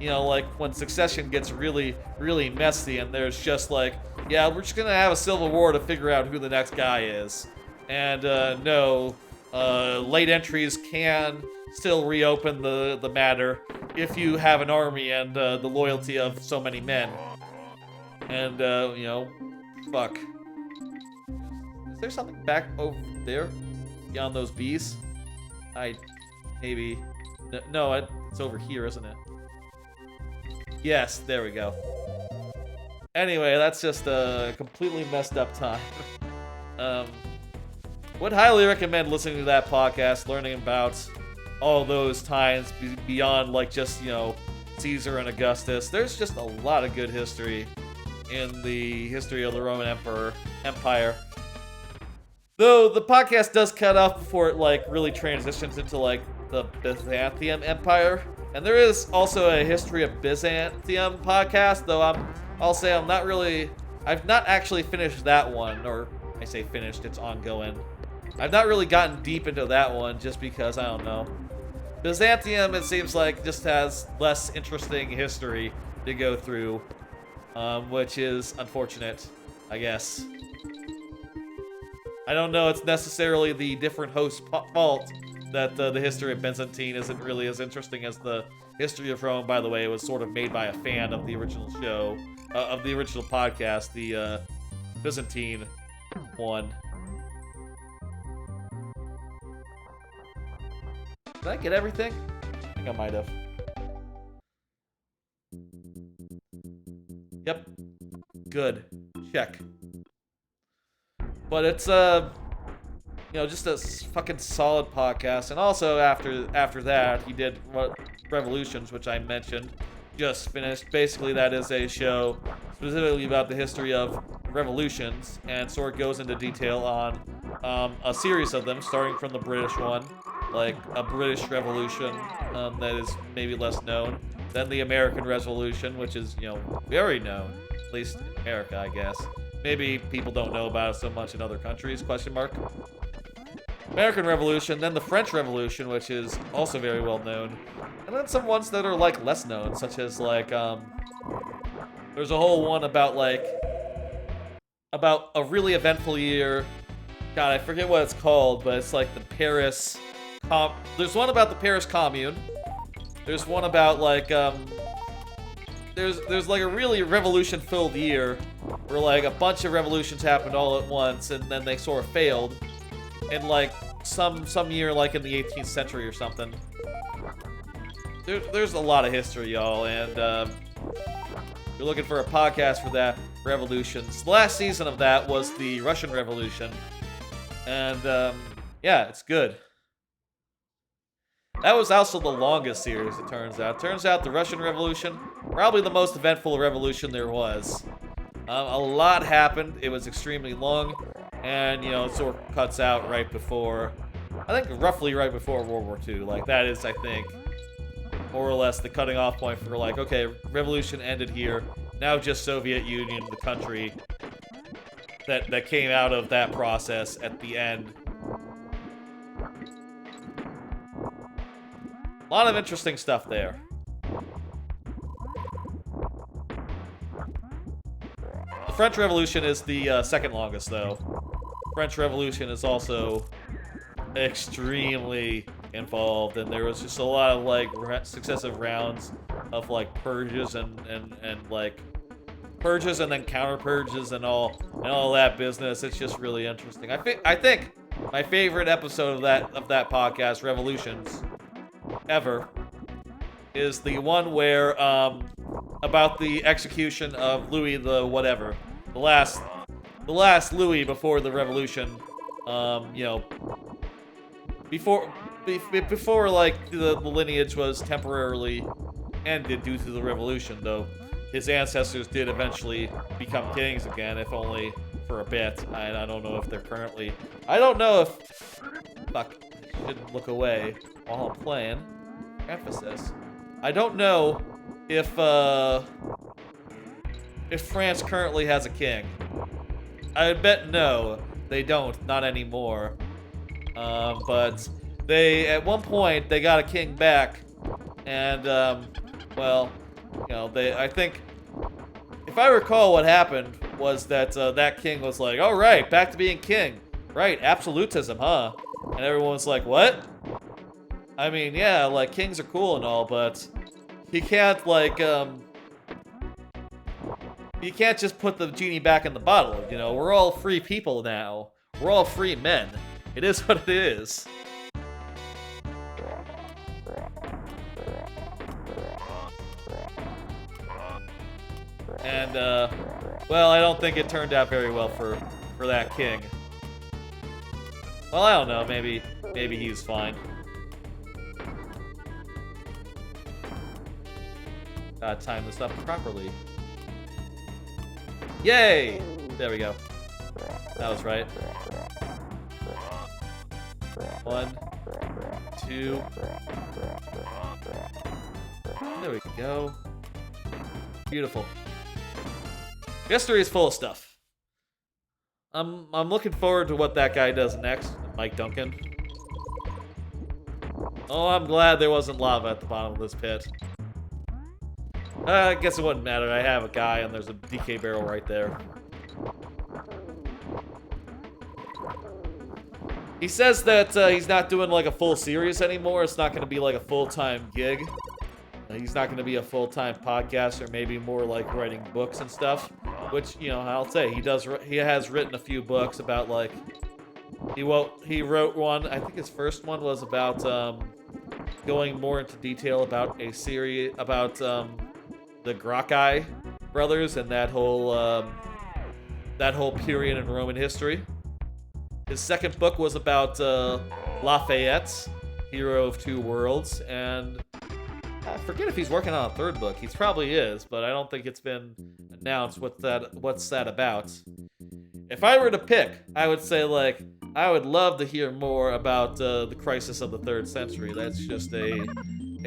you know, like when succession gets really, really messy, and there's just like, yeah, we're just gonna have a civil war to figure out who the next guy is. And no, late entries can still reopen the matter if you have an army and the loyalty of so many men. And, you know, fuck. Is there something back over there? Beyond those bees? Maybe. No, it's over here, isn't it? Yes, there we go. Anyway, that's just a completely messed up time. Would highly recommend listening to that podcast, learning about all those times beyond, like, just, you know, Caesar and Augustus. There's just a lot of good history in the history of the Roman Empire. Though the podcast does cut off before it, like, really transitions into, like, the Byzantium Empire. And there is also a history of Byzantium podcast, though I'll say I've not actually finished that one, or I say finished, it's ongoing. I've not really gotten deep into that one just because, I don't know. Byzantium, it seems like, just has less interesting history to go through, which is unfortunate, I guess. I don't know, it's necessarily the different host's fault that the history of Byzantine isn't really as interesting as the history of Rome. By the way, it was sort of made by a fan of the original show, of the original podcast, the Byzantine one. Did I get everything? I think I might have. Yep. Good. Check. But it's, you know, just a fucking solid podcast. And also after that, he did Revolutions, which I mentioned, just finished. Basically, that is a show specifically about the history of revolutions, and sort of goes into detail on a series of them, starting from the British one, like a British Revolution that is maybe less known, then the American Revolution, which is, you know, very known, at least in America, I guess. Maybe people don't know about it so much in other countries, question mark. American Revolution, then the French Revolution, which is also very well known. And then some ones that are, like, less known, such as, like, there's a whole one about, like, about a really eventful year. God, I forget what it's called, but it's like the Paris... There's one about the Paris Commune. There's one about, like, There's like a really revolution-filled year where, like, a bunch of revolutions happened all at once, and then they sort of failed. In, like, some year, like, in the 18th century or something. There's a lot of history, y'all, and, you're looking for a podcast for that, revolutions. The last season of that was the Russian Revolution. And, yeah, it's good. That was also the longest series, it turns out. Turns out the Russian Revolution, probably the most eventful revolution there was. A lot happened. It was extremely long. And, you know, it sort of cuts out right before, I think roughly right before World War II. Like, that is, I think, more or less the cutting off point for, like, okay, revolution ended here. Now just Soviet Union, the country that came out of that process at the end. A lot of interesting stuff there. The French Revolution is the second longest, though. French Revolution is also extremely involved, and there was just a lot of, like, successive rounds of, like, purges and like purges and then counter purges and all that business. It's just really interesting. I think my favorite episode of that podcast, Revolutions, ever, is the one where about the execution of Louis the whatever, the last Louis before the revolution. You know, before like the lineage was temporarily ended due to the revolution, though his ancestors did eventually become kings again, if only for a bit. I don't know if they're currently... I don't know if... Fuck. I shouldn't look away while I'm playing. Emphasis. I don't know if France currently has a king. I bet no, they don't. Not anymore. But they, at one point, they got a king back. And, well, you know, I think... If I recall, what happened was that that king was like, "All right, back to being king. Right, absolutism, huh?" And everyone's like, "What?" I mean, yeah, like, kings are cool and all, but he can't, like, you can't just put the genie back in the bottle, you know? We're all free people now. We're all free men. It is what it is. And, well, I don't think it turned out very well for that king. Well, I don't know, maybe he's fine. Gotta time this up properly. Yay! There we go. That was right. 1, 2. There we go. Beautiful. History is full of stuff. I'm looking forward to what that guy does next, Mike Duncan. Oh, I'm glad there wasn't lava at the bottom of this pit. I guess it wouldn't matter. I have a guy and there's a DK barrel right there. He says that he's not doing like a full series anymore. It's not going to be like a full-time gig. He's not going to be a full-time podcaster, maybe more like writing books and stuff. Which, you know, I'll say he has written a few books about, like, he wrote one. I think his first one was about going more into detail about a series about the Gracchi brothers and that whole period in Roman history. His second book was about Lafayette's Hero of Two Worlds, and I forget if he's working on a third book. He probably is, but I don't think it's been announced what's that about. If I were to pick, I would say, like, I would love to hear more about the crisis of the 3rd century. That's just a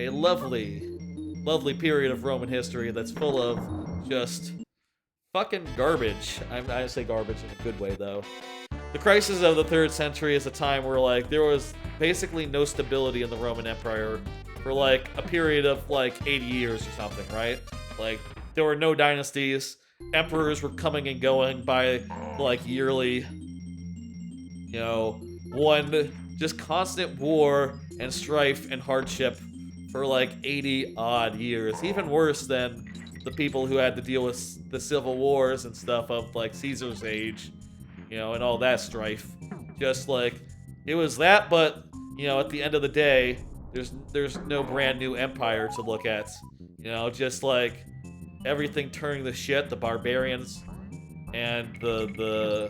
lovely period of Roman history that's full of just fucking garbage. I say garbage in a good way, though. The crisis of the 3rd century is a time where, like, there was basically no stability in the Roman Empire for, like, a period of, like, 80 years or something, right? Like, there were no dynasties. Emperors were coming and going by, like, yearly. You know, one just constant war and strife and hardship for, like, 80-odd years. Even worse than the people who had to deal with the civil wars and stuff of, like, Caesar's age, you know, and all that strife. Just, like, it was that, but, you know, at the end of the day, there's no brand new empire to look at. You know, just like everything turning to shit, the barbarians and the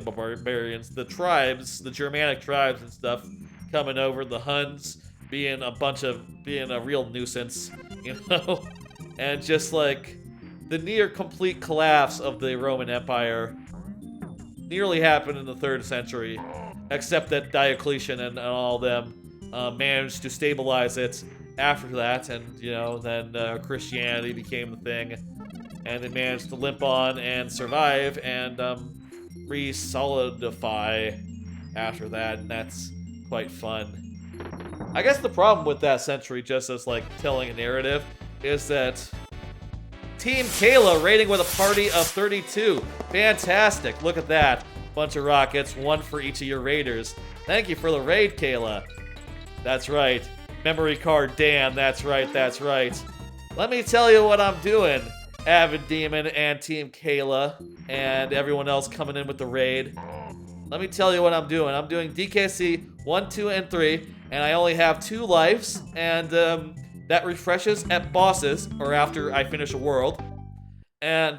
barbarians, the tribes, the Germanic tribes and stuff coming over, the Huns being a real nuisance, you know? And just like the near complete collapse of the Roman Empire nearly happened in the 3rd century, except that Diocletian and all them managed to stabilize it after that, and, you know, then Christianity became the thing, and they managed to limp on and survive and re-solidify after that, and that's quite fun. I guess the problem with that century, just as, like, telling a narrative, is that Team Kayla raiding with a party of 32. Fantastic, look at that. Bunch of rockets, one for each of your raiders. Thank you for the raid, Kayla. That's right. Memory card Dan, that's right, that's right. Let me tell you what I'm doing, Avid Demon and Team Kayla, and everyone else coming in with the raid. Let me tell you what I'm doing. I'm doing DKC1, 2, and 3, and I only have 2 lives, and that refreshes at bosses, or after I finish a world. And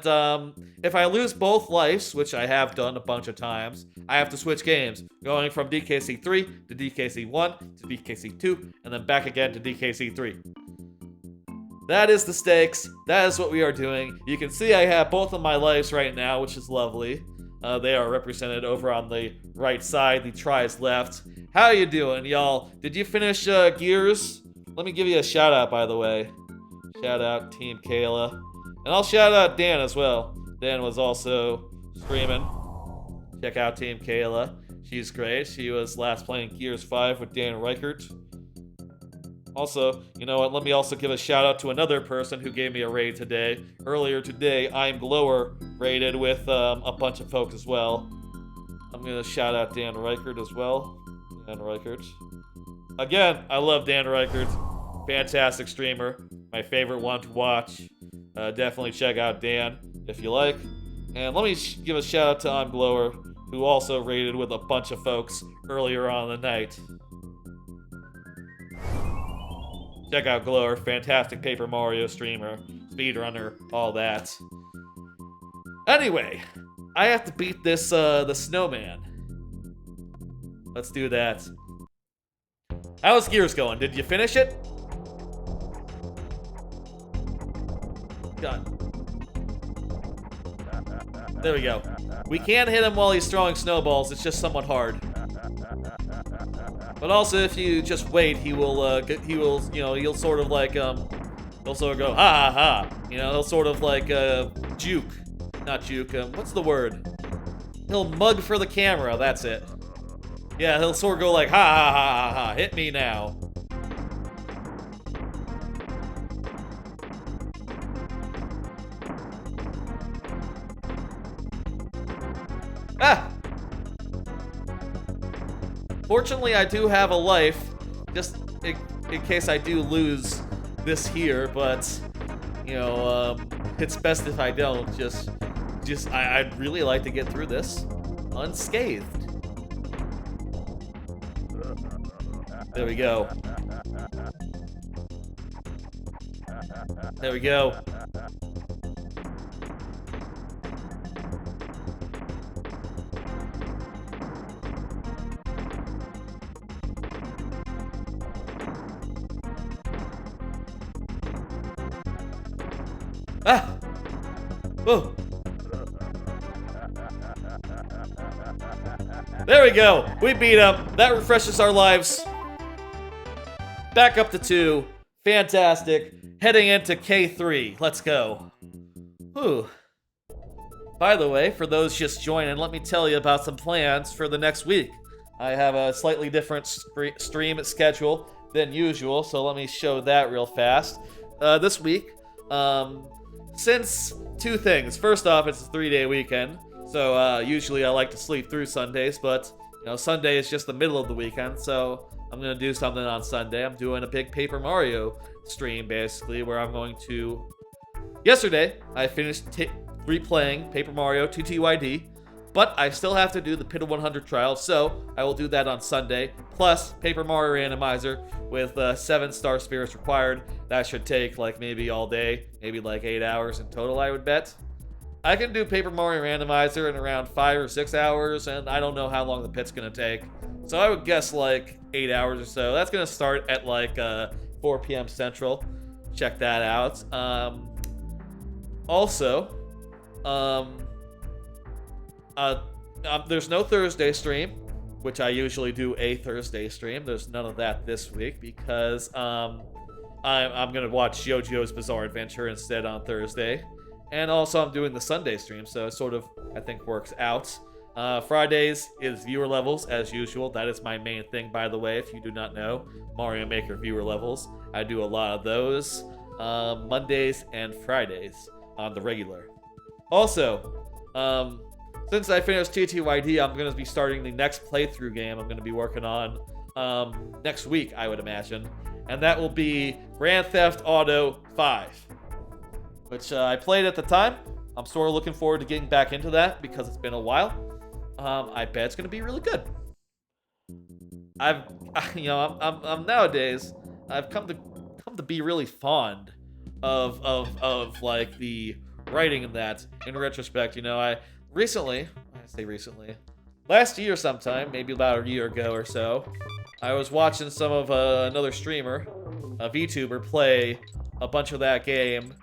if I lose both lives, which I have done a bunch of times, I have to switch games, going from DKC3 to DKC1 to DKC2, and then back again to DKC3. That is the stakes. That is what we are doing. You can see I have both of my lives right now, which is lovely. They are represented over on the right side. The try is left. How you doing, y'all? Did you finish Gears? Let me give you a shout out, by the way. Shout out Team Kayla. And I'll shout out Dan as well. Dan was also streaming. Check out Team Kayla. She's great. She was last playing Gears 5 with Dan Reichert. Also, you know what? Let me also give a shout out to another person who gave me a raid today. Earlier today, I'm Glower raided with a bunch of folks as well. I'm gonna shout out Dan Reichert as well. Dan Reichert. Again, I love Dan Reichert. Fantastic streamer. My favorite one to watch. Definitely check out Dan if you like. And let me give a shout out to I'm Glower, who also raided with a bunch of folks earlier on in the night. Check out Glower, fantastic Paper Mario streamer, speedrunner, all that. Anyway, I have to beat this, the snowman. Let's do that. How's Gears going? Did you finish it? God. There we go. We can hit him while he's throwing snowballs, it's just somewhat hard. But also, if you just wait, he will, you know, he'll sort of like, he'll sort of go, ha ha ha. You know, he'll sort of like, juke. Not juke, what's the word? He'll mug for the camera, that's it. Yeah, he'll sort of go like, ha ha ha ha ha, hit me now. Ah! Fortunately, I do have a life, just in case I do lose this here, but, you know, it's best if I don't. I'd really like to get through this unscathed. There we go. There we go. Ah! Oh! There we go! We beat him! That refreshes our lives. Back up to 2. Fantastic. Heading into K3. Let's go. Whew. By the way, for those just joining, let me tell you about some plans for the next week. I have a slightly different stream schedule than usual, so let me show that real fast. This week, since 2 things. First off, it's a 3-day weekend, so usually I like to sleep through Sundays, but you know, Sunday is just the middle of the weekend, so I'm gonna do something on Sunday. I'm doing a big Paper Mario stream, basically, where I'm going to... Yesterday, I finished replaying Paper Mario 2TYD, but I still have to do the Pit of 100 trial, so I will do that on Sunday, plus Paper Mario Randomizer with 7 star spirits required. That should take like maybe all day, maybe like 8 hours in total, I would bet. I can do Paper Mario Randomizer in around 5 or 6 hours, and I don't know how long the pit's gonna take. So I would guess like 8 hours or so. That's gonna start at like 4 p.m. Central. Check that out. Also, there's no Thursday stream, which I usually do a Thursday stream. There's none of that this week because I'm gonna watch JoJo's Bizarre Adventure instead on Thursday, and also I'm doing the Sunday stream, so it sort of I think works out. Fridays is viewer levels as usual. That is my main thing, by the way. If you do not know, Mario Maker viewer levels. I do a lot of those Mondays and Fridays on the regular. Also, since I finished TTYD, I'm going to be starting the next playthrough game I'm going to be working on next week, I would imagine. And that will be Grand Theft Auto 5, which I played at the time. I'm sort of looking forward to getting back into that because it's been a while. I bet it's going to be really good. I'm nowadays, I've come to be really fond of like the writing in that. In retrospect, you know, I say recently, last year sometime, maybe about a year ago or so, I was watching some of another streamer, a VTuber, play a bunch of that game,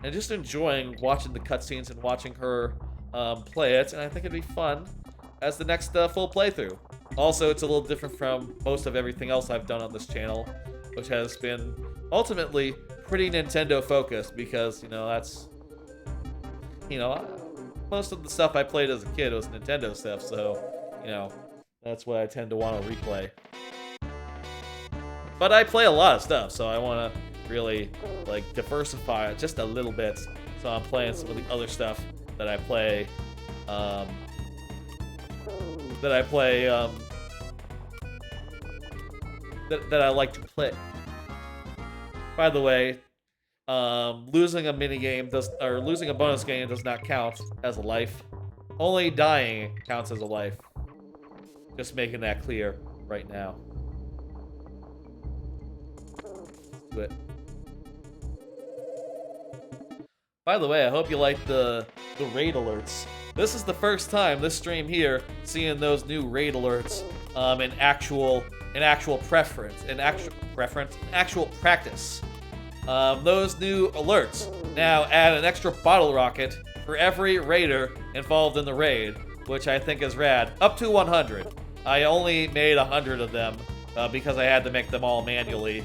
and just enjoying watching the cutscenes and watching her play it, and I think it'd be fun as the next full playthrough. Also, it's a little different from most of everything else I've done on this channel, which has been ultimately pretty Nintendo focused because, that's, most of the stuff I played as a kid was Nintendo stuff, so, that's what I tend to want to replay. But I play a lot of stuff, so I want to really, diversify it just a little bit. So I'm playing some of the other stuff that I play, that I like to play. By the way, losing a minigame losing a bonus game does not count as a life. Only dying counts as a life. Just making that clear right now. Do it. By the way, I hope you like the raid alerts. This is the first time this stream here seeing those new raid alerts in actual practice. Those new alerts now add an extra bottle rocket for every raider involved in the raid, which I think is rad. Up to 100. I only made 100 of them because I had to make them all manually.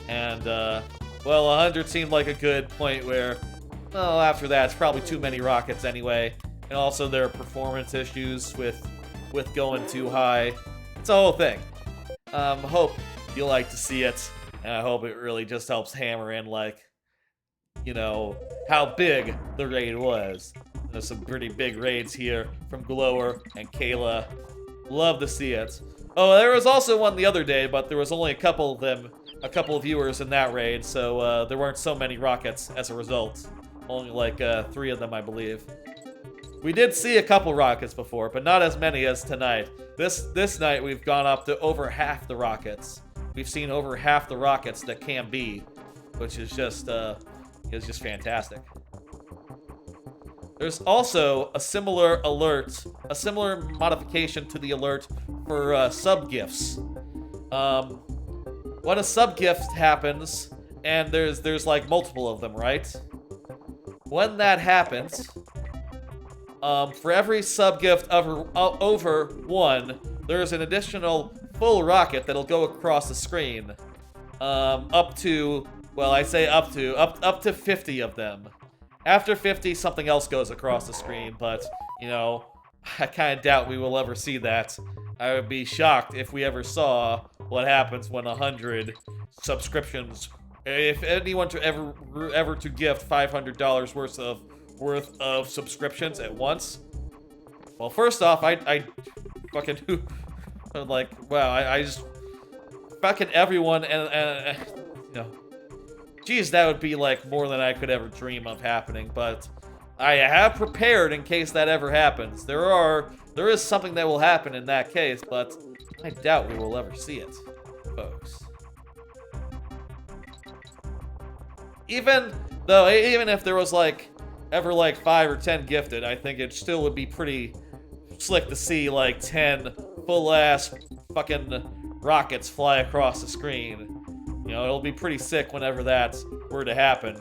And, well, 100 seemed like a good point where, well, after that, it's probably too many rockets anyway. And also there are performance issues with going too high. It's a whole thing. Hope you like to see it. And I hope it really just helps hammer in, how big the raid was. There's some pretty big raids here from Glower and Kayla. Love to see it. Oh, there was also one the other day, but there was only a couple of viewers in that raid, so there weren't so many rockets as a result. Only 3 of them, I believe. We did see a couple rockets before, but not as many as tonight. This night we've gone up to over half the rockets. We've seen over half the rockets that can be, which is just fantastic. There's also a similar alert, a similar modification to the alert for sub-gifts. When a sub-gift happens, and there's multiple of them, right? When that happens, for every sub-gift over 1, there's an additional full rocket that'll go across the screen. Up to 50 of them. After 50, something else goes across the screen, but, I kind of doubt we will ever see that. I would be shocked if we ever saw what happens when 100 subscriptions, if anyone to ever to gift $500 worth of subscriptions at once. Well, first off, I fucking wow, I just fucking everyone and geez, that would be more than I could ever dream of happening, but I have prepared in case that ever happens. There is something that will happen in that case, but I doubt we will ever see it, folks. Even if there was ever 5 or 10 gifted, I think it still would be pretty slick to see 10 full-ass fucking rockets fly across the screen. It'll be pretty sick whenever that were to happen.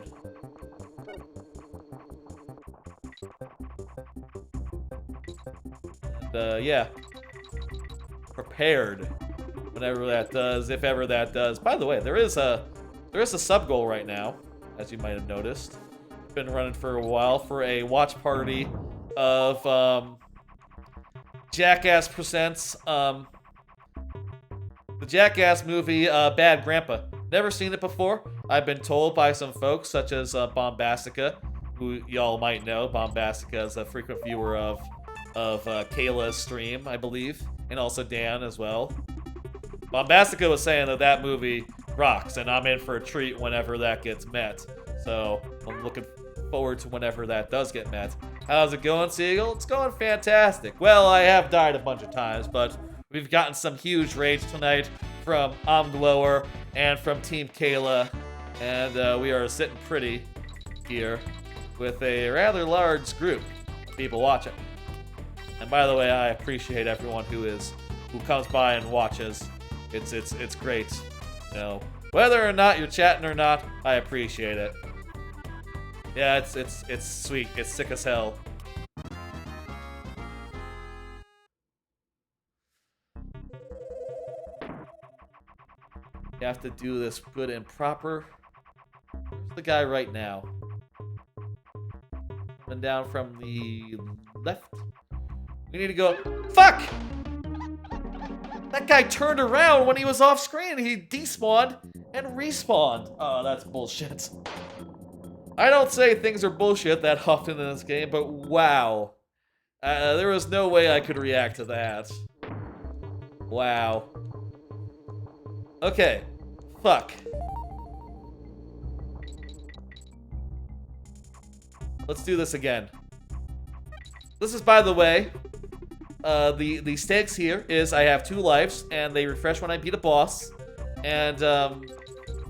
And, yeah. Prepared whenever that does, if ever that does. By the way, there is a sub goal right now, as you might have noticed. Been running for a while for a watch party of Jackass Presents the Jackass movie Bad Grandpa. Never seen it before. I've been told by some folks, such as Bombastica, who y'all might know. Bombastica is a frequent viewer of Kayla's stream, I believe, and also Dan as well. Bombastica was saying that movie rocks, and I'm in for a treat whenever that gets met. So I'm looking forward to whenever that does get met. How's it going, Seagull? It's going fantastic. Well, I have died a bunch of times, but we've gotten some huge raids tonight from Glower and from Team Kayla, and we are sitting pretty here with a rather large group of people watching. And by the way, I appreciate everyone who comes by and watches. It's great. Whether or not you're chatting or not, I appreciate it. Yeah, it's sweet. It's sick as hell. have to do this good and proper. Where's the guy right now? Coming down from the left. We need to go. Fuck! That guy turned around when he was off screen. He despawned and respawned. Oh, that's bullshit. I don't say things are bullshit that often in this game, but wow. There was no way I could react to that. Wow. Okay. Fuck. Let's do this again. This is, by the way, the stakes here is I have 2 lives, and they refresh when I beat a boss. And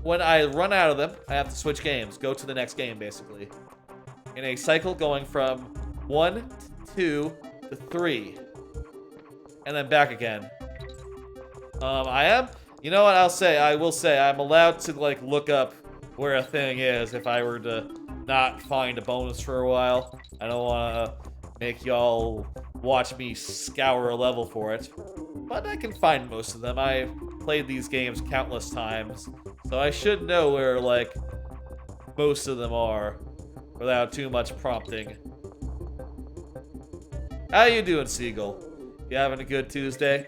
when I run out of them, I have to switch games. Go to the next game, basically. In a cycle going from 1 to 2 to 3. And then back again. You know what I will say, I'm allowed to, like, look up where a thing is if I were to not find a bonus for a while. I don't want to make y'all watch me scour a level for it. But I can find most of them. I've played these games countless times. So I should know where, like, most of them are without too much prompting. How you doing, Seagull? You having a good Tuesday?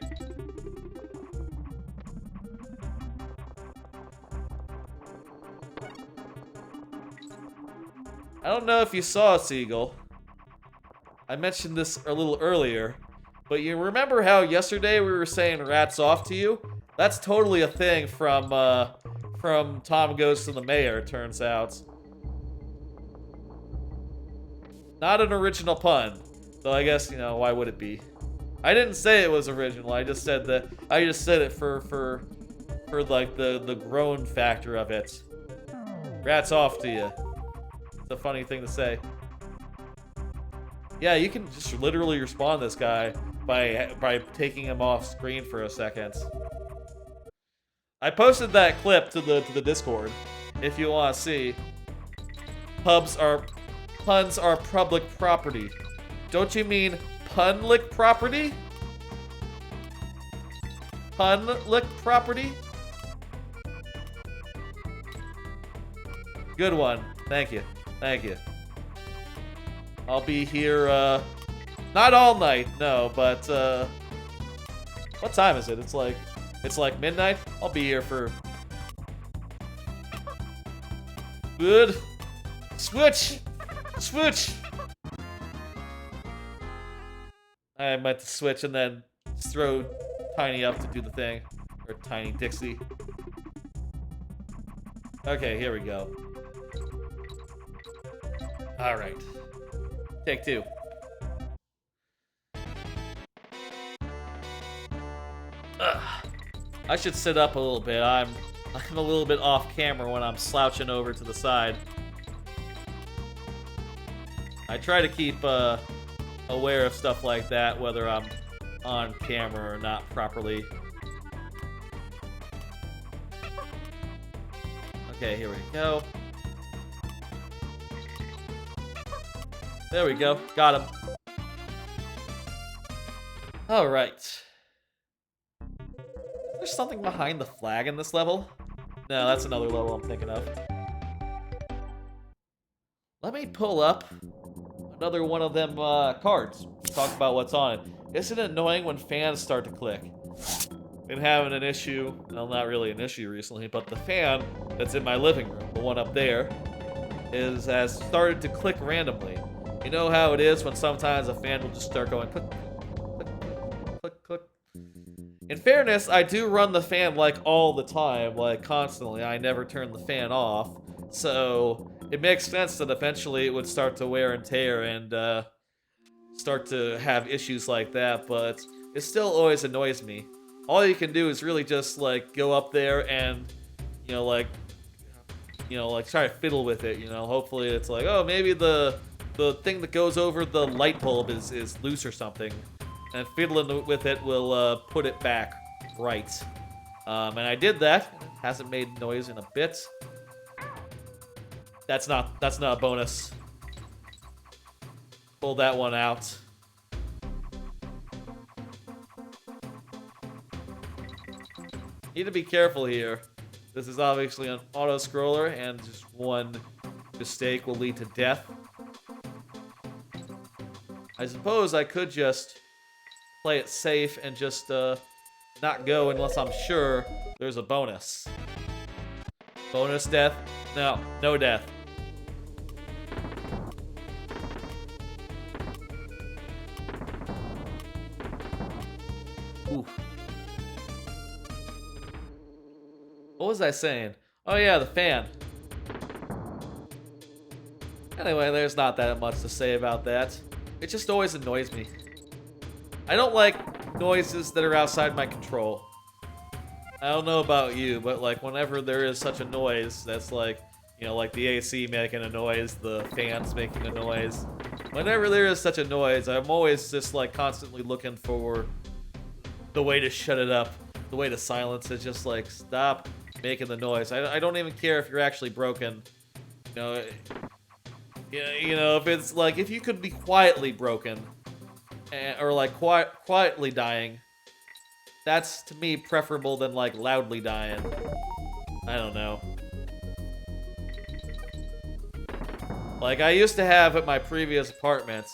I don't know if you saw, Seagull. I mentioned this a little earlier, but you remember how yesterday we were saying rats off to you? That's totally a thing from Tom Goes to the Mayor, it turns out. Not an original pun, though I guess, you know, why would it be? I didn't say it was original, I just said that, I just said it for like the groan factor of it. Rats off to you. It's a funny thing to say. Yeah, you can just literally respawn this guy by taking him off screen for a second. I posted that clip to the Discord if you want to see. Puns are public property. Don't you mean punlic property? Punlic property? Good one. Thank you. Thank you. I'll be here, not all night, no, but, what time is it? It's like midnight? I'll be here for... Good. Switch! Switch! I meant to switch and then throw Tiny up to do the thing. Or Tiny Dixie. Okay, here we go. Alright. Take 2. Ugh. I should sit up a little bit. I'm a little bit off camera when I'm slouching over to the side. I try to keep aware of stuff like that, whether I'm on camera or not properly. Okay, here we go. There we go. Got him. Alright. There's something behind the flag in this level? No, that's another level I'm thinking of. Let me pull up another one of them cards. Talk about what's on it. Isn't it annoying when fans start to click? Been having an issue, well, not really an issue recently, but the fan that's in my living room, the one up there, has started to click randomly. You know how it is when sometimes a fan will just start going click, click, click, click, click. In fairness, I do run the fan like all the time, like constantly. I never turn the fan off. So it makes sense that eventually it would start to wear and tear and start to have issues like that, but it still always annoys me. All you can do is really just like go up there and, like try to fiddle with it, Hopefully it's like, oh, maybe the thing that goes over the light bulb is loose or something. And fiddling with it will put it back right. And I did that. It hasn't made noise in a bit. That's not a bonus. Pull that one out. Need to be careful here. This is obviously an auto-scroller, and just one mistake will lead to death. I suppose I could just play it safe and just not go unless I'm sure there's a bonus. Bonus death? No, no death. Ooh. What was I saying? Oh yeah, the fan. Anyway, there's not that much to say about that. It just always annoys me. I don't like noises that are outside my control. I don't know about you, but like whenever there is such a noise that's like, you know, like the AC making a noise, the fans making a noise. Whenever there is such a noise, I'm always just like constantly looking for the way to shut it up, the way to silence it. Just like stop making the noise. I don't even care if you're actually broken. You know, if it's like if you could be quietly broken, or like quietly dying. That's, to me, preferable than, like, loudly dying. I don't know. Like, I used to have at my previous apartments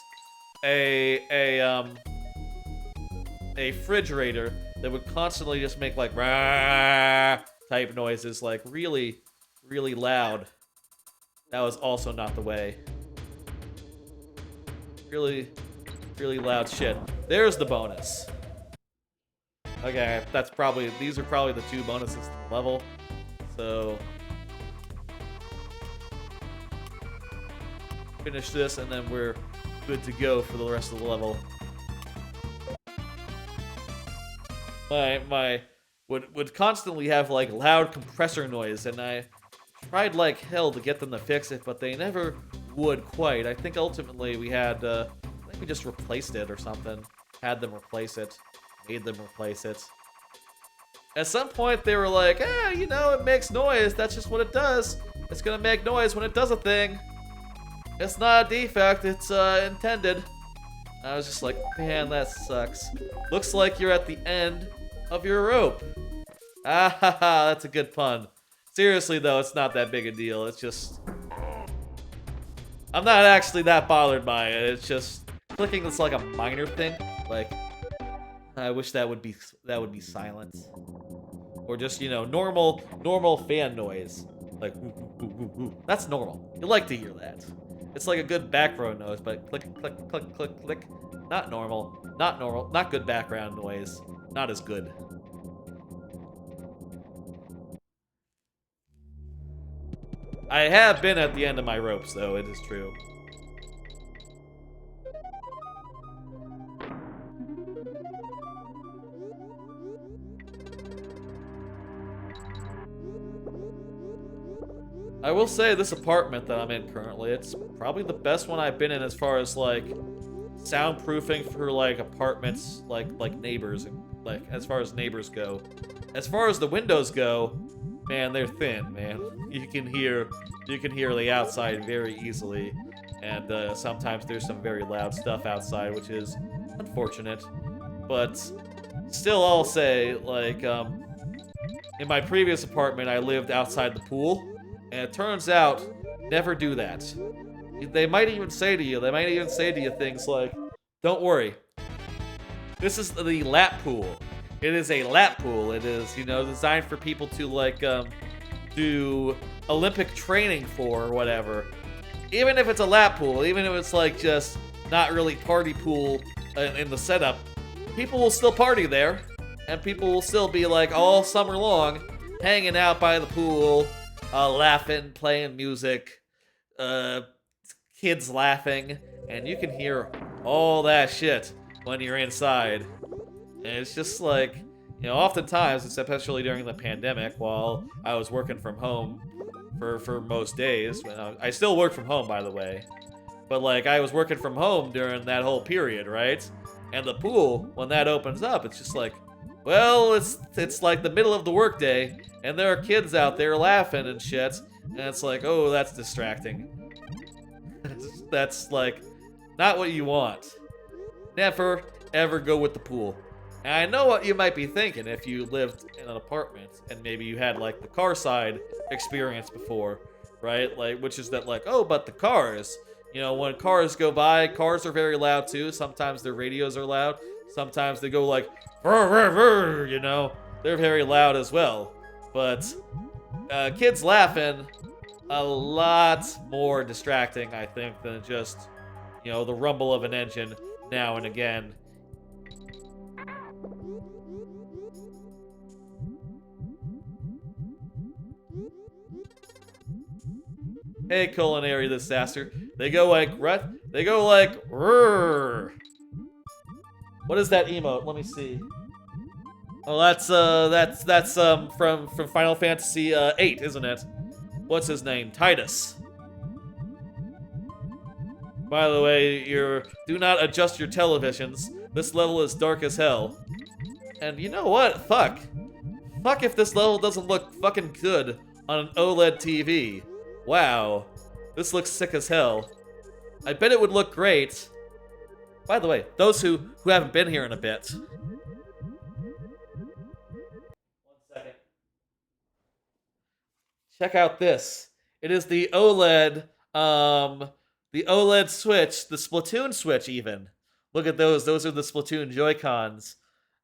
a refrigerator that would constantly just make, like, rah type noises, like, really, really loud. That was also not the way. Really, really loud shit. There's the bonus. Okay, these are probably the 2 bonuses to the level. So finish this and then we're good to go for the rest of the level. My would constantly have like loud compressor noise, and I tried like hell to get them to fix it, but they never would quite. I think ultimately we had I think we just replaced it or something. Had them replace it. Made them replace it. At some point, they were like, you know, it makes noise. That's just what it does. It's gonna make noise when it does a thing. It's not a defect. It's intended. I was just like, man, that sucks. Looks like you're at the end of your rope. Ah ha ha, that's a good pun. Seriously, though, it's not that big a deal. It's just... I'm not actually that bothered by it. It's just... Clicking is like a minor thing. Like... I wish that would be silent, or just, you know, normal fan noise, like that's normal. You like to hear that. It's like a good background noise, but click click click click click, not normal, not good background noise, not as good. I have been at the end of my ropes, though. It is true. I will say this apartment that I'm in currently, it's probably the best one I've been in as far as like soundproofing for like apartments, like neighbors, and like as far as neighbors go. As far as the windows go, man, they're thin, man. You can hear the outside very easily, and sometimes there's some very loud stuff outside, which is unfortunate. But still, I'll say, like, in my previous apartment, I lived outside the pool. And it turns out, never do that. They might even say to you things like, don't worry. This is the lap pool. It is a lap pool. It is, you know, designed for people to, like, do Olympic training for or whatever. Even if it's a lap pool, even if it's, like, just not really party pool in the setup, people will still party there. And people will still be, like, all summer long, hanging out by the pool, laughing, playing music, kids laughing, and you can hear all that shit when you're inside. And it's just like, you know, oftentimes, especially during the pandemic, while I was working from home for most days, I still work from home, by the way, but like I was working from home during that whole period, right? And the pool, when that opens up, it's just like, well, it's like the middle of the workday, and there are kids out there laughing and shit, and it's like, oh, that's distracting. That's like not what you want. Never ever go with the pool. And I know what you might be thinking if you lived in an apartment and maybe you had like the car side experience before, right? Like, which is that like, oh, but the cars, you know, when cars go by, cars are very loud too. Sometimes their radios are loud. Sometimes they go like, "Rrr, rrr, rrr," you know, they're very loud as well. But kids laughing, a lot more distracting, I think, than just, you know, the rumble of an engine now and again. Hey, culinary disaster. They go like, right? They go like, rrr. What is that emote? Let me see. Oh, that's from Final Fantasy 8, isn't it? What's his name? Titus. By the way, do not adjust your televisions. This level is dark as hell. And you know what? Fuck. Fuck if this level doesn't look fucking good on an OLED TV. Wow. This looks sick as hell. I bet it would look great. By the way, those who haven't been here in a bit. 1 second. Check out this. It is the OLED, the OLED Switch, the Splatoon Switch even. Look at those. Those are the Splatoon Joy-Cons.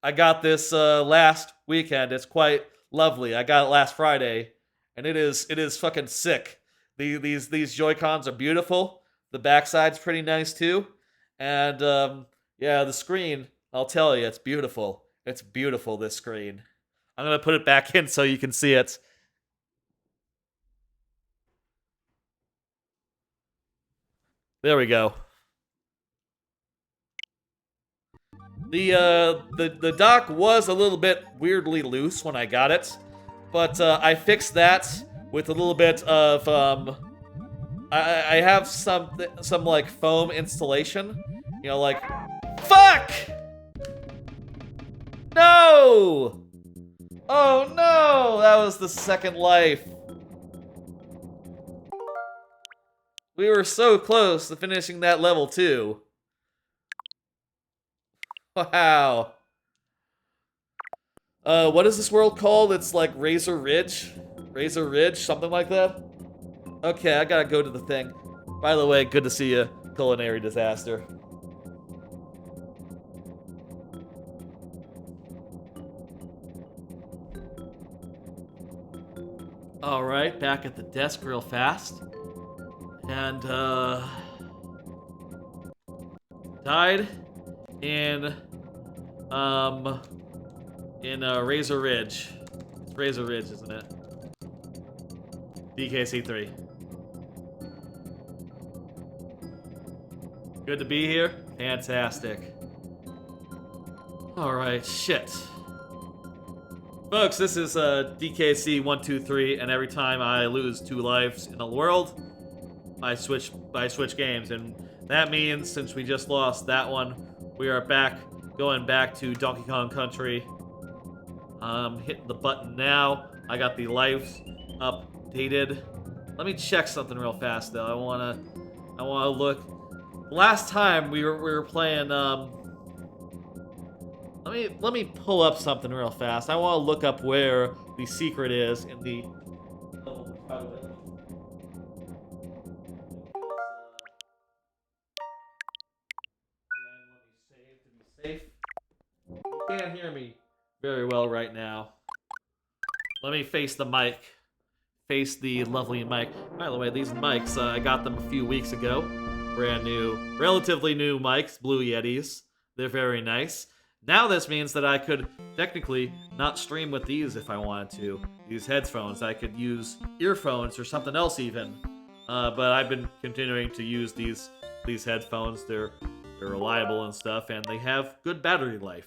I got this last weekend. It's quite lovely. I got it last Friday, and it is fucking sick. These Joy-Cons are beautiful. The backside's pretty nice too. And yeah, the screen, I'll tell you, it's beautiful. It's beautiful, this screen. I'm gonna put it back in so you can see it. There we go. The dock was a little bit weirdly loose when I got it, but I fixed that with a little bit of I have some like foam installation, you know, like fuck. No! Oh no! That was the second life. We were so close to finishing that level too. Wow. What is this world called? It's like Razor Ridge? Razor Ridge? Something like that? Okay, I gotta go to the thing. By the way, good to see you, culinary disaster. Alright, back at the desk real fast. And, died in Razor Ridge. It's Razor Ridge, isn't it? DKC3. Good to be here. Fantastic. Alright, shit. Folks, this is DKC1-3, and every time I lose 2 lives in a world, I switch games, and that means since we just lost that one, we are going back to Donkey Kong Country. Hitting the button now. I got the lives updated. Let me check something real fast though. I wanna look. Last time we were playing. Let me pull up something real fast. I want to look up where the secret is in the. Safe. You can't hear me very well right now. Let me face the mic. Face the lovely mic. By the way, these mics, I got them a few weeks ago. Brand new, relatively new mics, Blue Yetis. They're very nice. Now this means that I could technically not stream with these if I wanted to. These headphones. I could use earphones or something else even. But I've been continuing to use these headphones. They're reliable and stuff, and they have good battery life.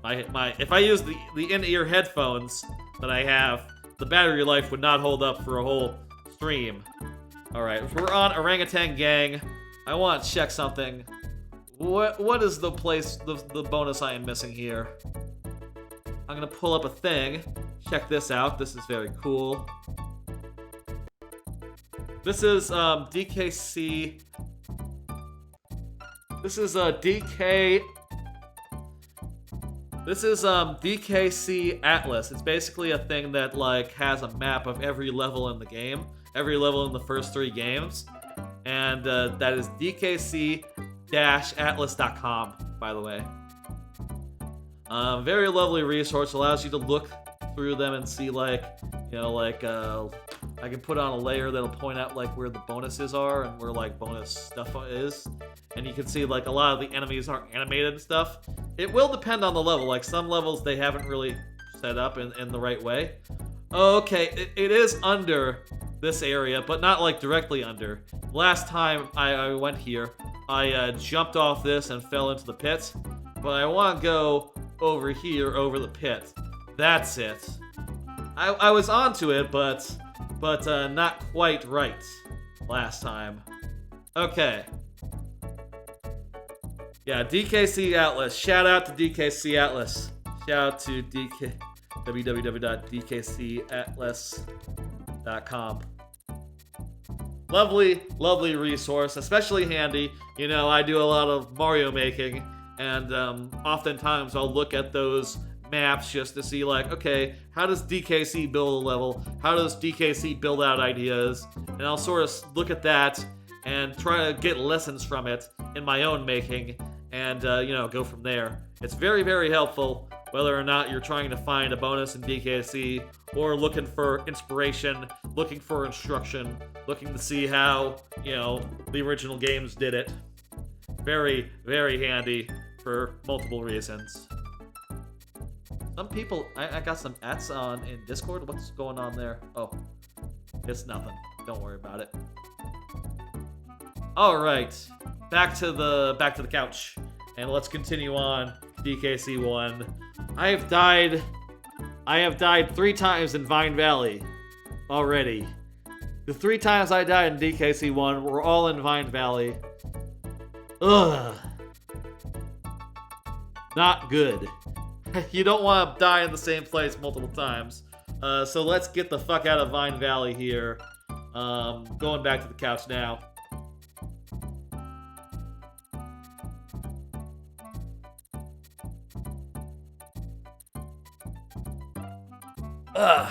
If I use the in-ear headphones that I have, the battery life would not hold up for a whole stream. Alright, we're on Orangutan Gang. I want to check something. What is the bonus I am missing here? I'm gonna pull up a thing. Check this out. This is very cool. This is DKC. This is DK. This is DKC Atlas. It's basically a thing that like has a map of every level in the game, every level in the first 3 games, and that is DKC-Atlas.com, by the way. Very lovely resource. Allows you to look through them and see like, you know, like I can put on a layer that'll point out like where the bonuses are and where like bonus stuff is. And you can see like a lot of the enemies aren't animated and stuff. It will depend on the level. Like some levels they haven't really set up in the right way. Okay, it is under this area, but not like directly under. Last time I went here, I jumped off this and fell into the pit. But I want to go over here, over the pit. That's it. I was onto it, but not quite right last time. Okay. Yeah, DKC Atlas. Shout out to DKC Atlas. Shout out to www.dkcatlas.com. Lovely, lovely resource, especially handy. You know, I do a lot of Mario making, and oftentimes I'll look at those maps just to see like, okay, how does DKC build a level? How does DKC build out ideas? And I'll sort of look at that and try to get lessons from it in my own making, and you know, go from there. It's very, very helpful, whether or not you're trying to find a bonus in DKC or looking for inspiration, looking for instruction, looking to see how, you know, the original games did it. Very, very handy for multiple reasons. Some people, I got some ats on in Discord. What's going on there? Oh, it's nothing. Don't worry about it. All right, back to the couch, and let's continue on DKC1. I have died 3 times in Vine Valley already. The 3 times I died in DKC1 were all in Vine Valley. Ugh. Not good. You don't want to die in the same place multiple times. So let's get the fuck out of Vine Valley here. Going back to the couch now. Ugh.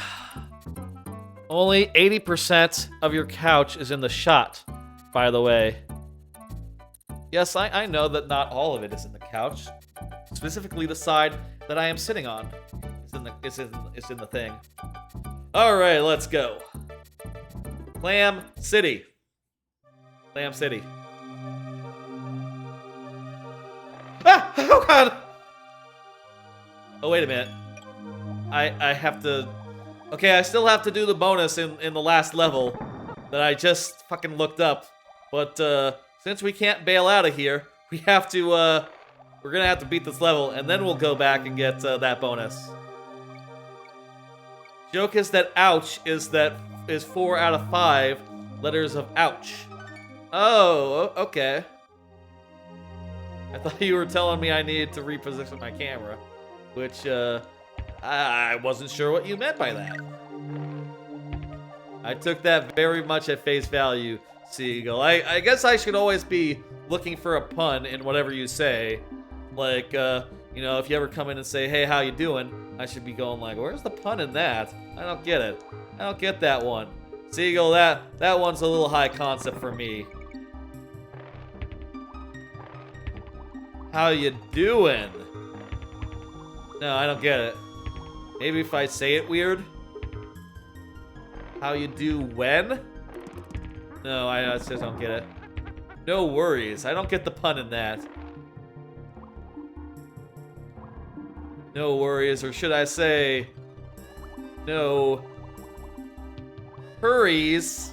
Only 80% of your couch is in the shot, by the way. Yes, I know that not all of it is in the couch. Specifically the side that I am sitting on. It's in the thing. Alright, let's go. Clam City. Clam City. Ah! Oh god! Oh, wait a minute. I have to... Okay, I still have to do the bonus in the last level that I just fucking looked up. But, since we can't bail out of here, we have to, we're gonna have to beat this level, and then we'll go back and get, that bonus. Joke is that ouch is 4 out of 5 letters of ouch. Oh, okay. I thought you were telling me I needed to reposition my camera, which, I wasn't sure what you meant by that. I took that very much at face value, Seagull. I guess I should always be looking for a pun in whatever you say. Like, you know, if you ever come in and say, hey, how you doing? I should be going like, where's the pun in that? I don't get it. I don't get that one. Seagull, that one's a little high concept for me. How you doing? No, I don't get it. Maybe if I say it weird? How you do when? No, I just don't get it. No worries. I don't get the pun in that. No worries, or should I say... No... hurries.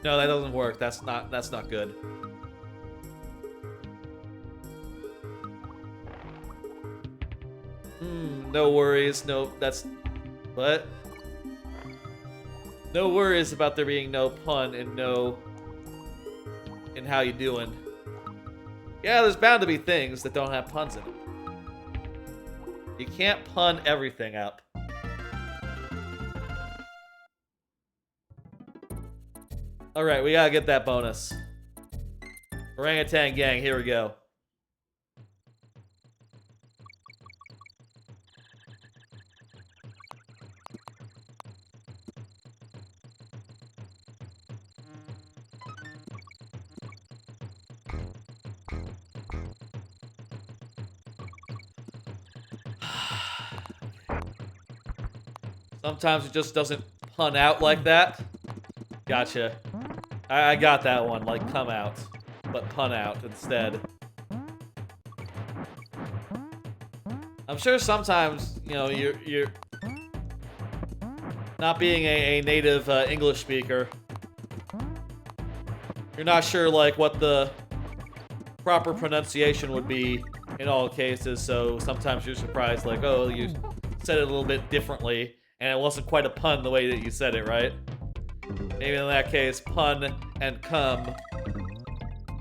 No, that doesn't work. That's not good. No worries. No, that's... What? No worries about there being no pun and no... in how you doing. Yeah, there's bound to be things that don't have puns in them. You can't pun everything up. Alright, we gotta get that bonus. Orangutan gang, here we go. Sometimes it just doesn't pun out like that. Gotcha. I got that one, like come out, but pun out instead. I'm sure sometimes, you know, you're not being a native English speaker, you're not sure like what the proper pronunciation would be in all cases, so sometimes you're surprised like, oh, you said it a little bit differently, and it wasn't quite a pun the way that you said it, right? Maybe in that case, pun and come,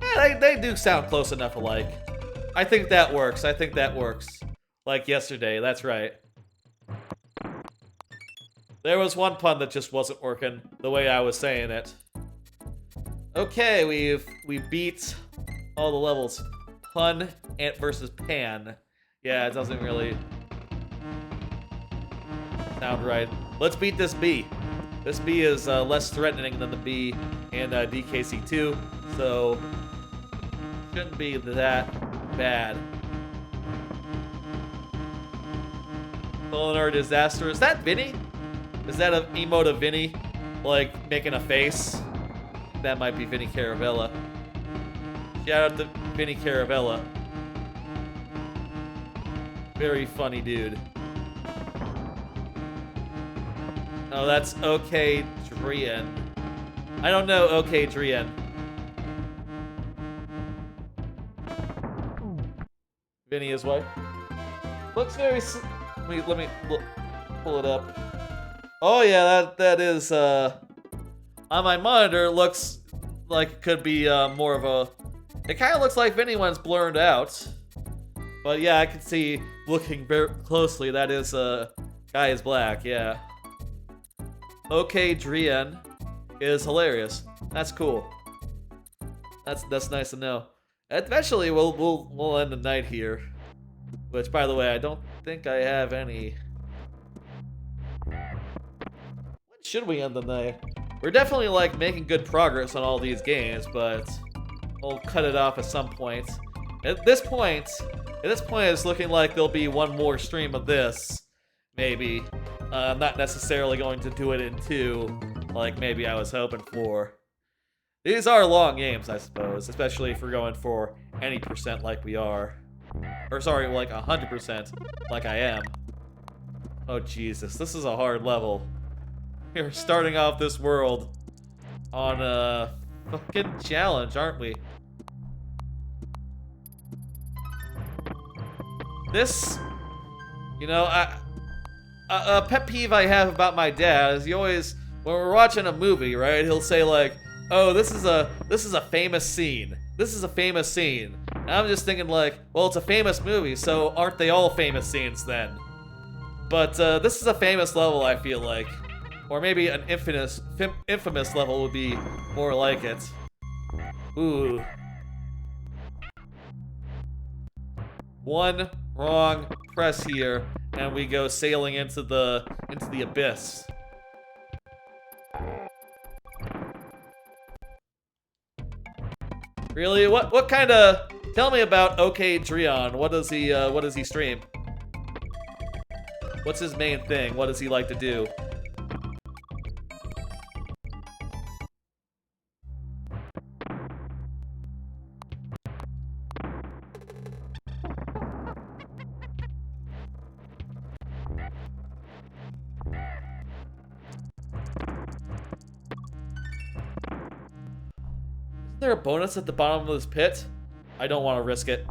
yeah, they do sound close enough alike. I think that works, I think that works. Like yesterday, that's right. There was one pun that just wasn't working the way I was saying it. Okay, we beat all the levels. Pun and versus pan. Yeah, it doesn't really sound right. Let's beat this B. This B is less threatening than the B in DKC2, so shouldn't be that bad. Culinary disaster. Is that Vinny? Is that an emote of Vinny? Like, making a face? That might be Vinny Caravella. Shout out to Vinny Caravella. Very funny dude. Oh, that's OK Drian. I don't know OK Drian. Vinny is what? Looks very... Let me pull it up. Oh yeah, that is on my monitor. It looks like it could be more of a. It kind of looks like Vinny when it's blurred out, but yeah, I can see looking very closely. That is guy is black. Yeah. OK Drian is hilarious. That's cool. That's nice to know. Eventually, we'll end the night here. Which, by the way, I don't think I have any. When should we end the night? We're definitely like making good progress on all these games, but we'll cut it off at some point. At this point, it's looking like there'll be one more stream of this, maybe. I'm not necessarily going to do it in 2, like maybe I was hoping for. These are long games, I suppose, especially if we're going for any percent like we are. Or sorry, like 100% like I am. Oh Jesus, this is a hard level. We're starting off this world on a fucking challenge, aren't we? This, you know, a pet peeve I have about my dad is he always, when we're watching a movie, right, he'll say like, oh, this is a famous scene. This is a famous scene. And I'm just thinking like, well, it's a famous movie, so aren't they all famous scenes then? But this is a famous level, I feel like. Or maybe an infamous level would be more like it. Ooh. One wrong press here, and we go sailing into the abyss. Really? What kind of? Tell me about OK Drian. What does he stream? What's his main thing? What does he like to do? Is there a bonus at the bottom of this pit? I don't want to risk it.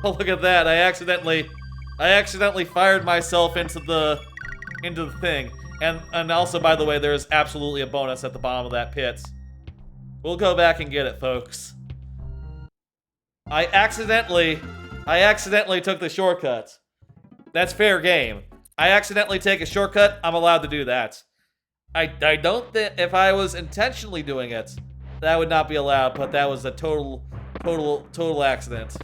Oh, look at that. I accidentally fired myself into the thing. And also, by the way, there is absolutely a bonus at the bottom of that pit. We'll go back and get it, folks. I accidentally took the shortcut. That's fair game. I accidentally take a shortcut, I'm allowed to do that. I don't think if I was intentionally doing it, that would not be allowed, but that was a total accident.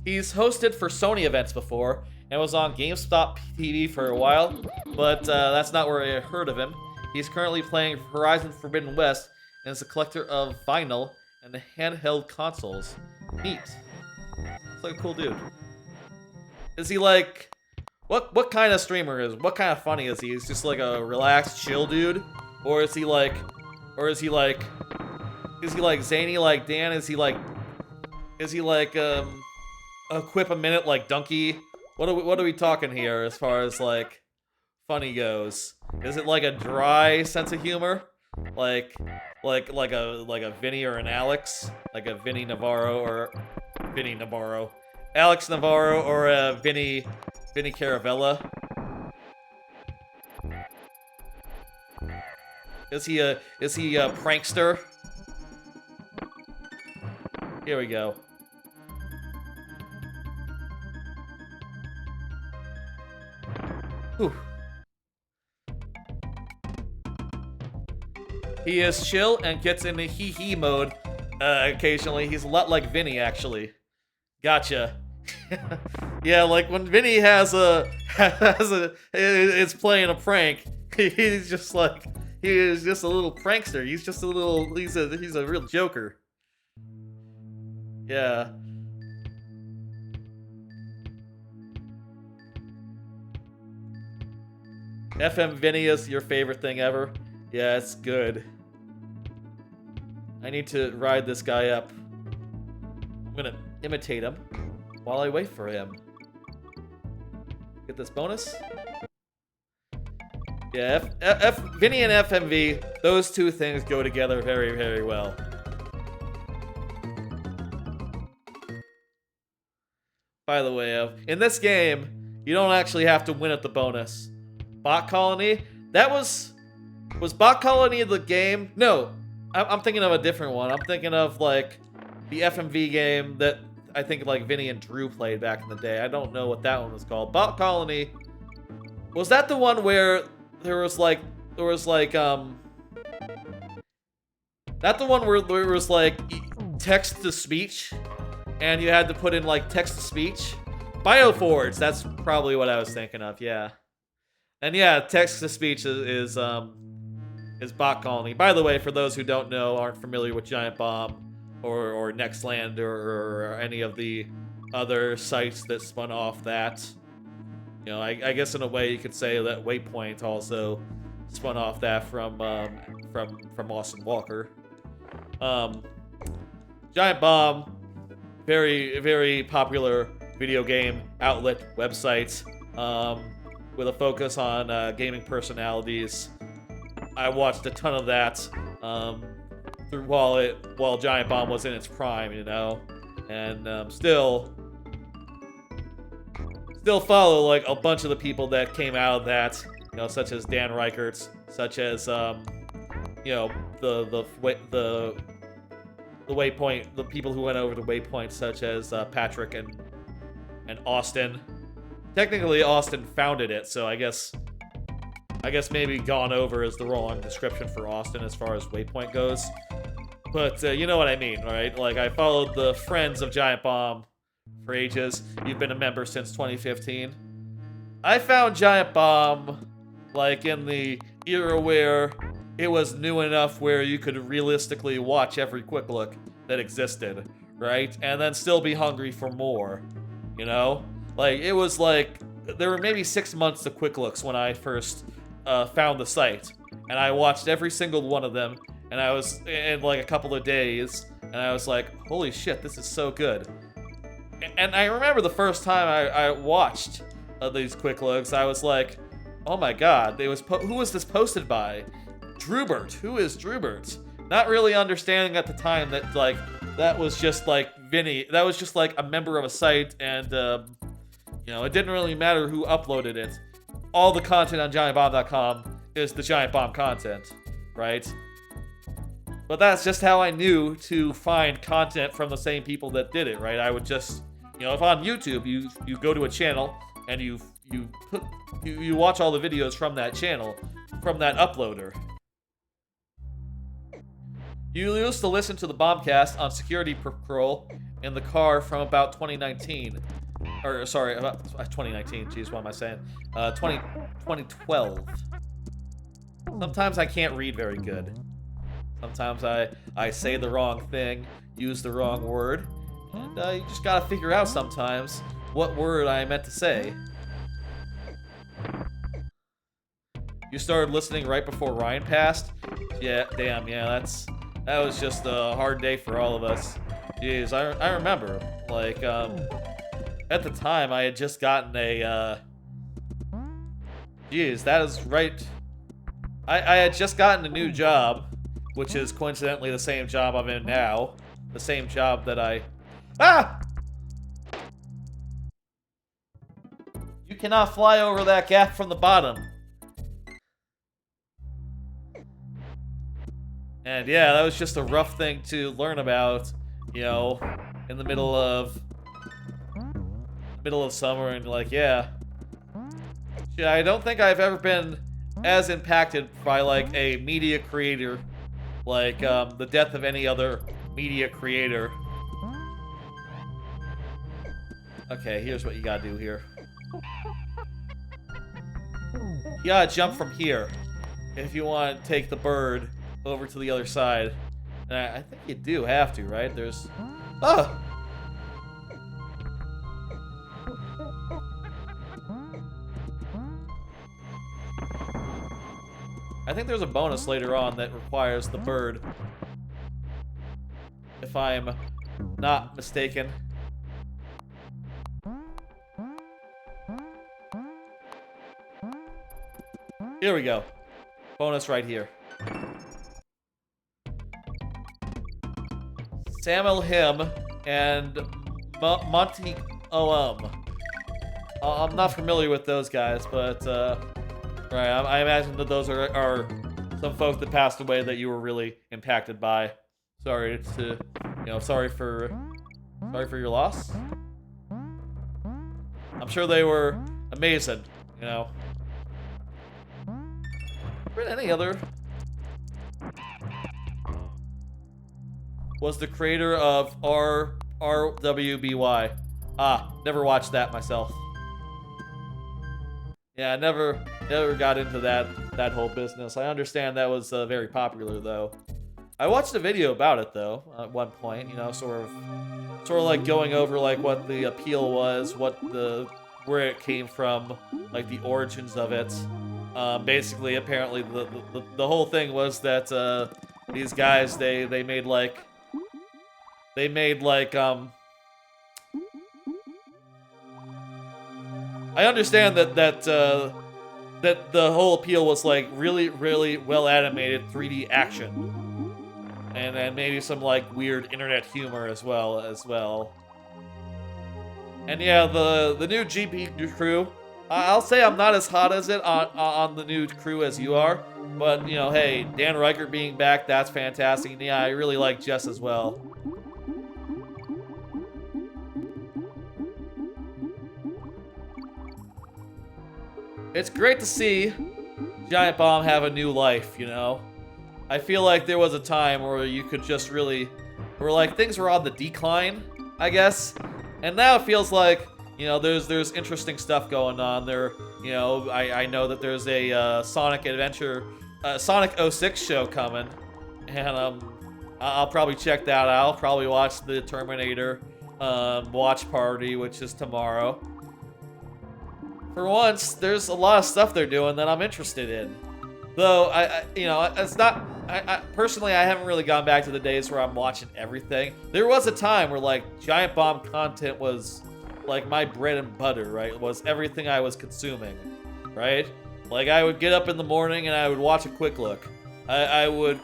He's hosted for Sony events before, and was on GameStop TV for a while, but that's not where I heard of him. He's currently playing Horizon Forbidden West, and is a collector of vinyl, and handheld consoles. Neat. It's like a cool dude. Is he like... What kind of streamer is... What kind of funny is he? Is just like a relaxed, chill dude? Or is he like... Is he like zany like Dan? Is he like a quip a minute like Donkey? What are we talking here as far as like funny goes? Is it like a dry sense of humor? Like a Vinny or an Alex? Like a Vinny Navarro or Vinny Navarro. Alex Navarro or a Vinny Caravella? Is he a prankster? Here we go. Whew. He is chill and gets into hee-hee mode occasionally. He's a lot like Vinny, actually. Gotcha. Yeah, like when Vinny is playing a prank, he's just like, he is just a little prankster. He's just a little, he's a real joker. Yeah. FM Vinny is your favorite thing ever? Yeah, it's good. I need to ride this guy up. I'm gonna imitate him while I wait for him. Get this bonus? Yeah, Vinny and FMV, those two things go together very, very well. By the way, in this game, you don't actually have to win at the bonus. Bot Colony? That was Bot Colony the game? No, I'm thinking of a different one. I'm thinking of, like, the FMV game that I think, like, Vinny and Drew played back in the day. I don't know what that one was called. Bot Colony, was that the one where there was, like, that the one where there was, like, text-to-speech? And you had to put in, like, text-to-speech? Bioforge, that's probably what I was thinking of, yeah. And yeah, text-to-speech is Bot Colony. By the way, for those who don't know, aren't familiar with Giant Bomb, or Nextland, or any of the other sites that spun off that, you know, I guess in a way you could say that Waypoint also spun off that from Austin Walker. Giant Bomb, very, very popular video game outlet website, with a focus on gaming personalities. I watched a ton of that while Giant Bomb was in its prime, you know, and still follow like a bunch of the people that came out of that, you know, such as Dan Reichertz, such as you know, the Waypoint, the people who went over to Waypoint, such as Patrick and Austin. Technically, Austin founded it, so I guess maybe gone over is the wrong description for Austin as far as Waypoint goes. But you know what I mean, right? Like, I followed the friends of Giant Bomb for ages. You've been a member since 2015. I found Giant Bomb, like, in the era where it was new enough where you could realistically watch every quick look that existed, right? And then still be hungry for more, you know? Like, it was like, there were maybe 6 months of quick looks when I first found the site. And I watched every single one of them, and I was in like a couple of days, and I was like, holy shit, this is so good. And I remember the first time I watched these quick looks, I was like, oh my god, who was this posted by? Drewbert. Who is Drewbert? Not really understanding at the time that, like, that was just like Vinny, that was just like a member of a site, and you know, it didn't really matter who uploaded it. All the content on GiantBomb.com is the Giant Bomb content, right? But that's just how I knew to find content from the same people that did it, right? I would just, you know, if on YouTube you go to a channel and you watch all the videos from that channel, from that uploader. You used to listen to the Bombcast on security patrol in the car from about 2019. Or, sorry, about 2019. Jeez, what am I saying? 2012. Sometimes I can't read very good. Sometimes I say the wrong thing, use the wrong word, and you just gotta figure out sometimes what word I meant to say. You started listening right before Ryan passed? Yeah, damn, yeah, that was just a hard day for all of us. Jeez, I remember, like, at the time I had just gotten a, jeez, that is right. I had just gotten a new job, which is coincidentally the same job I'm in now. The same job that Ah! You cannot fly over that gap from the bottom. And yeah, that was just a rough thing to learn about, you know, in the middle of summer, and like, yeah. Yeah, I don't think I've ever been as impacted by like a media creator, like the death of any other media creator. Okay, here's what you gotta do here. You gotta jump from here if you want to take the bird over to the other side. And I think you do have to, right? There's... Oh! I think there's a bonus later on that requires the bird. If I'm not mistaken. Here we go. Bonus right here. Samuel Him and Monty I'm not familiar with those guys, but right, I imagine that those are some folks that passed away that you were really impacted by. Sorry to, sorry for your loss. I'm sure they were amazing, you know. Any other? Was the creator of RWBY. Ah, never watched that myself. Yeah, I never got into that whole business. I understand that was very popular though. I watched a video about it though at one point, you know, sort of like going over like what the appeal was, where it came from, like the origins of it. Basically, apparently the whole thing was that these guys they made like I understand that the whole appeal was like really well animated 3D action, and then maybe some like weird internet humor as well. And yeah, the new GP crew. I'll say I'm not as hot as it on the new crew as you are, but you know, hey, Dan Reichert being back, that's fantastic. And yeah, I really like Jess as well. It's great to see Giant Bomb have a new life, you know? I feel like there was a time where you could just really, where like things were on the decline, I guess. And now it feels like, you know, there's interesting stuff going on there. You know, I know that there's a Sonic Adventure, Sonic 06 show coming, and I'll probably check that out. I'll probably watch the Terminator watch party, which is tomorrow. For once, there's a lot of stuff they're doing that I'm interested in. Though personally, I haven't really gone back to the days where I'm watching everything. There was a time where like Giant Bomb content was like my bread and butter, right? It was everything I was consuming, right? Like I would get up in the morning and I would watch a quick look. I would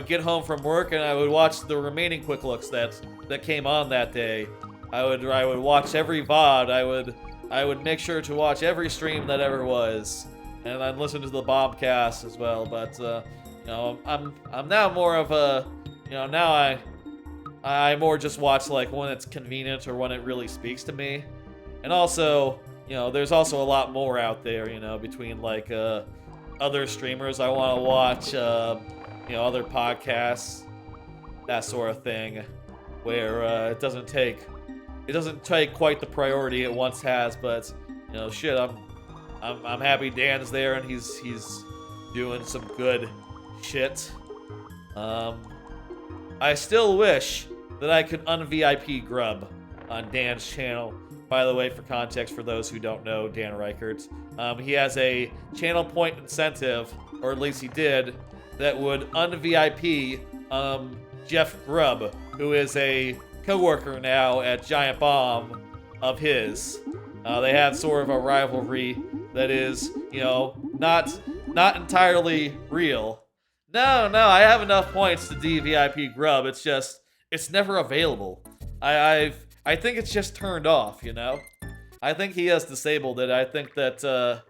get home from work and I would watch the remaining quick looks that came on that day. I would watch every VOD. I would make sure to watch every stream that ever was, and I'd listen to the Bombcast as well. But you know, I'm now more of a, you know, now I more just watch like when it's convenient or when it really speaks to me. And also, you know, there's also a lot more out there, you know, between like other streamers I want to watch, you know, other podcasts, that sort of thing, where it doesn't take quite the priority it once has. But you know, shit, I'm happy Dan's there and he's doing some good shit. I still wish that I could un-VIP Grub on Dan's channel. By the way, for context, for those who don't know Dan Reichert, he has a channel point incentive, or at least he did, that would un-VIP Jeff Grubb, who is a co-worker now at Giant Bomb of his. They have sort of a rivalry that is, you know, not entirely real. No, I have enough points to DVIP Grub. It's just, it's never available. I think it's just turned off, you know? I think he has disabled it. I think that,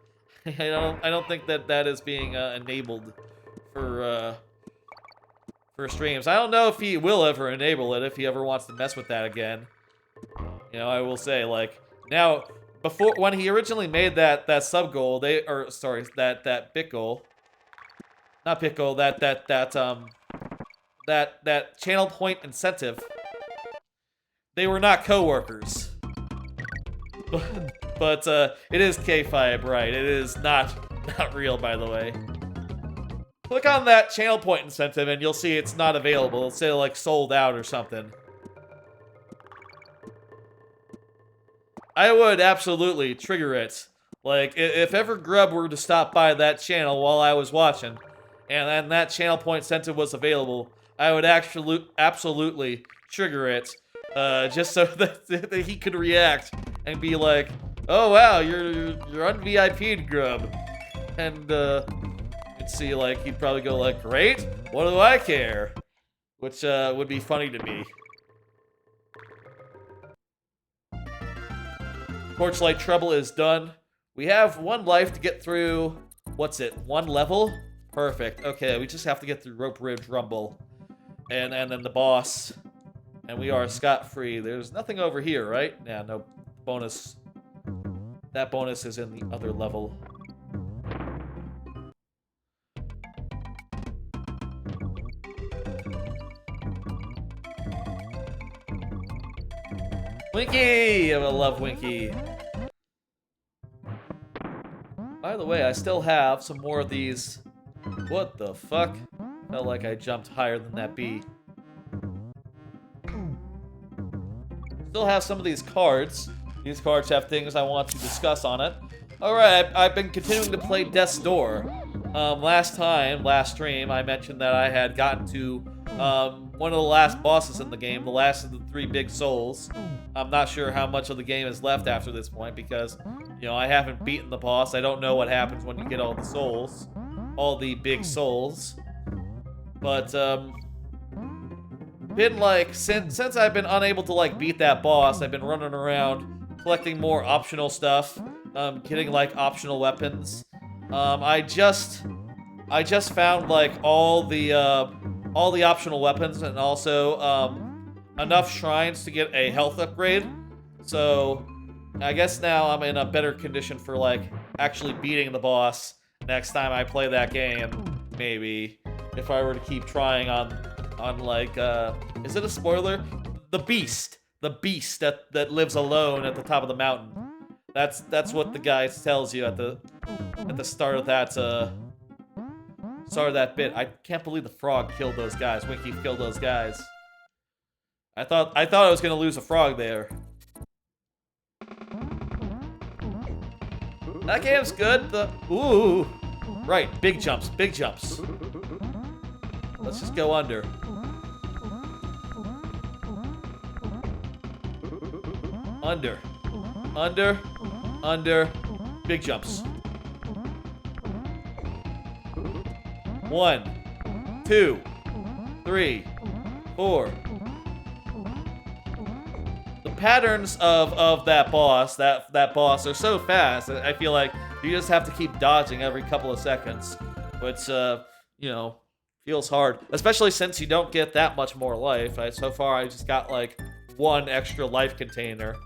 I don't think that that is being enabled for streams. I don't know if he will ever enable it, if he ever wants to mess with that again. You know, I will say, like, now, before, when he originally made that sub goal, that bit goal, not bit goal, that channel point incentive, they were not co-workers. But it is K5, right? It is not real, by the way. Click on that channel point incentive and you'll see it's not available. It'll say, like, sold out or something. I would absolutely trigger it. Like, if ever Grub were to stop by that channel while I was watching, and then that channel point incentive was available, I would absolutely trigger it, just so that he could react and be like, "Oh wow, you're un-VIP'd, Grub," and you'd see, like, he'd probably go like, "Great, what do I care?" Which would be funny to me. Torchlight Trouble is done. We have one life to get through, what's it, one level? Perfect. Okay, we just have to get through Rope Ridge Rumble. And then the boss. And we are scot-free. There's nothing over here, right? Yeah, no bonus. That bonus is in the other level. Winky! I love Winky. By the way, I still have some more of these. What the fuck? Felt like I jumped higher than that bee. Still have some of these cards. These cards have things I want to discuss on it. Alright, I've been continuing to play Death's Door. Last stream, I mentioned that I had gotten to one of the last bosses in the game, the last of the 3 big souls. I'm not sure how much of the game is left after this point because, you know, I haven't beaten the boss. I don't know what happens when you get all the souls. All the big souls. But, been like, since I've been unable to, like, beat that boss, I've been running around collecting more optional stuff, getting, like, optional weapons. I just found, like, all the optional weapons and also, enough shrines to get a health upgrade. So, I guess now I'm in a better condition for, like, actually beating the boss next time I play that game, maybe. If I were to keep trying on like, is it a spoiler? The beast that lives alone at the top of the mountain. That's what the guy tells you at the start of that bit. I can't believe the frog killed those guys. Winky killed those guys. I thought I was gonna lose a frog there. That game's good. Ooh, right, big jumps. Let's just go under. Under, big jumps. 1, 2, 3, 4. The patterns of that boss are so fast. I feel like you just have to keep dodging every couple of seconds, which you know, feels hard, especially since you don't get that much more life. So far, I just got like 1 extra life container,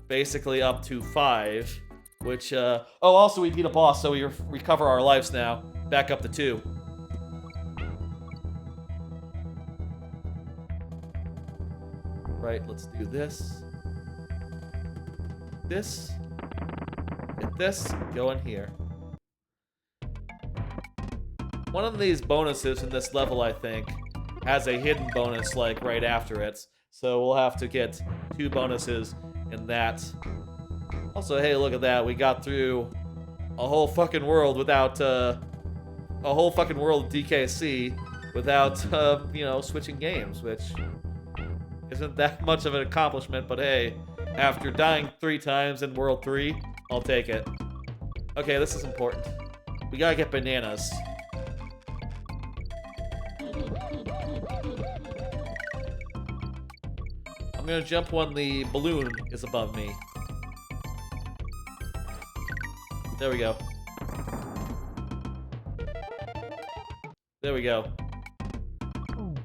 basically up to 5, which, oh, also we beat a boss, so we recover our lives now, back up to 2. Right, let's do this. Get this, go in here. One of these bonuses in this level, I think, has a hidden bonus like right after it. So we'll have to get 2 bonuses in that. Also, hey, look at that. We got through a whole fucking world without, a whole fucking world of DKC without, you know, switching games, which isn't that much of an accomplishment, but hey, after dying 3 times in World 3, I'll take it. Okay, this is important. We gotta get bananas. I'm gonna jump when the balloon is above me. There we go. There we go.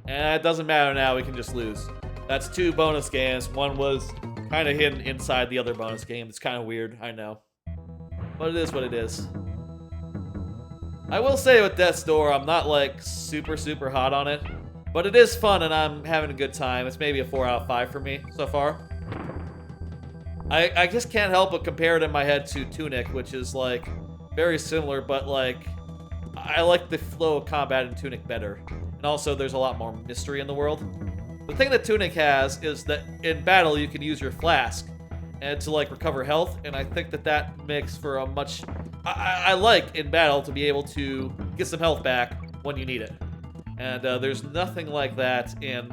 And it doesn't matter now, we can just lose. That's 2 bonus games. One was kind of hidden inside the other bonus game. It's kind of weird, I know. But it is what it is. I will say with Death's Door, I'm not like super hot on it. But it is fun and I'm having a good time. It's maybe a 4 out of 5 for me so far. I just can't help but compare it in my head to Tunic, which is like very similar, but like I like the flow of combat in Tunic better. And also there's a lot more mystery in the world. The thing that Tunic has is that in battle you can use your flask and to like recover health, and I think that that makes for a much... I like in battle to be able to get some health back when you need it. And there's nothing like that in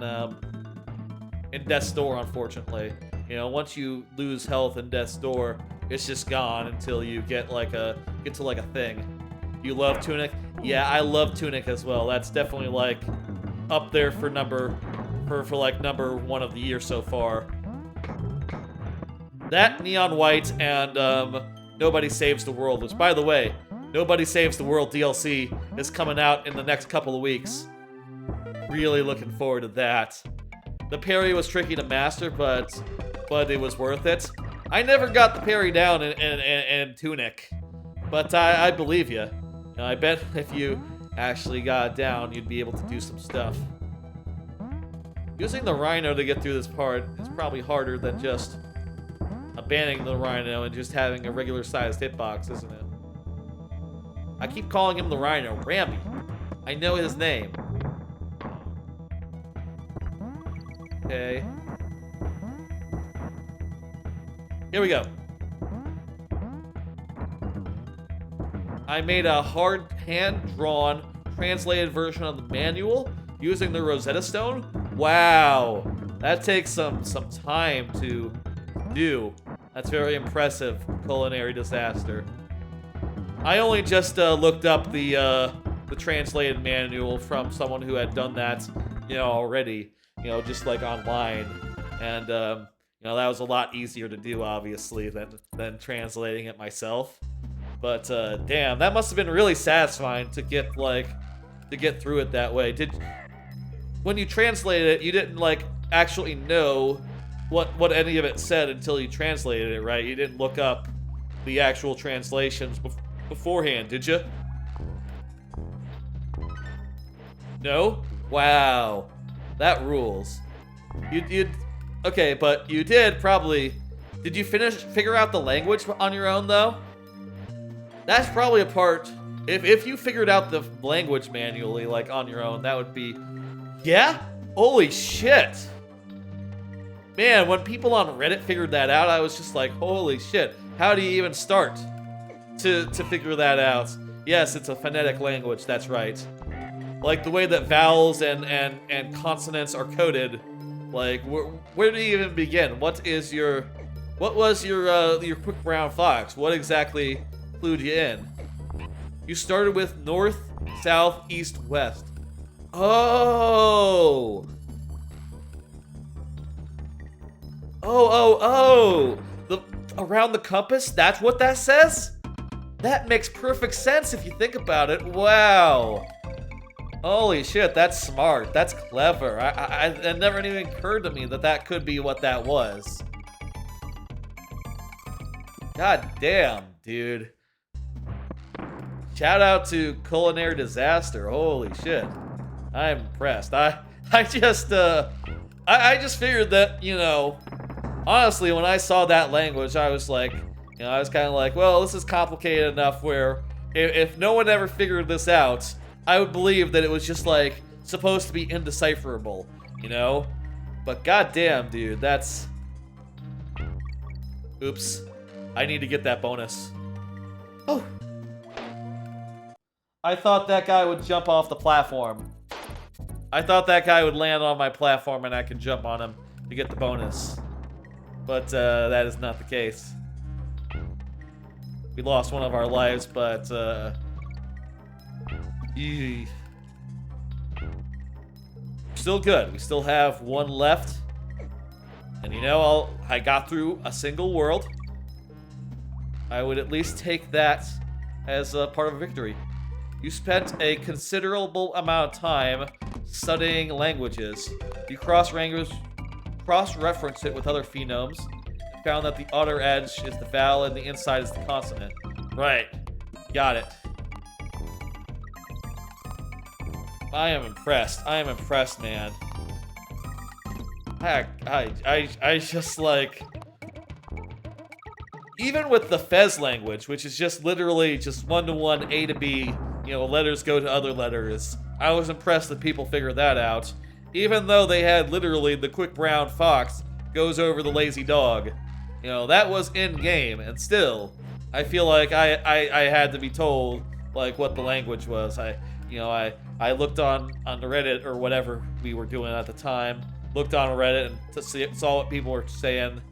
Death's Door, unfortunately. You know, once you lose health in Death's Door, it's just gone until you get to like a thing. You love Tunic? Yeah, I love Tunic as well. That's definitely like up there for number 1 of the year so far. That, Neon White, and Nobody Saves the World, which, by the way, Nobody Saves the World DLC is coming out in the next couple of weeks. Really looking forward to that. The parry was tricky to master, but it was worth it. I never got the parry down in Tunic, but I believe you. I bet if you actually got it down, you'd be able to do some stuff. Using the Rhino to get through this part is probably harder than just abandoning the Rhino and just having a regular-sized hitbox, isn't it? I keep calling him the Rhino. Rambi. I know his name. Okay. Here we go. I made a hard hand-drawn, translated version of the manual using the Rosetta Stone. Wow. That takes some time to do. That's very impressive, culinary disaster. I only just looked up the translated manual from someone who had done that, you know, already, you know, just like online, and you know, that was a lot easier to do, obviously, than translating it myself. But damn, that must have been really satisfying to get through it that way. When you translated it, you didn't like actually know what any of it said until you translated it, right? You didn't look up the actual translations beforehand, did you? No? Wow. That rules. Okay, but you did probably... Did you figure out the language on your own, though? That's probably a part... If you figured out the language manually, like, on your own, that would be... Yeah? Holy shit! Man, when people on Reddit figured that out, I was just like, holy shit. How do you even start to figure that out? Yes, it's a phonetic language, that's right. Like the way that vowels and consonants are coded. Like, where do you even begin? What was your quick brown fox? What exactly clued you in? You started with north, south, east, west. Oh! Oh! Around the compass? That's what that says? That makes perfect sense if you think about it. Wow. Holy shit, that's smart. That's clever. It never even occurred to me that could be what that was. God damn, dude. Shout out to Culinary Disaster. Holy shit. I'm impressed. I just figured that, you know, honestly, when I saw that language, I was like, you know, I was kind of like, well, this is complicated enough where if no one ever figured this out, I would believe that it was just like supposed to be indecipherable, you know? But goddamn, dude, that's... Oops. I need to get that bonus. Oh. I thought that guy would jump off the platform. I thought that guy would land on my platform and I could jump on him to get the bonus. But that is not the case. We lost one of our lives, but still good. We still have one left. And you know, I got through a single world. I would at least take that as a part of a victory. You spent a considerable amount of time studying languages. You cross-referenced it with other phonemes, and found that the outer edge is the vowel and the inside is the consonant. Right. Got it. I am impressed. I am impressed, man. I just like... Even with the Fez language, which is just literally just one-to-one A to B, you know, letters go to other letters, I was impressed that people figured that out. Even though they had literally the quick brown fox goes over the lazy dog. You know, that was in-game, and still, I feel like I had to be told, like, what the language was. I looked on the Reddit, or whatever we were doing at the time, looked on Reddit and saw what people were saying,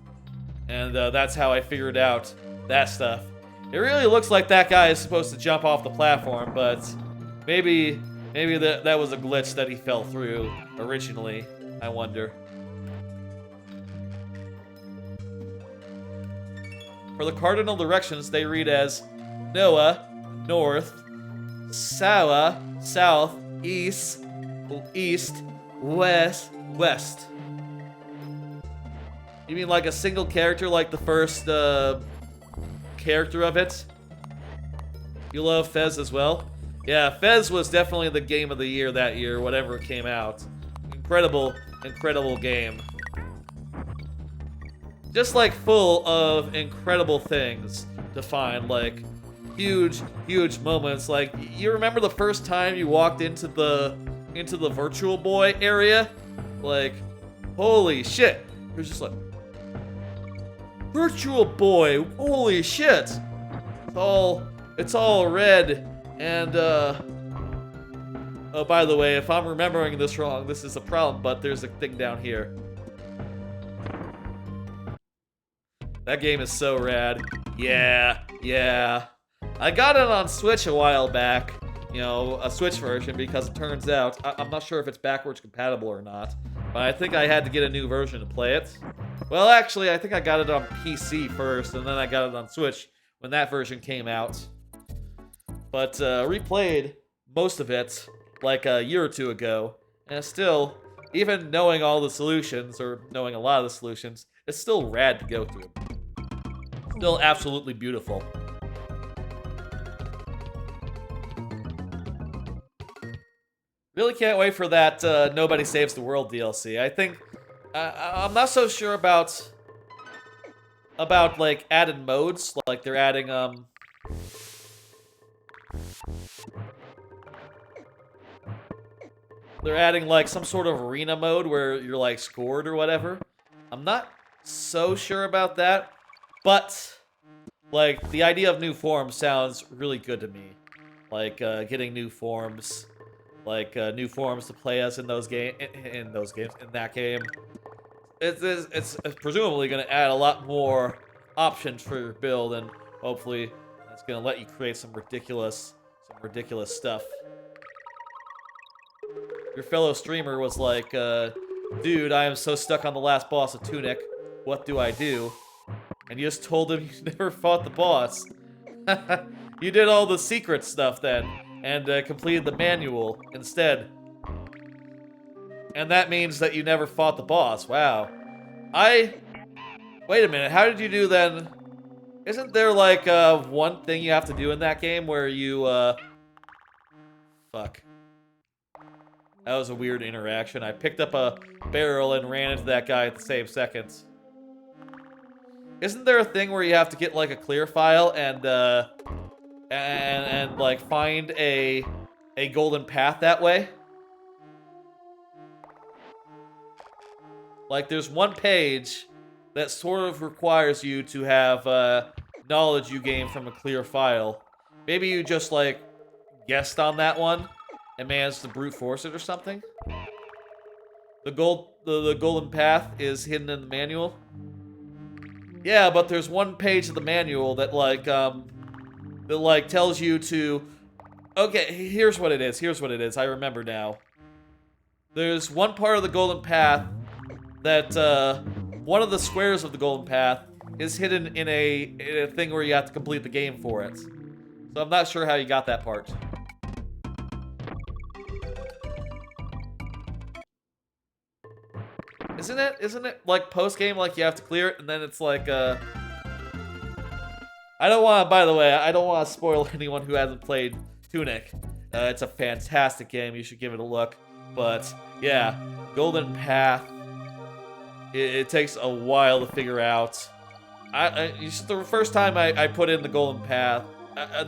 and that's how I figured out that stuff. It really looks like that guy is supposed to jump off the platform, but maybe that was a glitch that he fell through originally, I wonder. For the cardinal directions, they read as Noah, north, Sawa, south, east, west, west. You mean like a single character, like the first character of it? You love Fez as well? Yeah, Fez was definitely the game of the year that year, whatever it came out. Incredible, incredible game. Just like full of incredible things to find, like huge, huge moments. Like, you remember the first time you walked into the Virtual Boy area? Like, holy shit. It was just like, Virtual Boy, holy shit. It's all red. And, oh, by the way, if I'm remembering this wrong, this is a problem, but there's a thing down here. That game is so rad. Yeah. I got it on Switch a while back, you know, a Switch version, because it turns out, I'm not sure if it's backwards compatible or not, but I think I had to get a new version to play it. Well, actually, I think I got it on PC first, and then I got it on Switch when that version came out. But replayed most of it like a year or two ago, and still, even knowing all the solutions, or knowing a lot of the solutions, it's still rad to go through. Still absolutely beautiful. Really can't wait for that Nobody Saves the World DLC. I think I'm not so sure about like added modes, like they're adding like some sort of arena mode where you're like scored or whatever. I'm not so sure about that, but like the idea of new forms sounds really good to me. Like getting new forms, like new forms to play as in that game. It's presumably going to add a lot more options for your build, and hopefully it's going to let you create some ridiculous stuff. Your fellow streamer was like, dude, I am so stuck on the last boss of Tunic. What do I do? And you just told him you never fought the boss. You did all the secret stuff then, and completed the manual instead. And that means that you never fought the boss. Wow. Wait a minute, how did you do then? Isn't there like one thing you have to do in that game where you, fuck. That was a weird interaction. I picked up a barrel and ran into that guy at the same second. Isn't there a thing where you have to get like a clear file and like find a golden path that way? Like, there's one page that sort of requires you to have knowledge you gain from a clear file. Maybe you just, like, guessed on that one and managed to brute force it or something. The golden path is hidden in the manual. Yeah, but there's one page of the manual that, like, tells you to... Okay, here's what it is. I remember now. There's one part of the golden path that, one of the squares of the golden path is hidden in a thing where you have to complete the game for it. So I'm not sure how you got that part. Isn't it like post-game, like you have to clear it and then it's like, by the way, I don't want to spoil anyone who hasn't played Tunic. It's a fantastic game, you should give it a look. But, yeah, Golden Path, it takes a while to figure out. The first time I put in the Golden Path,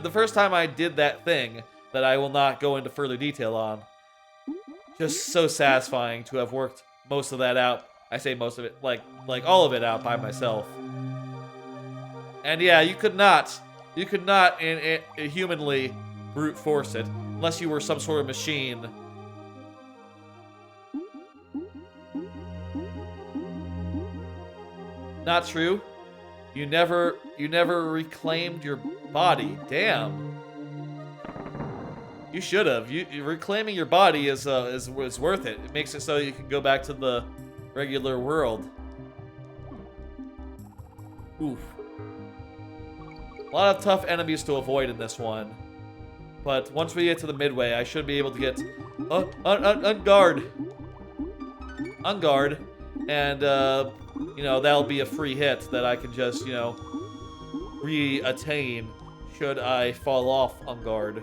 the first time I did that thing that I will not go into further detail on, just so satisfying to have worked most of that out. I say most of it, like all of it out by myself. And yeah, you could not humanly brute force it unless you were some sort of machine. Not true. You never reclaimed your body. Damn. You should have. Reclaiming your body is worth it. It makes it so you can go back to the regular world. Oof. A lot of tough enemies to avoid in this one. But once we get to the midway, I should be able to get on guard. On guard. And you know, that'll be a free hit that I can just, you know, re-attain should I fall off on guard.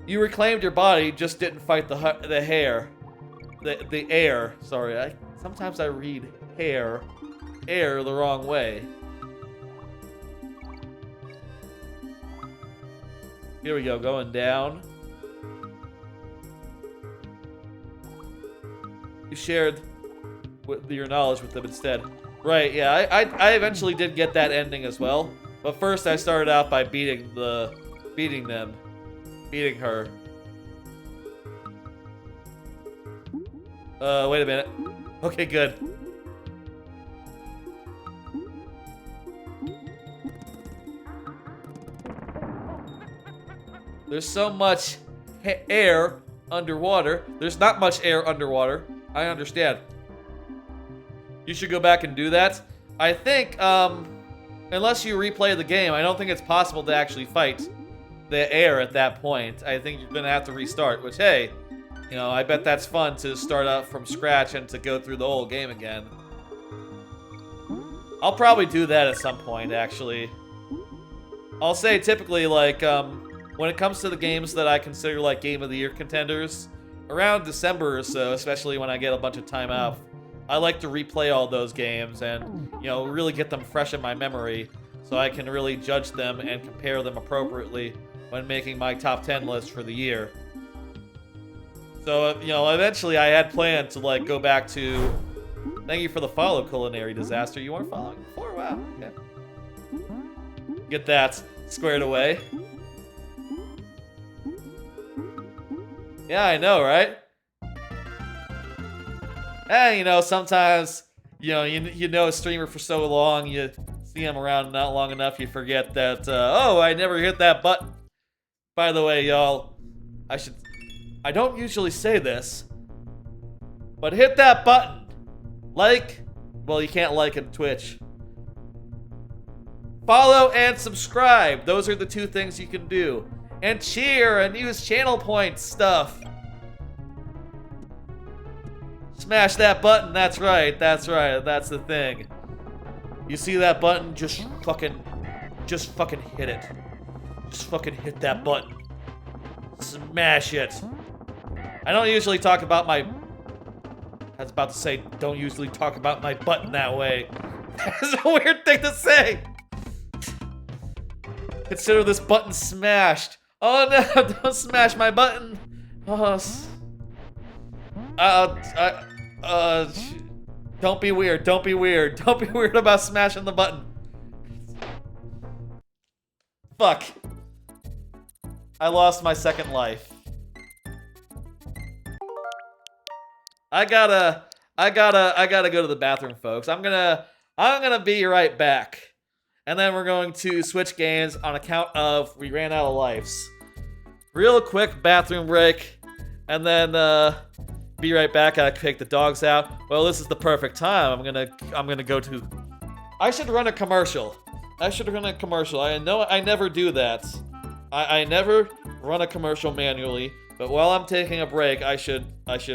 You reclaimed your body, just didn't fight the air. Sorry, sometimes I read air the wrong way. Here we go, going down. You shared your knowledge with them instead. Right, yeah, I eventually did get that ending as well. But first I started out by beating her. Wait a minute. Okay, good. There's so much air underwater. There's not much air underwater. I understand. You should go back and do that. I think, unless you replay the game, I don't think it's possible to actually fight the air at that point. I think you're gonna have to restart, which, hey, you know, I bet that's fun to start out from scratch and to go through the whole game again. I'll probably do that at some point, actually. I'll say typically, like, when it comes to the games that I consider, like, Game of the Year contenders, around December or so, especially when I get a bunch of time off, I like to replay all those games and, you know, really get them fresh in my memory so I can really judge them and compare them appropriately when making my top 10 list for the year. So, you know, eventually I had planned to, like, go back to... Thank you for the follow, Culinary Disaster. You weren't following before? Wow, okay. Get that squared away. Yeah, I know, right? And, you know, sometimes, you know a streamer for so long, you see him around not long enough, you forget that, oh, I never hit that button. By the way, y'all, I don't usually say this, but hit that button. Like, well, you can't like it on Twitch. Follow and subscribe. Those are the two things you can do. And cheer and use channel points stuff. Smash that button, that's right, that's the thing. You see that button, just fucking hit it. Just fucking hit that button. Smash it. I don't usually talk about my... I was about to say, don't usually talk about my button that way. That's a weird thing to say. Consider this button smashed. Oh no, don't smash my button. Oh, Don't be weird. Don't be weird. Don't be weird about smashing the button. Fuck. I lost my second life. I gotta go to the bathroom, folks. I'm gonna be right back. And then we're going to switch games on account of we ran out of lives. Real quick bathroom break. And then be right back. Gotta kick the dogs out. Well, this is the perfect time. I'm gonna go to. I should run a commercial. I know I never do that. I never run a commercial manually. But while I'm taking a break, I should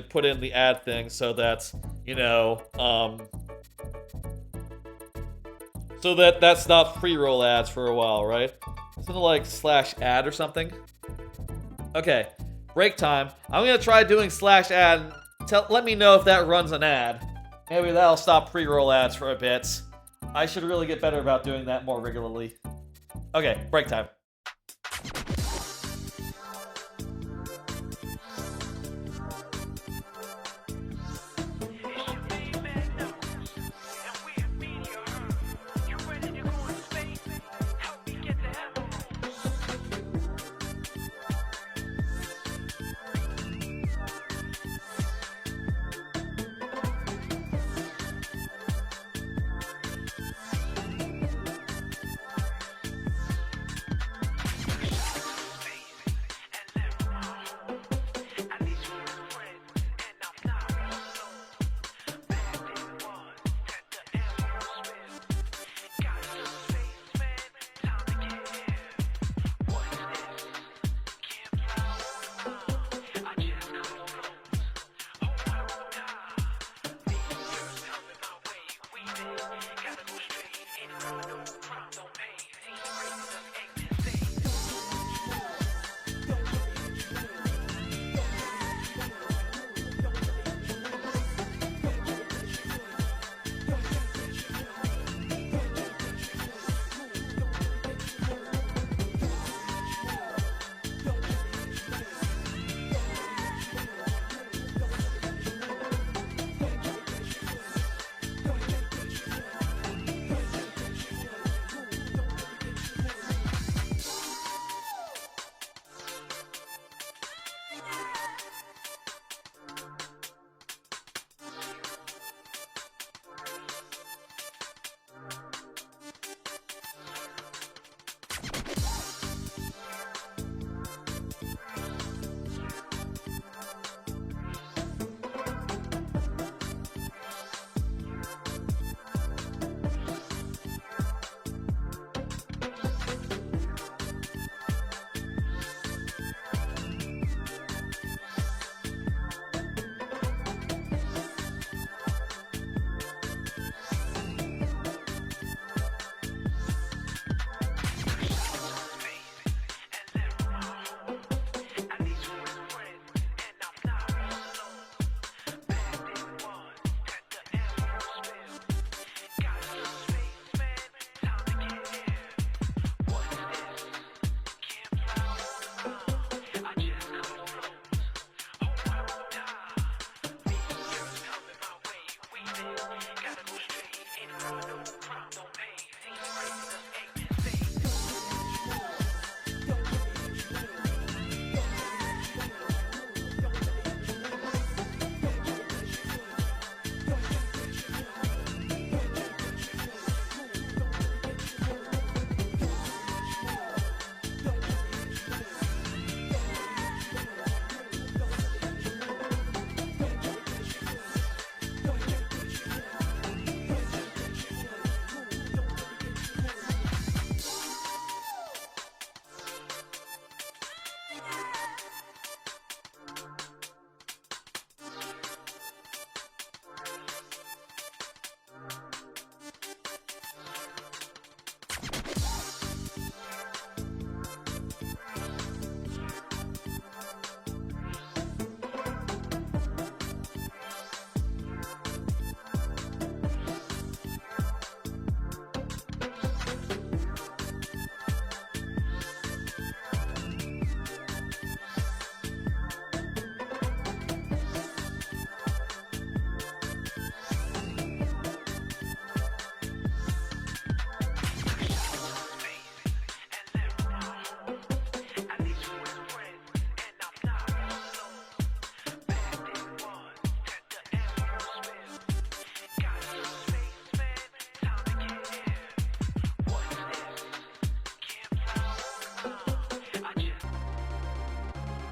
put in the ad thing so that so that that stops pre-roll ads for a while, right? Isn't it like /ad or something? Okay, break time. I'm gonna try doing /ad. Let me know if that runs an ad. Maybe that'll stop pre-roll ads for a bit. I should really get better about doing that more regularly. Okay, break time.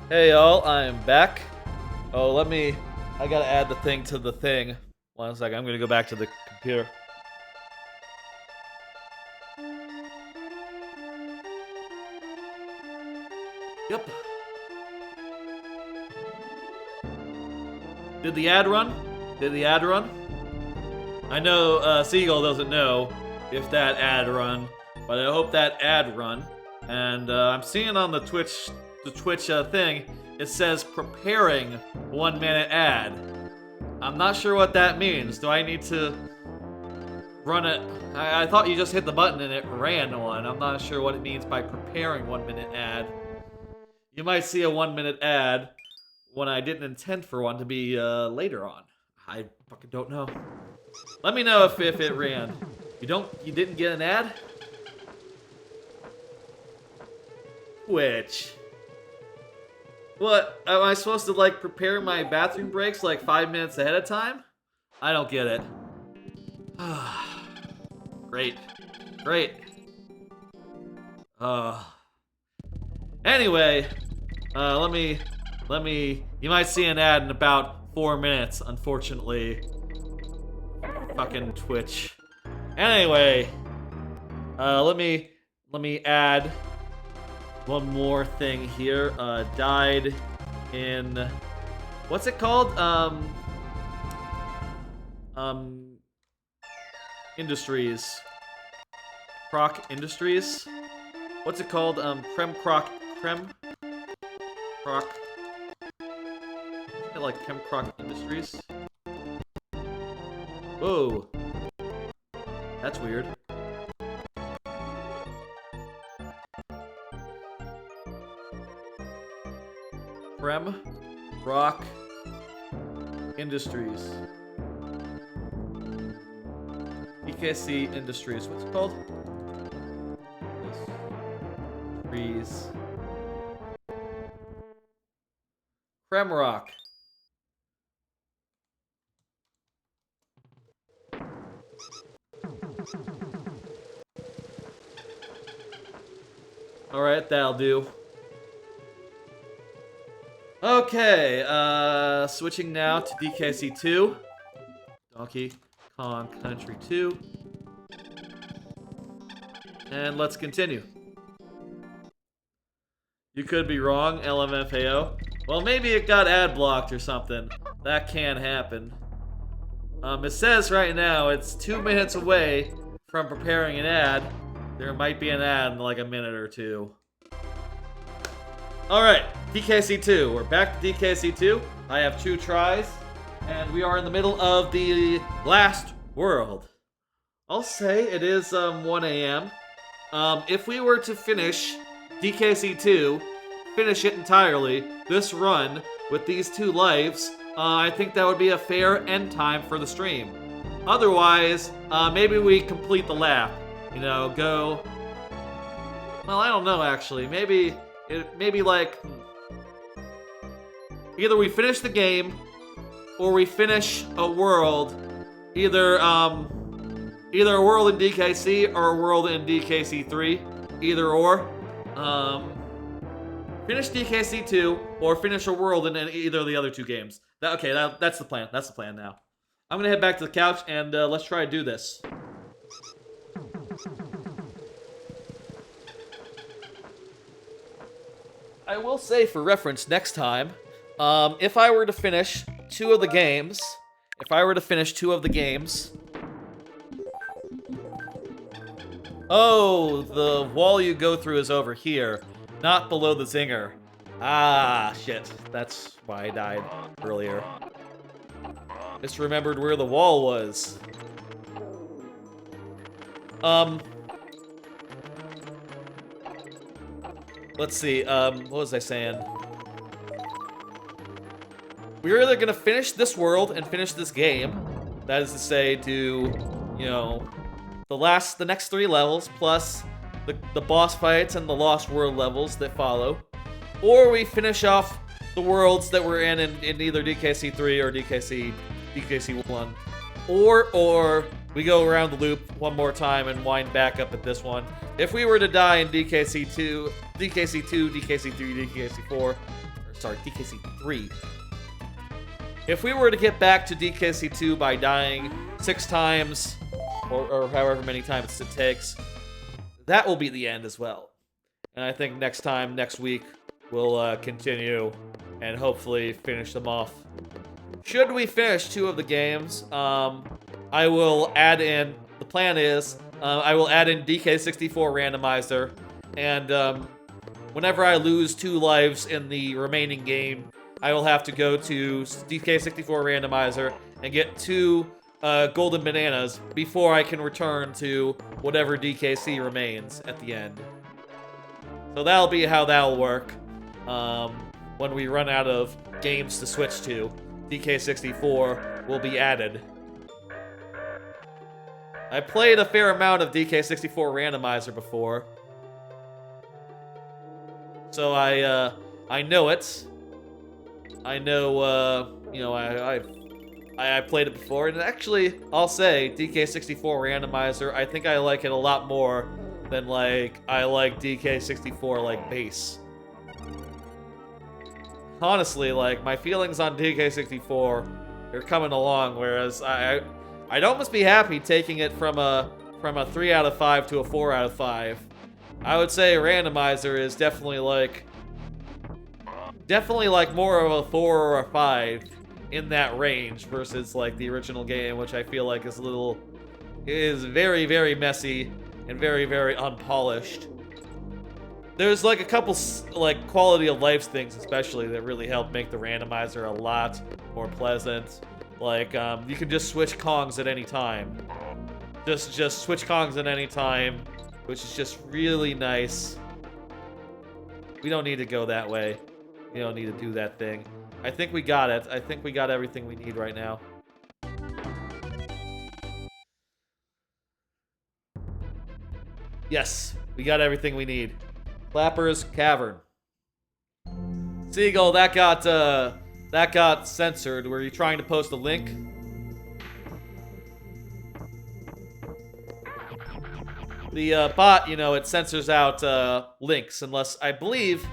Hey y'all, I am back. Oh, I gotta add the thing to the thing. 1 second, I'm gonna go back to the computer. Yep. Did the ad run? Did the ad run? I know Seagull doesn't know if that ad run, but I hope that ad run. And I'm seeing on the Twitch thing, it says preparing 1 minute ad. I'm not sure what that means. Do I need to run it? I thought you just hit the button and it ran one. I'm not sure what it means by preparing 1 minute ad. You might see a 1 minute ad when I didn't intend for one to be later on. I fucking don't know. Let me know if it ran. You didn't get an ad? Which? What? Am I supposed to, like, prepare my bathroom breaks, like, 5 minutes ahead of time? I don't get it. Great. Great. Anyway, let me, you might see an ad in about 4 minutes, unfortunately. Fucking Twitch. Anyway, let me add one more thing here. Died in, what's it called? Industries. Croc Industries? What's it called? Croc. I feel like Croc Industries. Whoa. That's weird. Croc Industries. DKC Industries. What's it called? Industries. Rock. Alright, that'll do. Okay, switching now to DKC2. Donkey Kong Country 2. And let's continue. You could be wrong, LMFAO. Well, maybe it got ad blocked or something. That can happen. It says right now it's 2 minutes away from preparing an ad. There might be an ad in like a minute or two. Alright, DKC2. We're back to DKC2. I have 2 tries, and we are in the middle of the last world. I'll say it is 1 a.m. If we were to finish DKC2, finish it entirely, this run, with these 2 lives, I think that would be a fair end time for the stream. Otherwise, maybe we complete the lap. You know, go... Well, I don't know, actually. Maybe like... Either we finish the game, or we finish a world. Either a world in DKC, or a world in DKC3. Either or. Finish DKC2, or finish a world in either of the other 2 games. That's the plan. That's the plan now. I'm gonna head back to the couch, and let's try to do this. I will say, for reference, next time, if I were to finish 2 of the games... Oh, the wall you go through is over here, not below the zinger. Ah, shit. That's why I died earlier. Just remembered where the wall was. Let's see, what was I saying? We're either gonna finish this world and finish this game. That is to say, do, you know, the next 3 levels, plus the boss fights and the Lost World levels that follow. Or we finish off the worlds that we're in either DKC3 or DKC1. Or we go around the loop one more time and wind back up at this one. If we were to die in DKC2, DKC3, DKC4, or sorry, DKC3. If we were to get back to DKC2 by dying 6 times, or however many times it takes, that will be the end as well. And I think next week, we'll continue and hopefully finish them off. Should we finish 2 of the games, I will add in, the plan is, I will add in DK64 randomizer, and whenever I lose 2 lives in the remaining game, I will have to go to DK64 randomizer and get 2 golden bananas before I can return to whatever DKC remains at the end. So that'll be how that'll work. When we run out of games to switch to, DK64 will be added. I played a fair amount of DK64 randomizer before, so I know it. I know, you know, I played it before, and actually, I'll say, DK64 randomizer, I think I like it a lot more than, like, I like DK64, like, base. Honestly, like, my feelings on DK64 are coming along, whereas I'd almost be happy taking it from a 3 out of 5 to a 4 out of 5. I would say randomizer is definitely like more of a 4 or a 5 in that range versus like the original game, which I feel like is very, very messy and very, very unpolished. There's like a couple like quality of life things especially that really help make the randomizer a lot more pleasant. Like you can just switch Kongs at any time. Just switch Kongs at any time, which is just really nice. We don't need to go that way. We don't need to do that thing. I think we got it. I think we got everything we need right now. Yes, we got everything we need. Clapper's Cavern. Seagull, that got censored. Were you trying to post a link? The bot, you know, it censors out links unless I believe.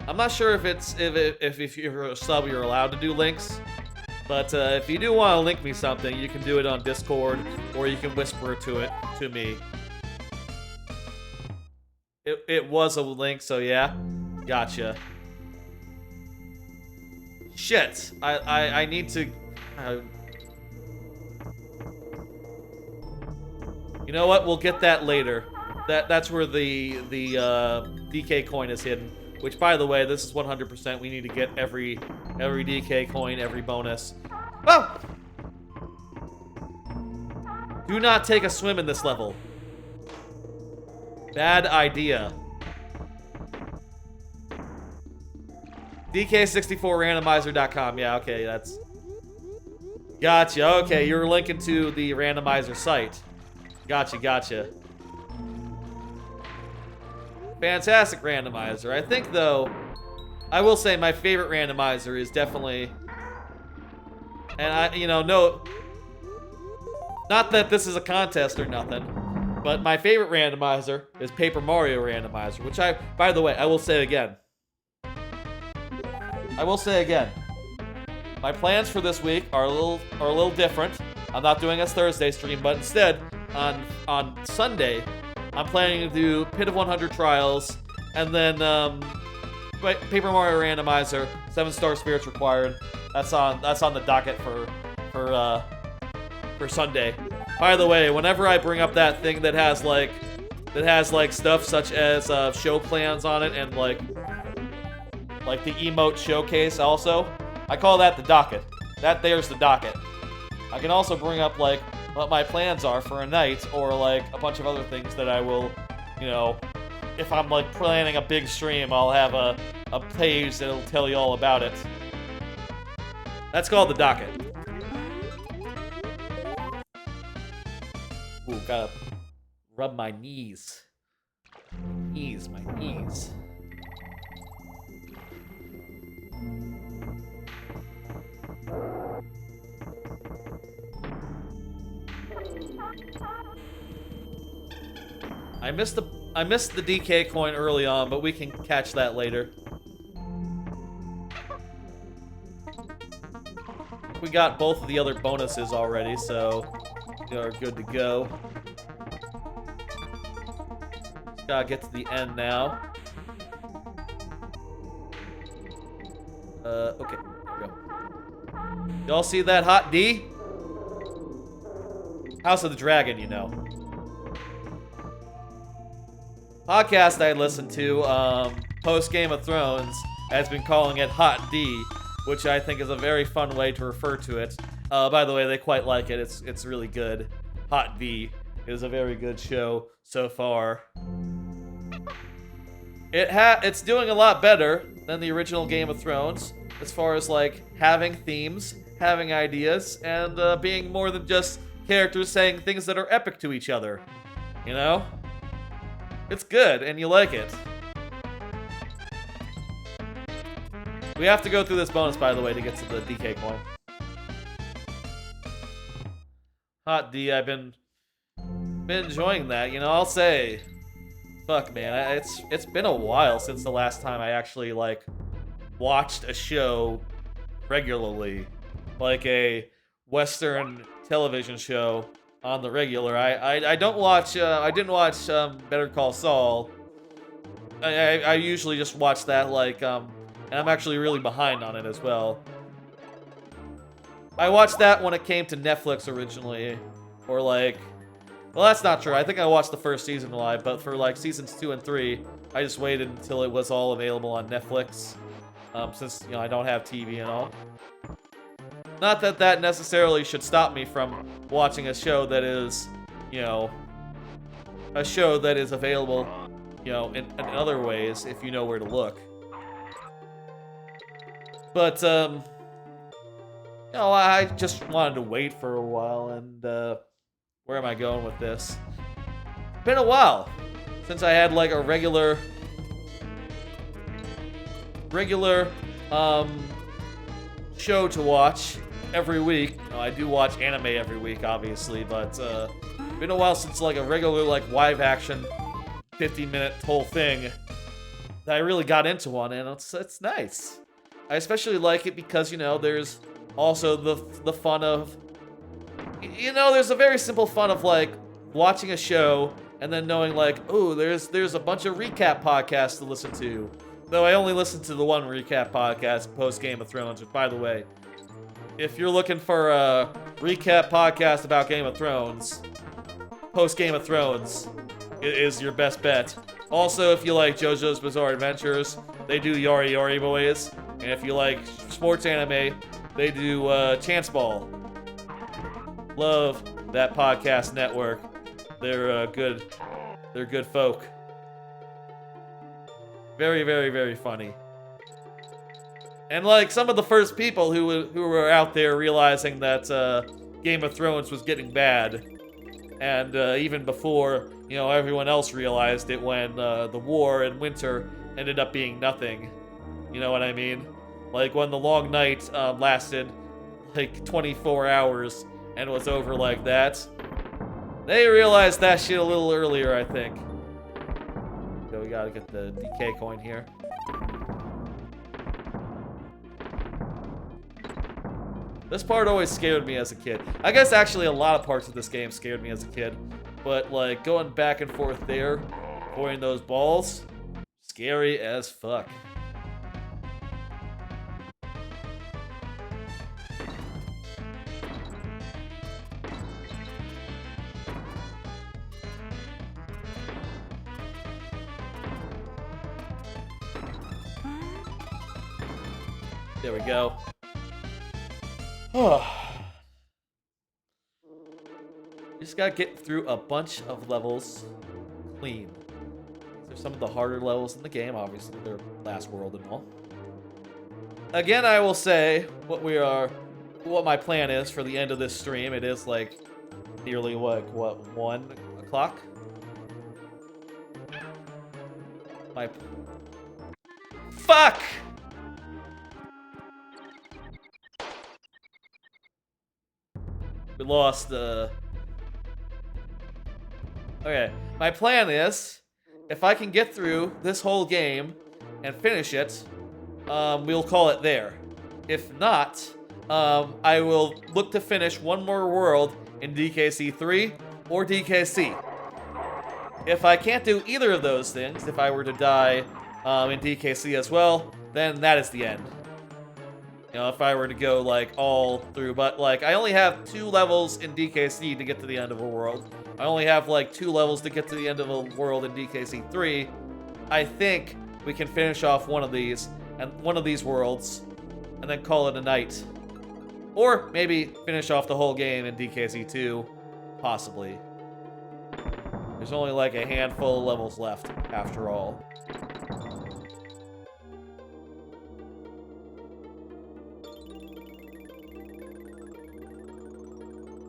I'm not sure if if you're a sub, you're allowed to do links. But if you do want to link me something, you can do it on Discord, or you can whisper to me. It was a link, so yeah. Gotcha. Shit. I need to... you know what? We'll get that later. That's where the DK coin is hidden. Which, by the way, this is 100%. We need to get every DK coin, every bonus. Oh! Do not take a swim in this level. Bad idea. DK64randomizer.com. Yeah, okay, that's... Gotcha. Okay, you're linking to the randomizer site. Gotcha. Fantastic randomizer. I think, though, I will say my favorite randomizer is definitely... And no... Not that this is a contest or nothing, but my favorite randomizer is Paper Mario randomizer, which by the way, I will say again. My plans for this week are a little different. I'm not doing a Thursday stream, but instead, on Sunday, I'm planning to do Pit of 100 Trials, and then Paper Mario randomizer, 7-star spirits required. That's on the docket for Sunday. By the way, whenever I bring up that thing that has like stuff such as show plans on it and like the emote showcase also, I call that the docket. There's the docket. I can also bring up like what my plans are for a night, or like a bunch of other things that I will, if I'm like planning a big stream, I'll have a page that'll tell you all about it. That's called the docket. Ooh, gotta rub my knees. My knees. I missed the DK coin early on, but we can catch that later. we got both of the other bonuses already, so we are good to go. Just gotta get to the end now. Okay, there we go. Y'all see that hot D? House of the Dragon, you know. Podcast I listened to, post Game of Thrones, has been calling it Hot D, which I think is a very fun way to refer to it. By the way, they quite like it. It's really good. Hot D is a very good show so far. It's doing a lot better than the original Game of Thrones as far as like having themes, having ideas, and being more than just characters saying things that are epic to each other. You know? It's good, and you like it. We have to go through this bonus, by the way, to get to the DK coin. Hot D, I've been enjoying that, you know, I'll say. Fuck, man, it's been a while since the last time I actually, like, watched a show regularly. Like a Western television show on the regular. I don't watch, I didn't watch, Better Call Saul. I usually just watch that, like, and I'm actually really behind on it as well. I watched that when it came to Netflix originally, or like, well, that's not true. I think I watched the first season live, but for like seasons 2 and 3, I just waited until it was all available on Netflix, since, you know, I don't have TV and all. Not that that necessarily should stop me from watching a show that is, you know, a show that is available, you know, in other ways if you know where to look. But, you know, I just wanted to wait for a while, and, where am I going with this? Been a while since I had, like, a regular, show to watch every week. You know, I do watch anime every week, obviously, but, been a while since, like, a regular, like, live action 50-minute whole thing that I really got into one, and it's nice. I especially like it because, you know, there's also the fun of, you know, there's a very simple fun of, like, watching a show and then knowing, like, oh, there's a bunch of recap podcasts to listen to. Though I only listen to the one recap podcast, post Game of Thrones, which, by the way, if you're looking for a recap podcast about Game of Thrones, post Game of Thrones is your best bet. Also, if you like JoJo's Bizarre Adventures, they do Yori Yori Boys. And if you like sports anime, they do Chance Ball. Love that podcast network. They're good. They're good folk. Very, very, very funny. And like some of the first people who were out there realizing that Game of Thrones was getting bad, and even before, you know, everyone else realized it when the war and winter ended up being nothing. You know what I mean? Like when the long night lasted like 24 hours and was over like that. They realized that shit a little earlier, I think. So we gotta get the DK coin here. This part always scared me as a kid. I guess actually a lot of parts of this game scared me as a kid. But like going back and forth there, avoiding those balls, scary as fuck. There we go. Oh. You just gotta get through a bunch of levels clean. These are some of the harder levels in the game, obviously. They're last world and all. Again, I will say what my plan is for the end of this stream. It is like nearly what 1 o'clock? Fuck! We lost Okay, my plan is, if I can get through this whole game and finish it, we'll call it there. If not, I will look to finish one more world in DKC3 or DKC. If I can't do either of those things, if I were to die in DKC as well, then that is the end. You know, if I were to go, like, all through, but, like, I only have 2 levels in DKC to get to the end of a world. I only have, like, 2 levels to get to the end of a world in DKC3. I think we can finish off one of these worlds, and then call it a night. Or maybe finish off the whole game in DKC2, possibly. There's only, like, a handful of levels left, after all.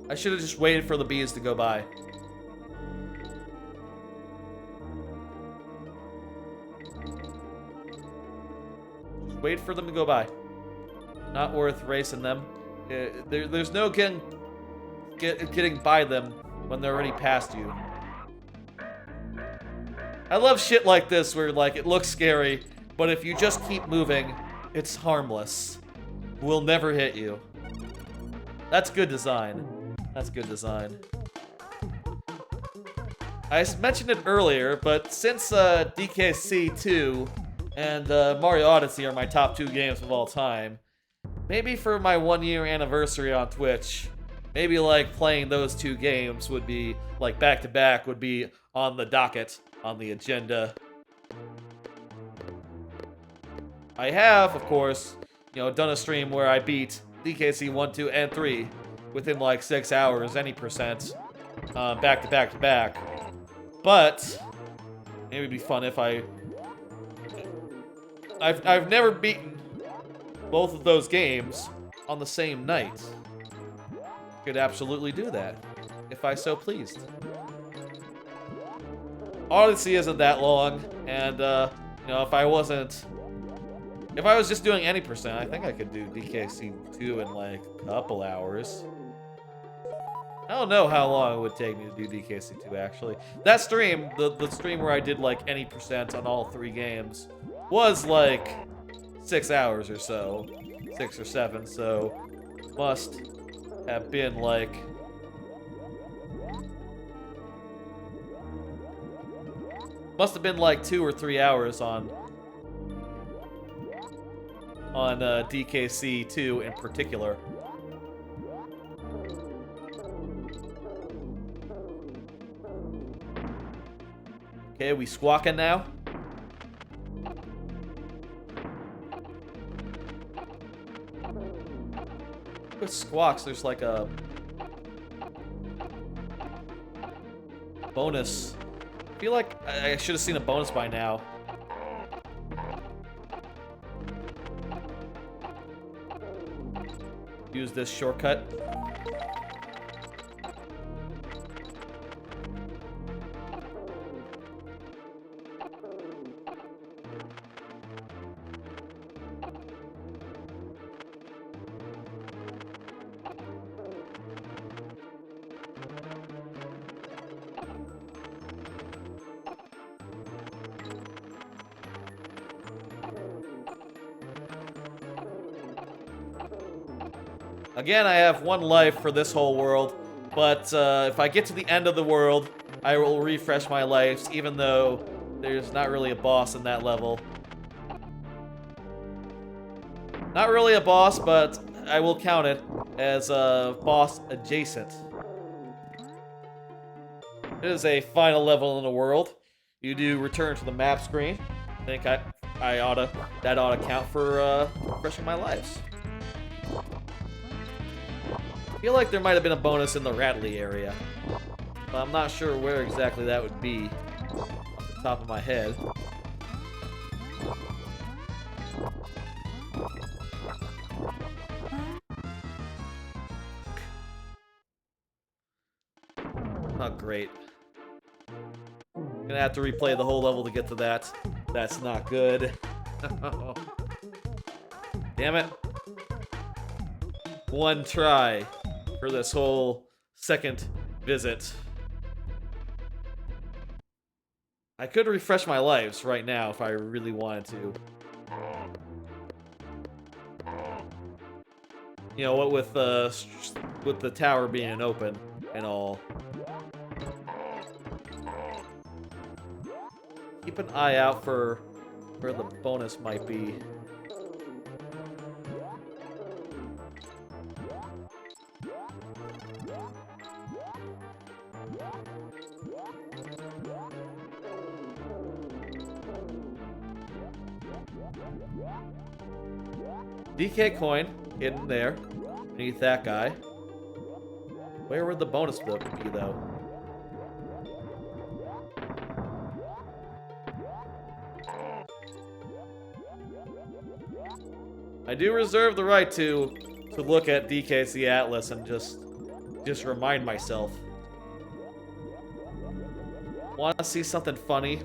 I should have just waited for the bees to go by. Just wait for them to go by. Not worth racing them. There's no getting by them when they're already past you. I love shit like this where, like, it looks scary, but if you just keep moving, it's harmless. Will never hit you. That's good design. That's good design. I mentioned it earlier, but since DKC2 and Mario Odyssey are my top 2 games of all time, maybe for my 1-year anniversary on Twitch, maybe, like, playing those 2 games would be, like, back-to-back would be on the docket, on the agenda. I have, of course, you know, done a stream where I beat DKC1, 2, and 3 within, like, 6 hours, any percent, back to back to back. But maybe it'd be fun if I've never beaten both of those games on the same night. Could absolutely do that if I so pleased. Odyssey isn't that long, and you know, if I was just doing any percent, I think I could do DKC2 in, like, a couple hours. I don't know how long it would take me to do DKC2, actually. That stream, the stream where I did, like, any percent on all 3 games, was, like, 6 hours or so. 6 or 7, so must have been, like... Must have been, like, 2 or 3 hours on DKC2 in particular. Okay, we squawking now? With squawks, there's like a bonus. I feel like I should have seen a bonus by now. Use this shortcut. Again, I have 1 life for this whole world, but if I get to the end of the world, I will refresh my lives, even though there's not really a boss in that level. Not really a boss, but I will count it as a boss adjacent. It is a final level in the world. You do return to the map screen. I think that ought to count for refreshing my lives. I feel like there might have been a bonus in the Rattly area, but I'm not sure where exactly that would be off the top of my head. Not great. Gonna have to replay the whole level to get to that. That's not good. Damn it. 1 try for this whole second visit. I could refresh my lives right now if I really wanted to. You know, what with the tower being open and all. Keep an eye out for where the bonus might be. DK coin hidden there, beneath that guy. Where would the bonus be though? I do reserve the right to look at DKC Atlas and just remind myself. Want to see something funny?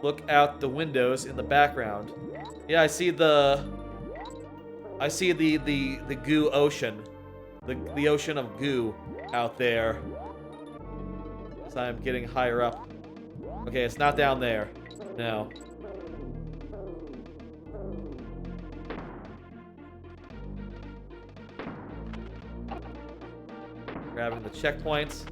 Look out the windows in the background. Yeah, I see the goo ocean. The ocean of goo out there. As I'm getting higher up. Okay, it's not down there. No. Grabbing the checkpoints.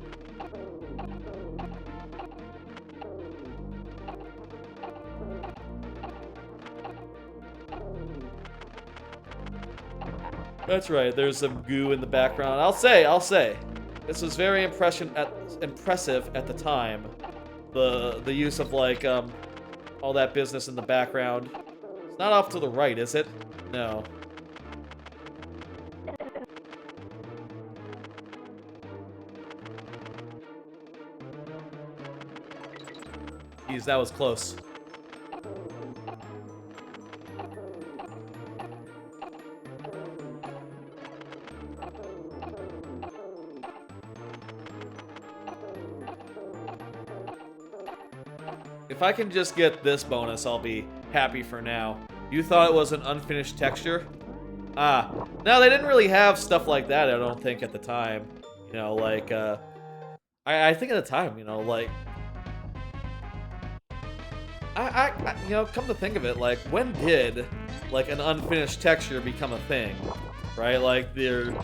That's right, there's some goo in the background. I'll say. This was very impressive at the time. The use of, like, all that business in the background. It's not off to the right, is it? No. Jeez, that was close. If I can just get this bonus, I'll be happy for now. You thought it was an unfinished texture? Ah. No, they didn't really have stuff like that, I don't think, at the time. You know, like, I think at the time, you know, like... you know, come to think of it, like, when did, like, an unfinished texture become a thing? Right? Like, your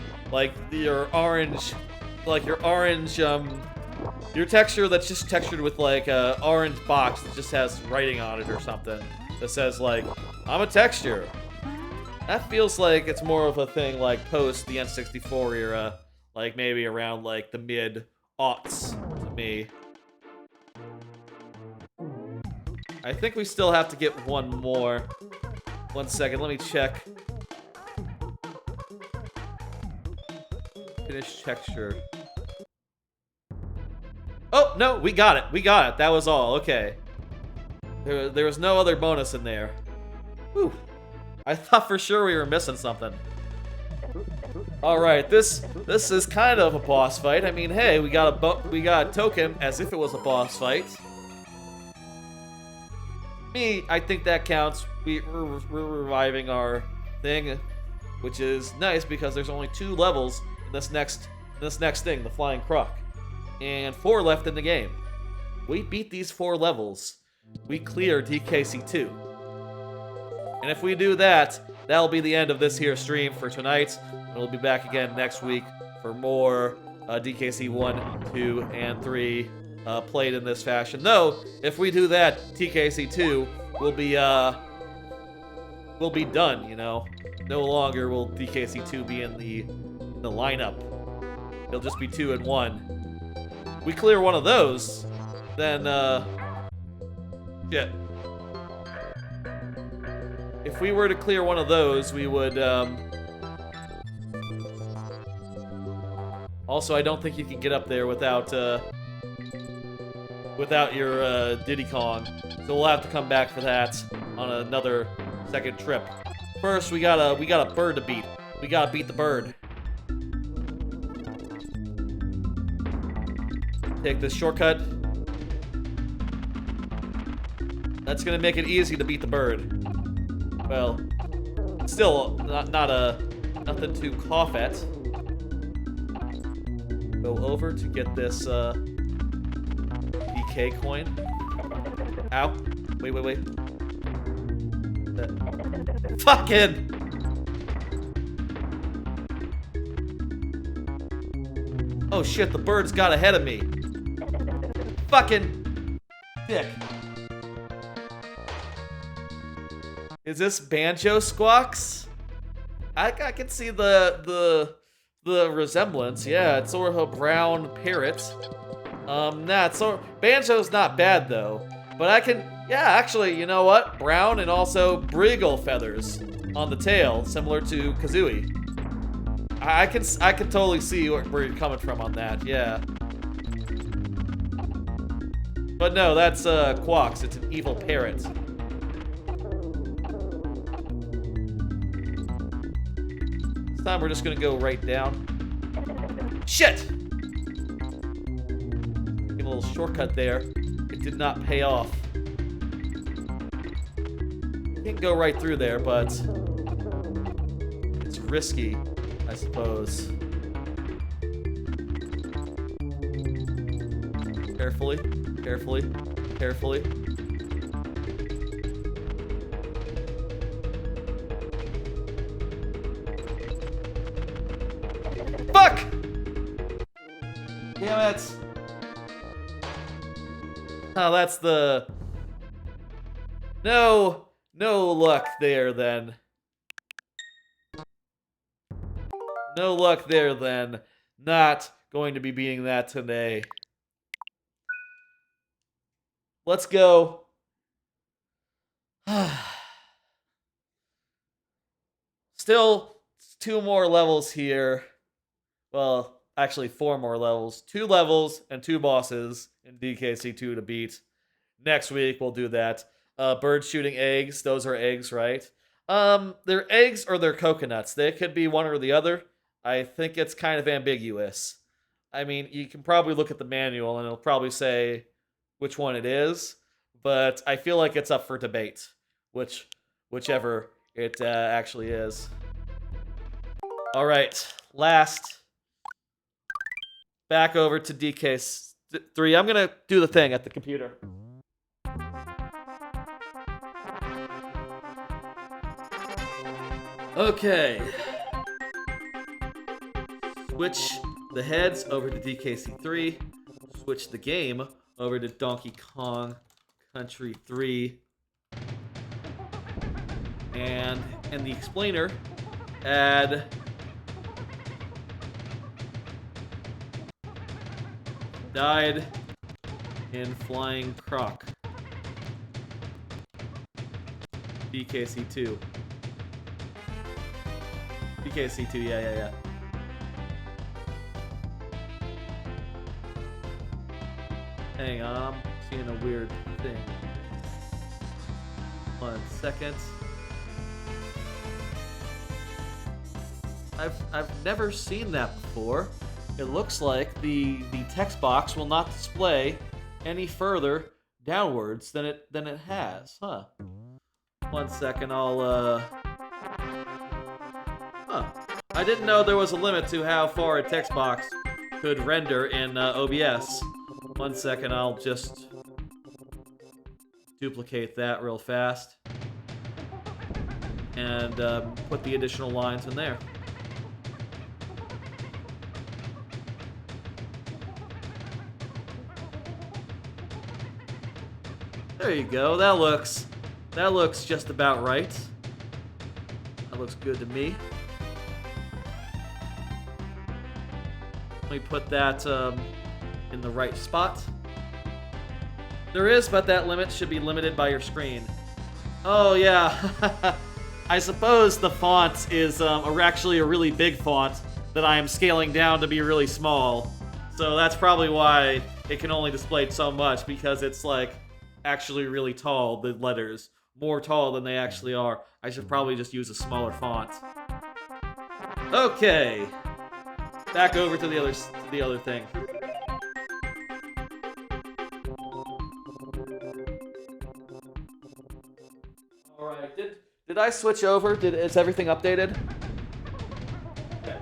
orange, your texture that's just textured with, like, a orange box that just has writing on it or something that says, like, I'm a texture. That feels like it's more of a thing, like, post the N64 era, like, maybe around, like, the mid-aughts to me. I think we still have to get one more. 1 second, let me check. Finish texture. Oh, no, we got it. We got it. That was all. Okay. There was no other bonus in there. Whew. I thought for sure we were missing something. Alright, this is kind of a boss fight. I mean, hey, we got a token as if it was a boss fight. I think that counts. We're reviving our thing, which is nice because there's only 2 levels in this next thing, the Flying Croc, and 4 left in the game. We beat these 4 levels. We clear DKC2, and if we do that, that'll be the end of this here stream for tonight. We'll be back again next week for more DKC1, 2, and 3. Played in this fashion. Though, if we do that, DKC2 will be done, you know. No longer will DKC2 be in the lineup. It'll just be 2 and 1. We clear one of those, then shit. If we were to clear one of those, we would also, I don't think you can get up there without your Diddy Kong, so we'll have to come back for that on another second trip. First, we got a bird to beat. We gotta beat the bird. Take this shortcut. That's gonna make it easy to beat the bird. Well, still nothing to cough at. Go over to get this DK coin. Ow. Wait. Fucking! Oh shit, the bird's got ahead of me. Fucking dick. Is this Banjo Squawks? I can see the resemblance. Yeah, it's sort of a brown parrot. Banjo's not bad though. But I can, yeah, actually, you know what? Brown and also Briggle feathers on the tail, similar to Kazooie. I can totally see where you're coming from on that. Yeah. But no, that's Quawks. It's an evil parrot. This time we're just gonna go right down. Shit! Give a little shortcut there. It did not pay off. You can go right through there, but it's risky, I suppose. Carefully, carefully, carefully. Fuck! Damn it. Oh, that's the... No luck there, then. No luck there, then. Not going to be beating that today. Let's go. Still 2 more levels here. Well, actually 4 more levels. 2 levels and 2 bosses in DKC2 to beat. Next week we'll do that. Birds shooting eggs. Those are eggs, right? They're eggs or they're coconuts. They could be one or the other. I think it's kind of ambiguous. I mean, you can probably look at the manual and it'll probably say which one it is, but I feel like it's up for debate, whichever it actually is. All right, last. Back over to DKC3. I'm gonna do the thing at the computer. Okay. Switch the heads over to DKC3. Switch the game over to Donkey Kong Country 3. And in the explainer, add died in Flying Croc. DKC2. DKC2, yeah. Hang on, I'm seeing a weird thing. 1 second. I've never seen that before. It looks like the text box will not display any further downwards than it has, huh? 1 second, I'll I didn't know there was a limit to how far a text box could render in OBS. 1 second, I'll just duplicate that real fast and put the additional lines in there. There you go. That looks just about right. That looks good to me. Let me put that in the right spot. There is, but that limit should be limited by your screen. Oh yeah. I suppose the font is actually a really big font that I am scaling down to be really small. So that's probably why it can only display so much, because it's like actually really tall, the letters. More tall than they actually are. I should probably just use a smaller font. Okay. Back over to the other thing. Alright, did I switch over? Is everything updated? Okay.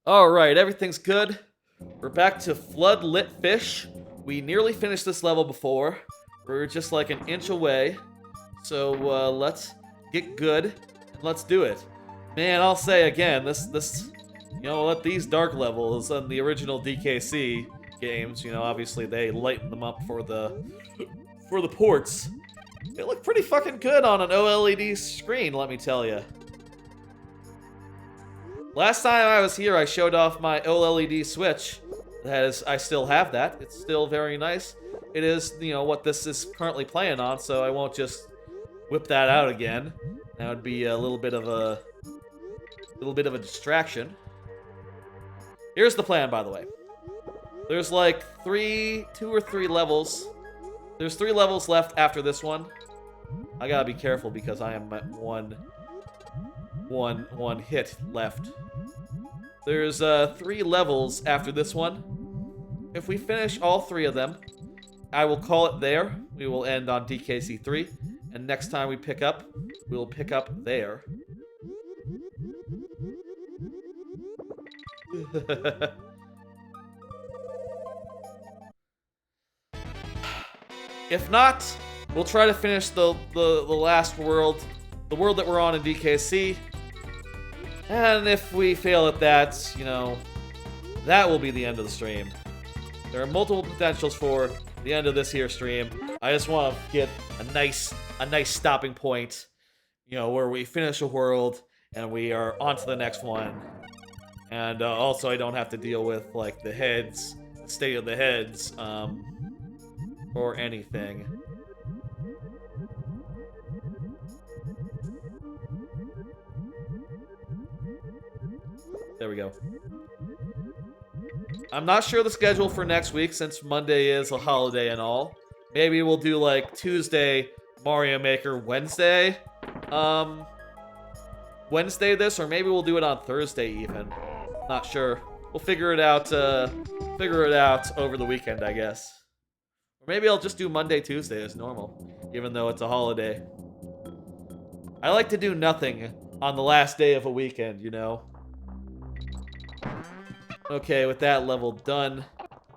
Alright, everything's good. We're back to Flood Lit Fish, We nearly finished this level before. We're just like an inch away. So let's get good and let's do it. Man, I'll say again, this you know what, these dark levels on the original DKC games, you know, obviously they lightened them up for the ports. They look pretty fucking good on an OLED screen, let me tell you. Last time I was here, I showed off my OLED Switch. I still have that. It's still very nice. It is, you know, what this is currently playing on, so I won't just whip that out again. That would be a little bit of a distraction. Here's the plan, by the way. There's like 2 or 3 levels. There's 3 levels left after this one. I gotta be careful because I am at one hit left. There's 3 levels after this one. If we finish all 3 of them, I will call it there. We will end on DKC3. And next time we pick up, we will pick up there. If not, we'll try to finish the last world, the world that we're on in DKC. And if we fail at that, you know, that will be the end of the stream. There are multiple potentials for the end of this here stream. I just want to get a nice stopping point, you know, where we finish a world and we are on to the next one. And also I don't have to deal with, like, the heads, the state of the heads, or anything. There we go. I'm not sure the schedule for next week since Monday is a holiday and all. Maybe we'll do like Tuesday Mario Maker, Wednesday this, or maybe we'll do it on Thursday even. Not sure. We'll figure it out over the weekend, I guess. Or maybe I'll just do Monday, Tuesday as normal, even though it's a holiday. I like to do nothing on the last day of a weekend, you know? Okay, with that level done,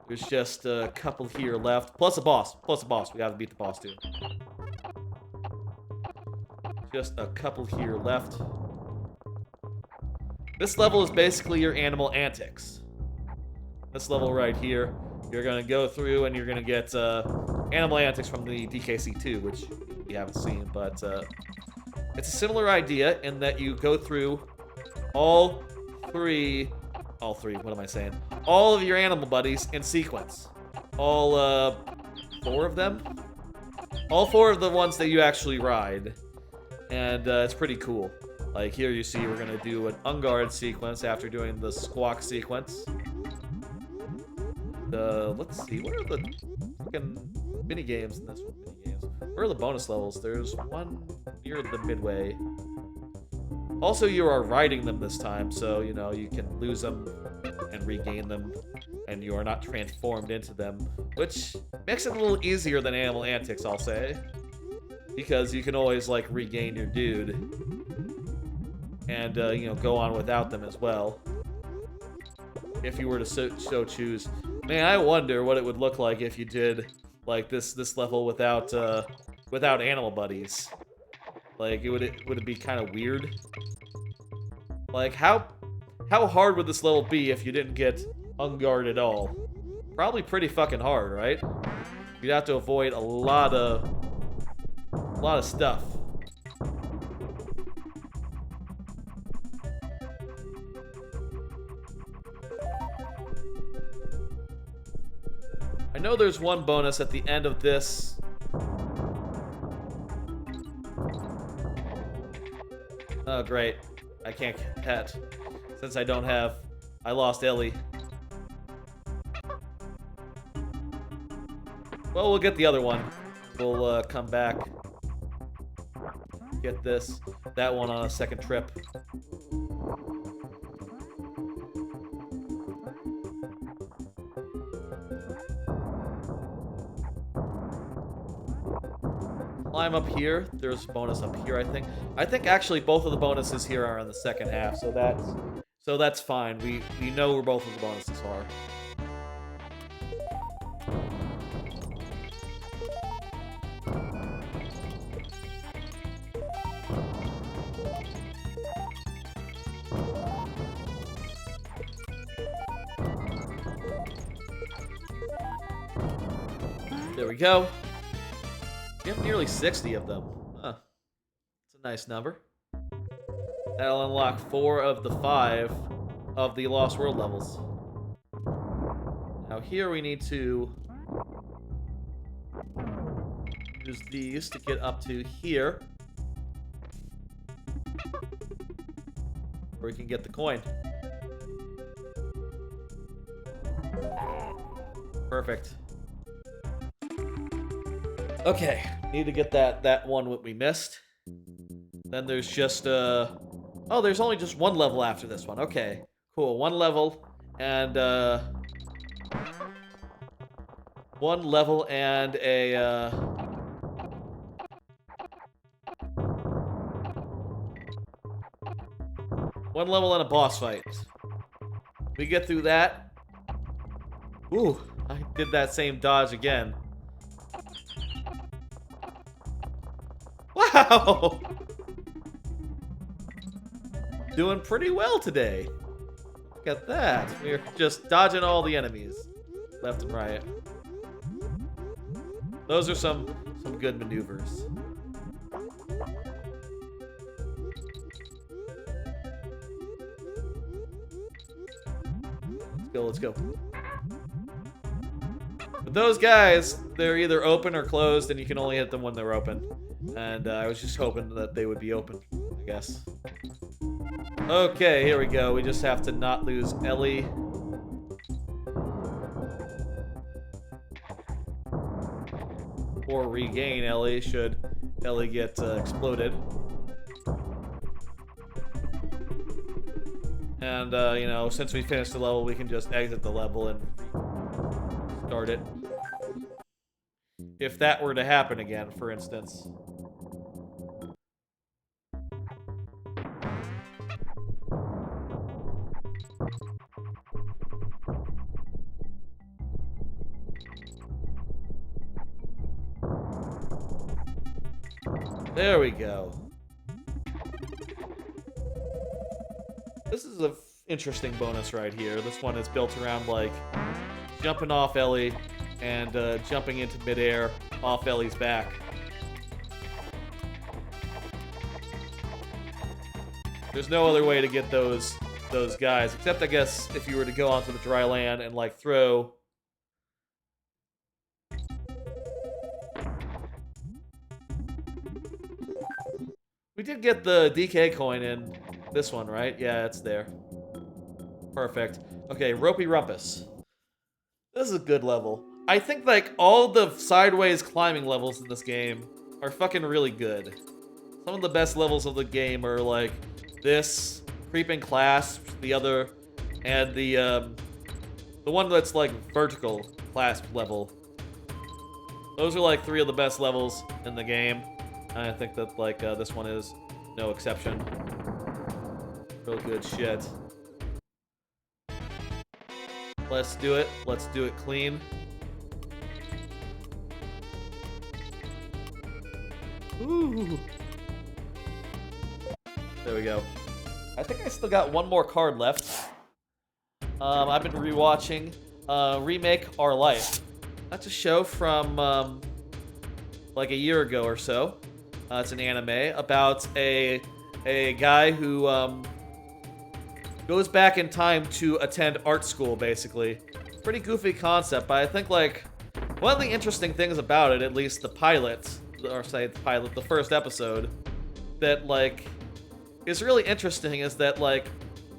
there's just a couple here left. Plus a boss. We gotta beat the boss too. Just a couple here left. This level is basically your animal antics. This level right here, you're gonna go through and you're gonna get animal antics from the DKC2, which you haven't seen, but it's a similar idea in that you go through all three, what am I saying? All of your animal buddies in sequence. All 4 of them? All 4 of the ones that you actually ride. And it's pretty cool. Like here you see we're gonna do an unguarded sequence after doing the squawk sequence. Let's see, what are the fucking mini games in this one? Where are the bonus levels? There's one near the midway. Also, you are riding them this time, so, you know, you can lose them and regain them, and you are not transformed into them, which makes it a little easier than Animal Antics, I'll say. Because you can always, like, regain your dude, and, you know, go on without them as well. If you were to so choose. Man, I wonder what it would look like if you did, like, this level without animal buddies. Like, would it be kind of weird? Like, how hard would this level be if you didn't get unguarded at all? Probably pretty fucking hard, right? You'd have to avoid a lot of stuff. I know there's one bonus at the end of this. Oh, great. I can't get that. Since I lost Ellie. Well, we'll get the other one. We'll come back. Get that one on a second trip. Climb up here. There's a bonus up here, I think. I think actually both of the bonuses here are in the second half, so that's fine. We know where both of the bonuses are. There we go. We have nearly 60 of them. Huh. It's a nice number. That'll unlock 4 of the 5 of the Lost World levels. Now here we need to use these to get up to here, where we can get the coin. Perfect. Okay, need to get that one what we missed. Then there's just oh, there's only just one level after this one. Okay, cool. One level and a one level and a boss fight. We get through that. Ooh, I did that same dodge again. Wow! Doing pretty well today. Look at that. We're just dodging all the enemies. Left and right. Those are some good maneuvers. Let's go. But those guys, they're either open or closed, and you can only hit them when they're open. And I was just hoping that they would be open, I guess. Okay, here we go. We just have to not lose Ellie. Or regain Ellie, should Ellie get exploded. And, you know, since we finished the level, we can just exit the level and start it. If that were to happen again, for instance. There we go. This is an interesting bonus right here. This one is built around, like, jumping off Ellie and jumping into midair off Ellie's back. There's no other way to get those guys, except, I guess, if you were to go onto the dry land and, like, throw... We did get the DK coin in this one, right? Yeah, it's there. Perfect. Okay, Ropey Rumpus. This is a good level. I think, like, all the sideways climbing levels in this game are fucking really good. Some of the best levels of the game are, like, this, Creeping Clasp, the other, and the one that's, like, vertical clasp level. Those are, like, 3 of the best levels in the game. I think that, like, this one is no exception. Real good shit. Let's do it. Let's do it clean. Ooh. There we go. I think I still got one more card left. I've been rewatching Remake Our Life. That's a show from like a year ago or so. It's an anime about a guy who goes back in time to attend art school, basically. Pretty goofy concept, but I think, like, one of the interesting things about it, at least the pilot, or say the pilot, the first episode, that, like, is really interesting is that, like,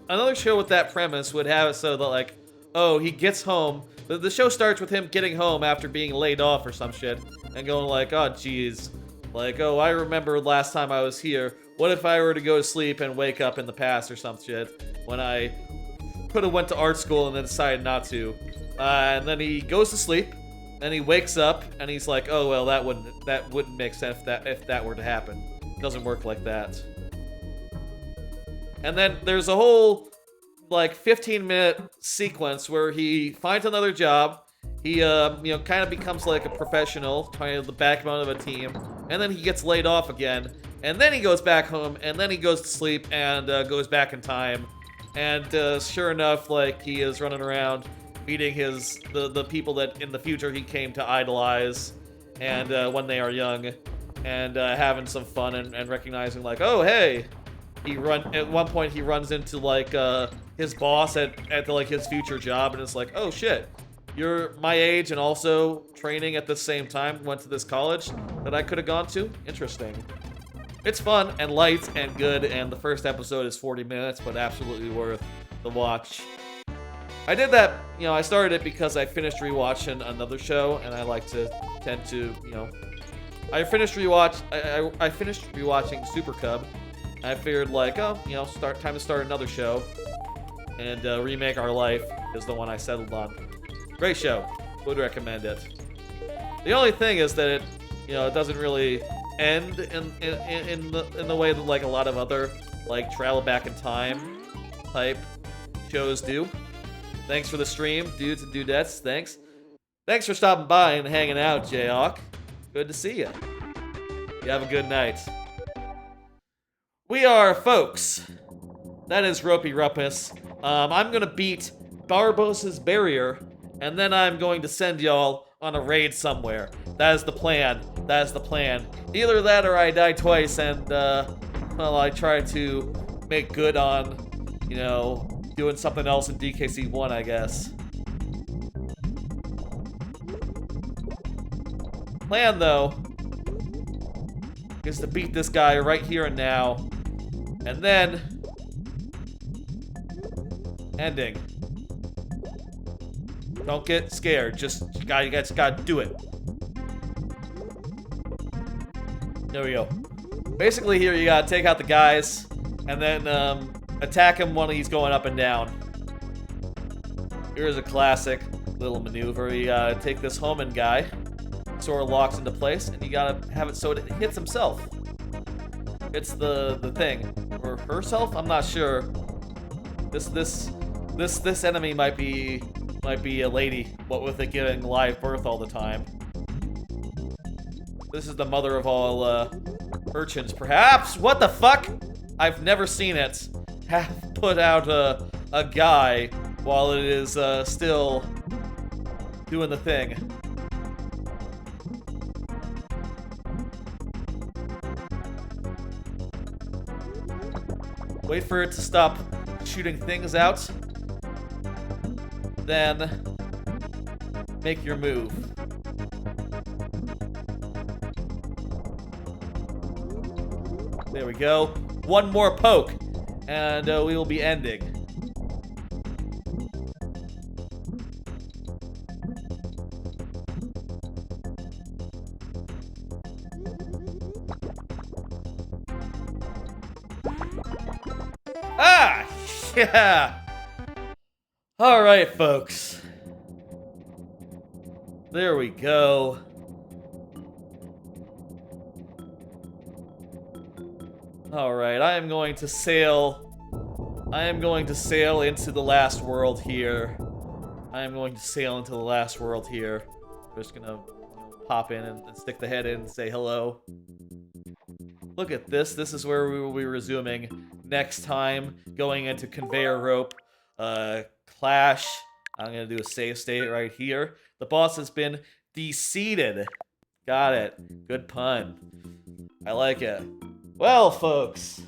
another show with that premise would have it so that, like, oh, he gets home. The show starts with him getting home after being laid off or some shit, and going like, oh, geez. Like, oh, I remember last time I was here. What if I were to go to sleep and wake up in the past or some shit when I could have went to art school and then decided not to? And then he goes to sleep and he wakes up and he's like, oh well, that wouldn't make sense if that were to happen. It doesn't work like that. And then there's a whole like 15-minute sequence where he finds another job. He, you know, kind of becomes like a professional, kind of the backbone of a team, and then he gets laid off again, and then he goes back home, and then he goes to sleep and goes back in time, and sure enough, like, he is running around meeting the people that in the future he came to idolize, and when they are young, and having some fun and recognizing like, oh hey, at one point he runs into like his boss at like his future job, and it's like, oh shit, you're my age and also training at the same time, went to this college that I could have gone to. Interesting. It's fun and light and good, and the first episode is 40 minutes, but absolutely worth the watch. I did that, I started it because I finished rewatching another show, and I like to tend to, I finished rewatching Super Cub. I figured like, time to start another show, and Remake Our Life is the one I settled on. Great show, would recommend it. The only thing is that it doesn't really end in the way that like a lot of other like travel back in time type shows do. Thanks for the stream, dudes and dudettes. Thanks for stopping by and hanging out, Jayhawk. Good to see you. You have a good night. We are folks. That is Ropey Rumpus. I'm gonna beat Barbossa's barrier, and then I'm going to send y'all on a raid somewhere. That is the plan. Either that or I die twice and, I try to make good on, doing something else in DKC1, I guess. Plan, though, is to beat this guy right here and now. And then... ending. Don't get scared. You guys gotta do it. There we go. Basically here you gotta take out the guys, and then attack him when he's going up and down. Here's a classic little maneuver. You gotta take this Homan guy, sort of locks into place, and you gotta have it so it hits himself. It's the thing. Or herself? I'm not sure. This enemy might be a lady, what with it giving live birth all the time. This is the mother of all urchins, perhaps? What the fuck? I've never seen it have put out a guy while it is still doing the thing. Wait for it to stop shooting things out. Then make your move. There we go. One more poke, and we will be ending. Ah! Yeah! Alright, folks. There we go. Alright, I am going to sail into the last world here. I'm just gonna pop in and stick the head in and say hello. Look at this. This is where we will be resuming next time, going into Conveyor Rope Clash. I'm gonna do a save state right here. The boss has been defeated. Got it. Good pun. I like it. Well, folks,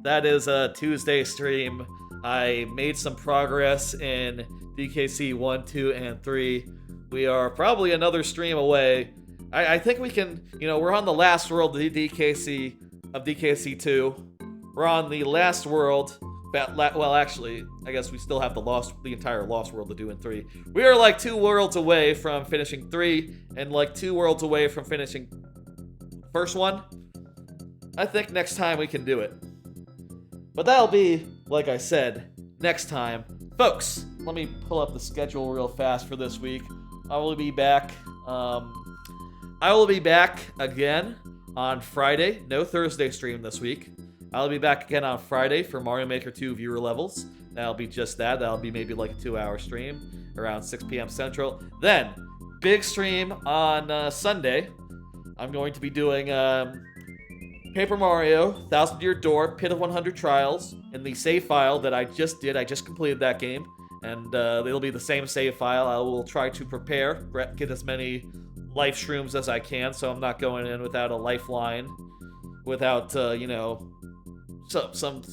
that is a Tuesday stream. I made some progress in DKC1, 2, and 3. We are probably another stream away. I think we can, we're on the last world of DKC2. We're on the last world. Well, actually, I guess we still have the entire Lost World to do in 3. We are like 2 worlds away from finishing 3, and like 2 worlds away from finishing first one. I think next time we can do it. But that'll be, like I said, next time. Folks, let me pull up the schedule real fast for this week. I will be back again on Friday. No Thursday stream this week. I'll be back again on Friday for Mario Maker 2 viewer levels. That'll be just that. That'll be maybe like a 2-hour stream around 6 p.m. Central. Then, big stream on Sunday. I'm going to be doing Paper Mario, 1000 Year Door, Pit of 100 Trials, in the save file that I just did. I just completed that game. and it'll be the same save file. I will try to prepare, get as many life shrooms as I can, so I'm not going in without a lifeline, without you know, some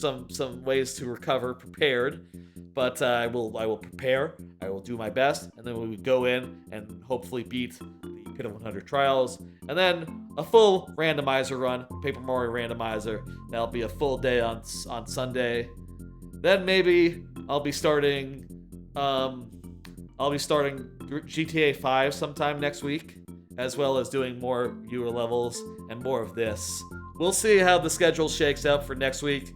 ways to recover prepared. But I will prepare. I will do my best, and then we will go in and hopefully beat the Pit of 100 Trials, and then a full randomizer run, Paper Mario randomizer. That'll be a full day on Sunday. Then maybe I'll be starting GTA 5 sometime next week, as well as doing more viewer levels and more of this. We'll see how the schedule shakes out for next week.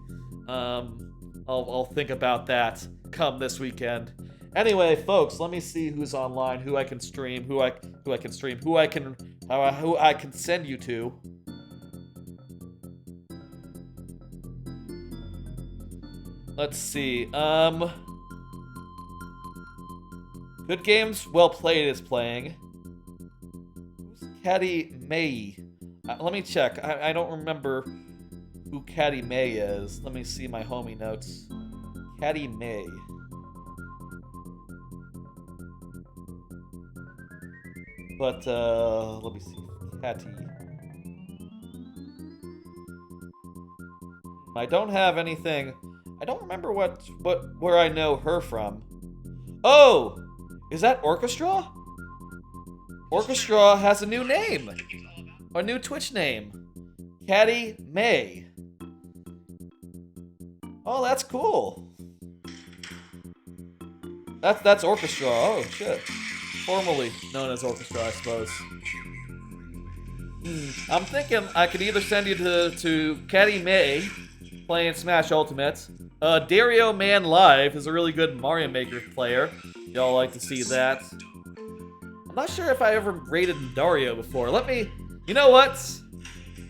I'll think about that come this weekend. Anyway, folks, let me see who's online, who I can stream, who I can send you to. Let's see. Good Games Well Played is playing. Who's Caddy May? Let me check. I don't remember who Caddy May is. Let me see my homie notes. Caddy May. But let me see. Caddy. I don't have anything. I don't remember where I know her from. Oh, is that Orchestra? Orchestra has a new name, a new Twitch name, Caddy May. Oh, that's cool. That's Orchestra. Oh shit. Formerly known as Orchestra, I suppose. I'm thinking I could either send you to Caddy May playing Smash Ultimate. Dario Man Live is a really good Mario Maker player. Y'all like to see that. I'm not sure if I ever raided Dario before. You know what?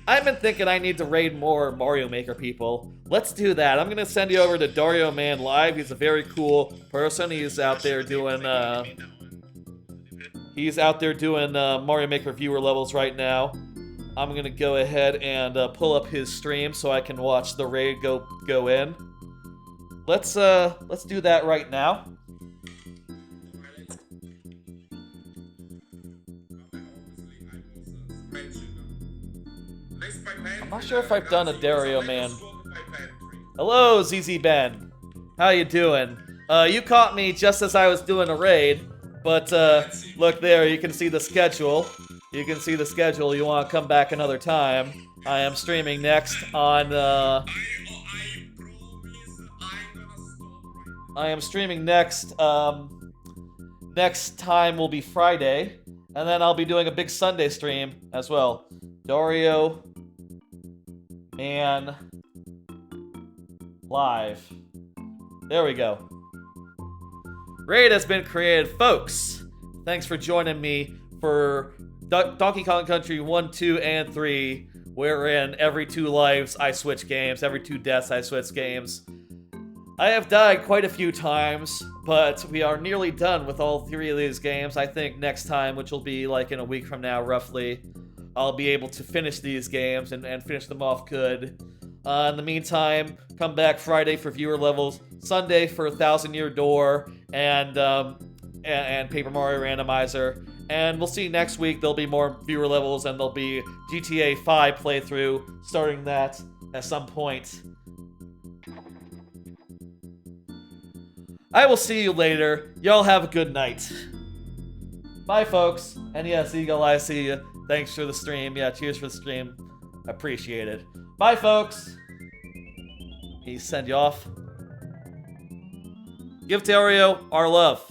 I've been thinking I need to raid more Mario Maker people. Let's do that. I'm gonna send you over to Dario Man Live. He's a very cool person. He's out there doing Mario Maker viewer levels right now. I'm gonna go ahead and pull up his stream so I can watch the raid go in. Let's do that right now. I'm not sure if I've done a Dario Man. Hello, ZZ Ben. How you doing? You caught me just as I was doing a raid, but look there, you can see the schedule. You can see the schedule. You want to come back another time? I am streaming next on. I am streaming next. Next time will be Friday, and then I'll be doing a big Sunday stream as well. Dario Man Live. There we go. Raid has been created, folks. Thanks for joining me for Donkey Kong Country 1, 2, and 3, wherein every 2 lives I switch games, every 2 deaths I switch games. I have died quite a few times, but we are nearly done with all 3 of these games. I think next time, which will be like in a week from now roughly, I'll be able to finish these games and finish them off good. In the meantime, come back Friday for viewer levels, Sunday for 1,000 Year Door, and Paper Mario Randomizer. And we'll see next week. There'll be more viewer levels, and there'll be GTA 5 playthrough, starting that at some point. I will see you later. Y'all have a good night. Bye, folks. And yes, Eagle, I see you. Thanks for the stream. Yeah, cheers for the stream. Appreciate it. Bye, folks. He send you off. Give Dario our love.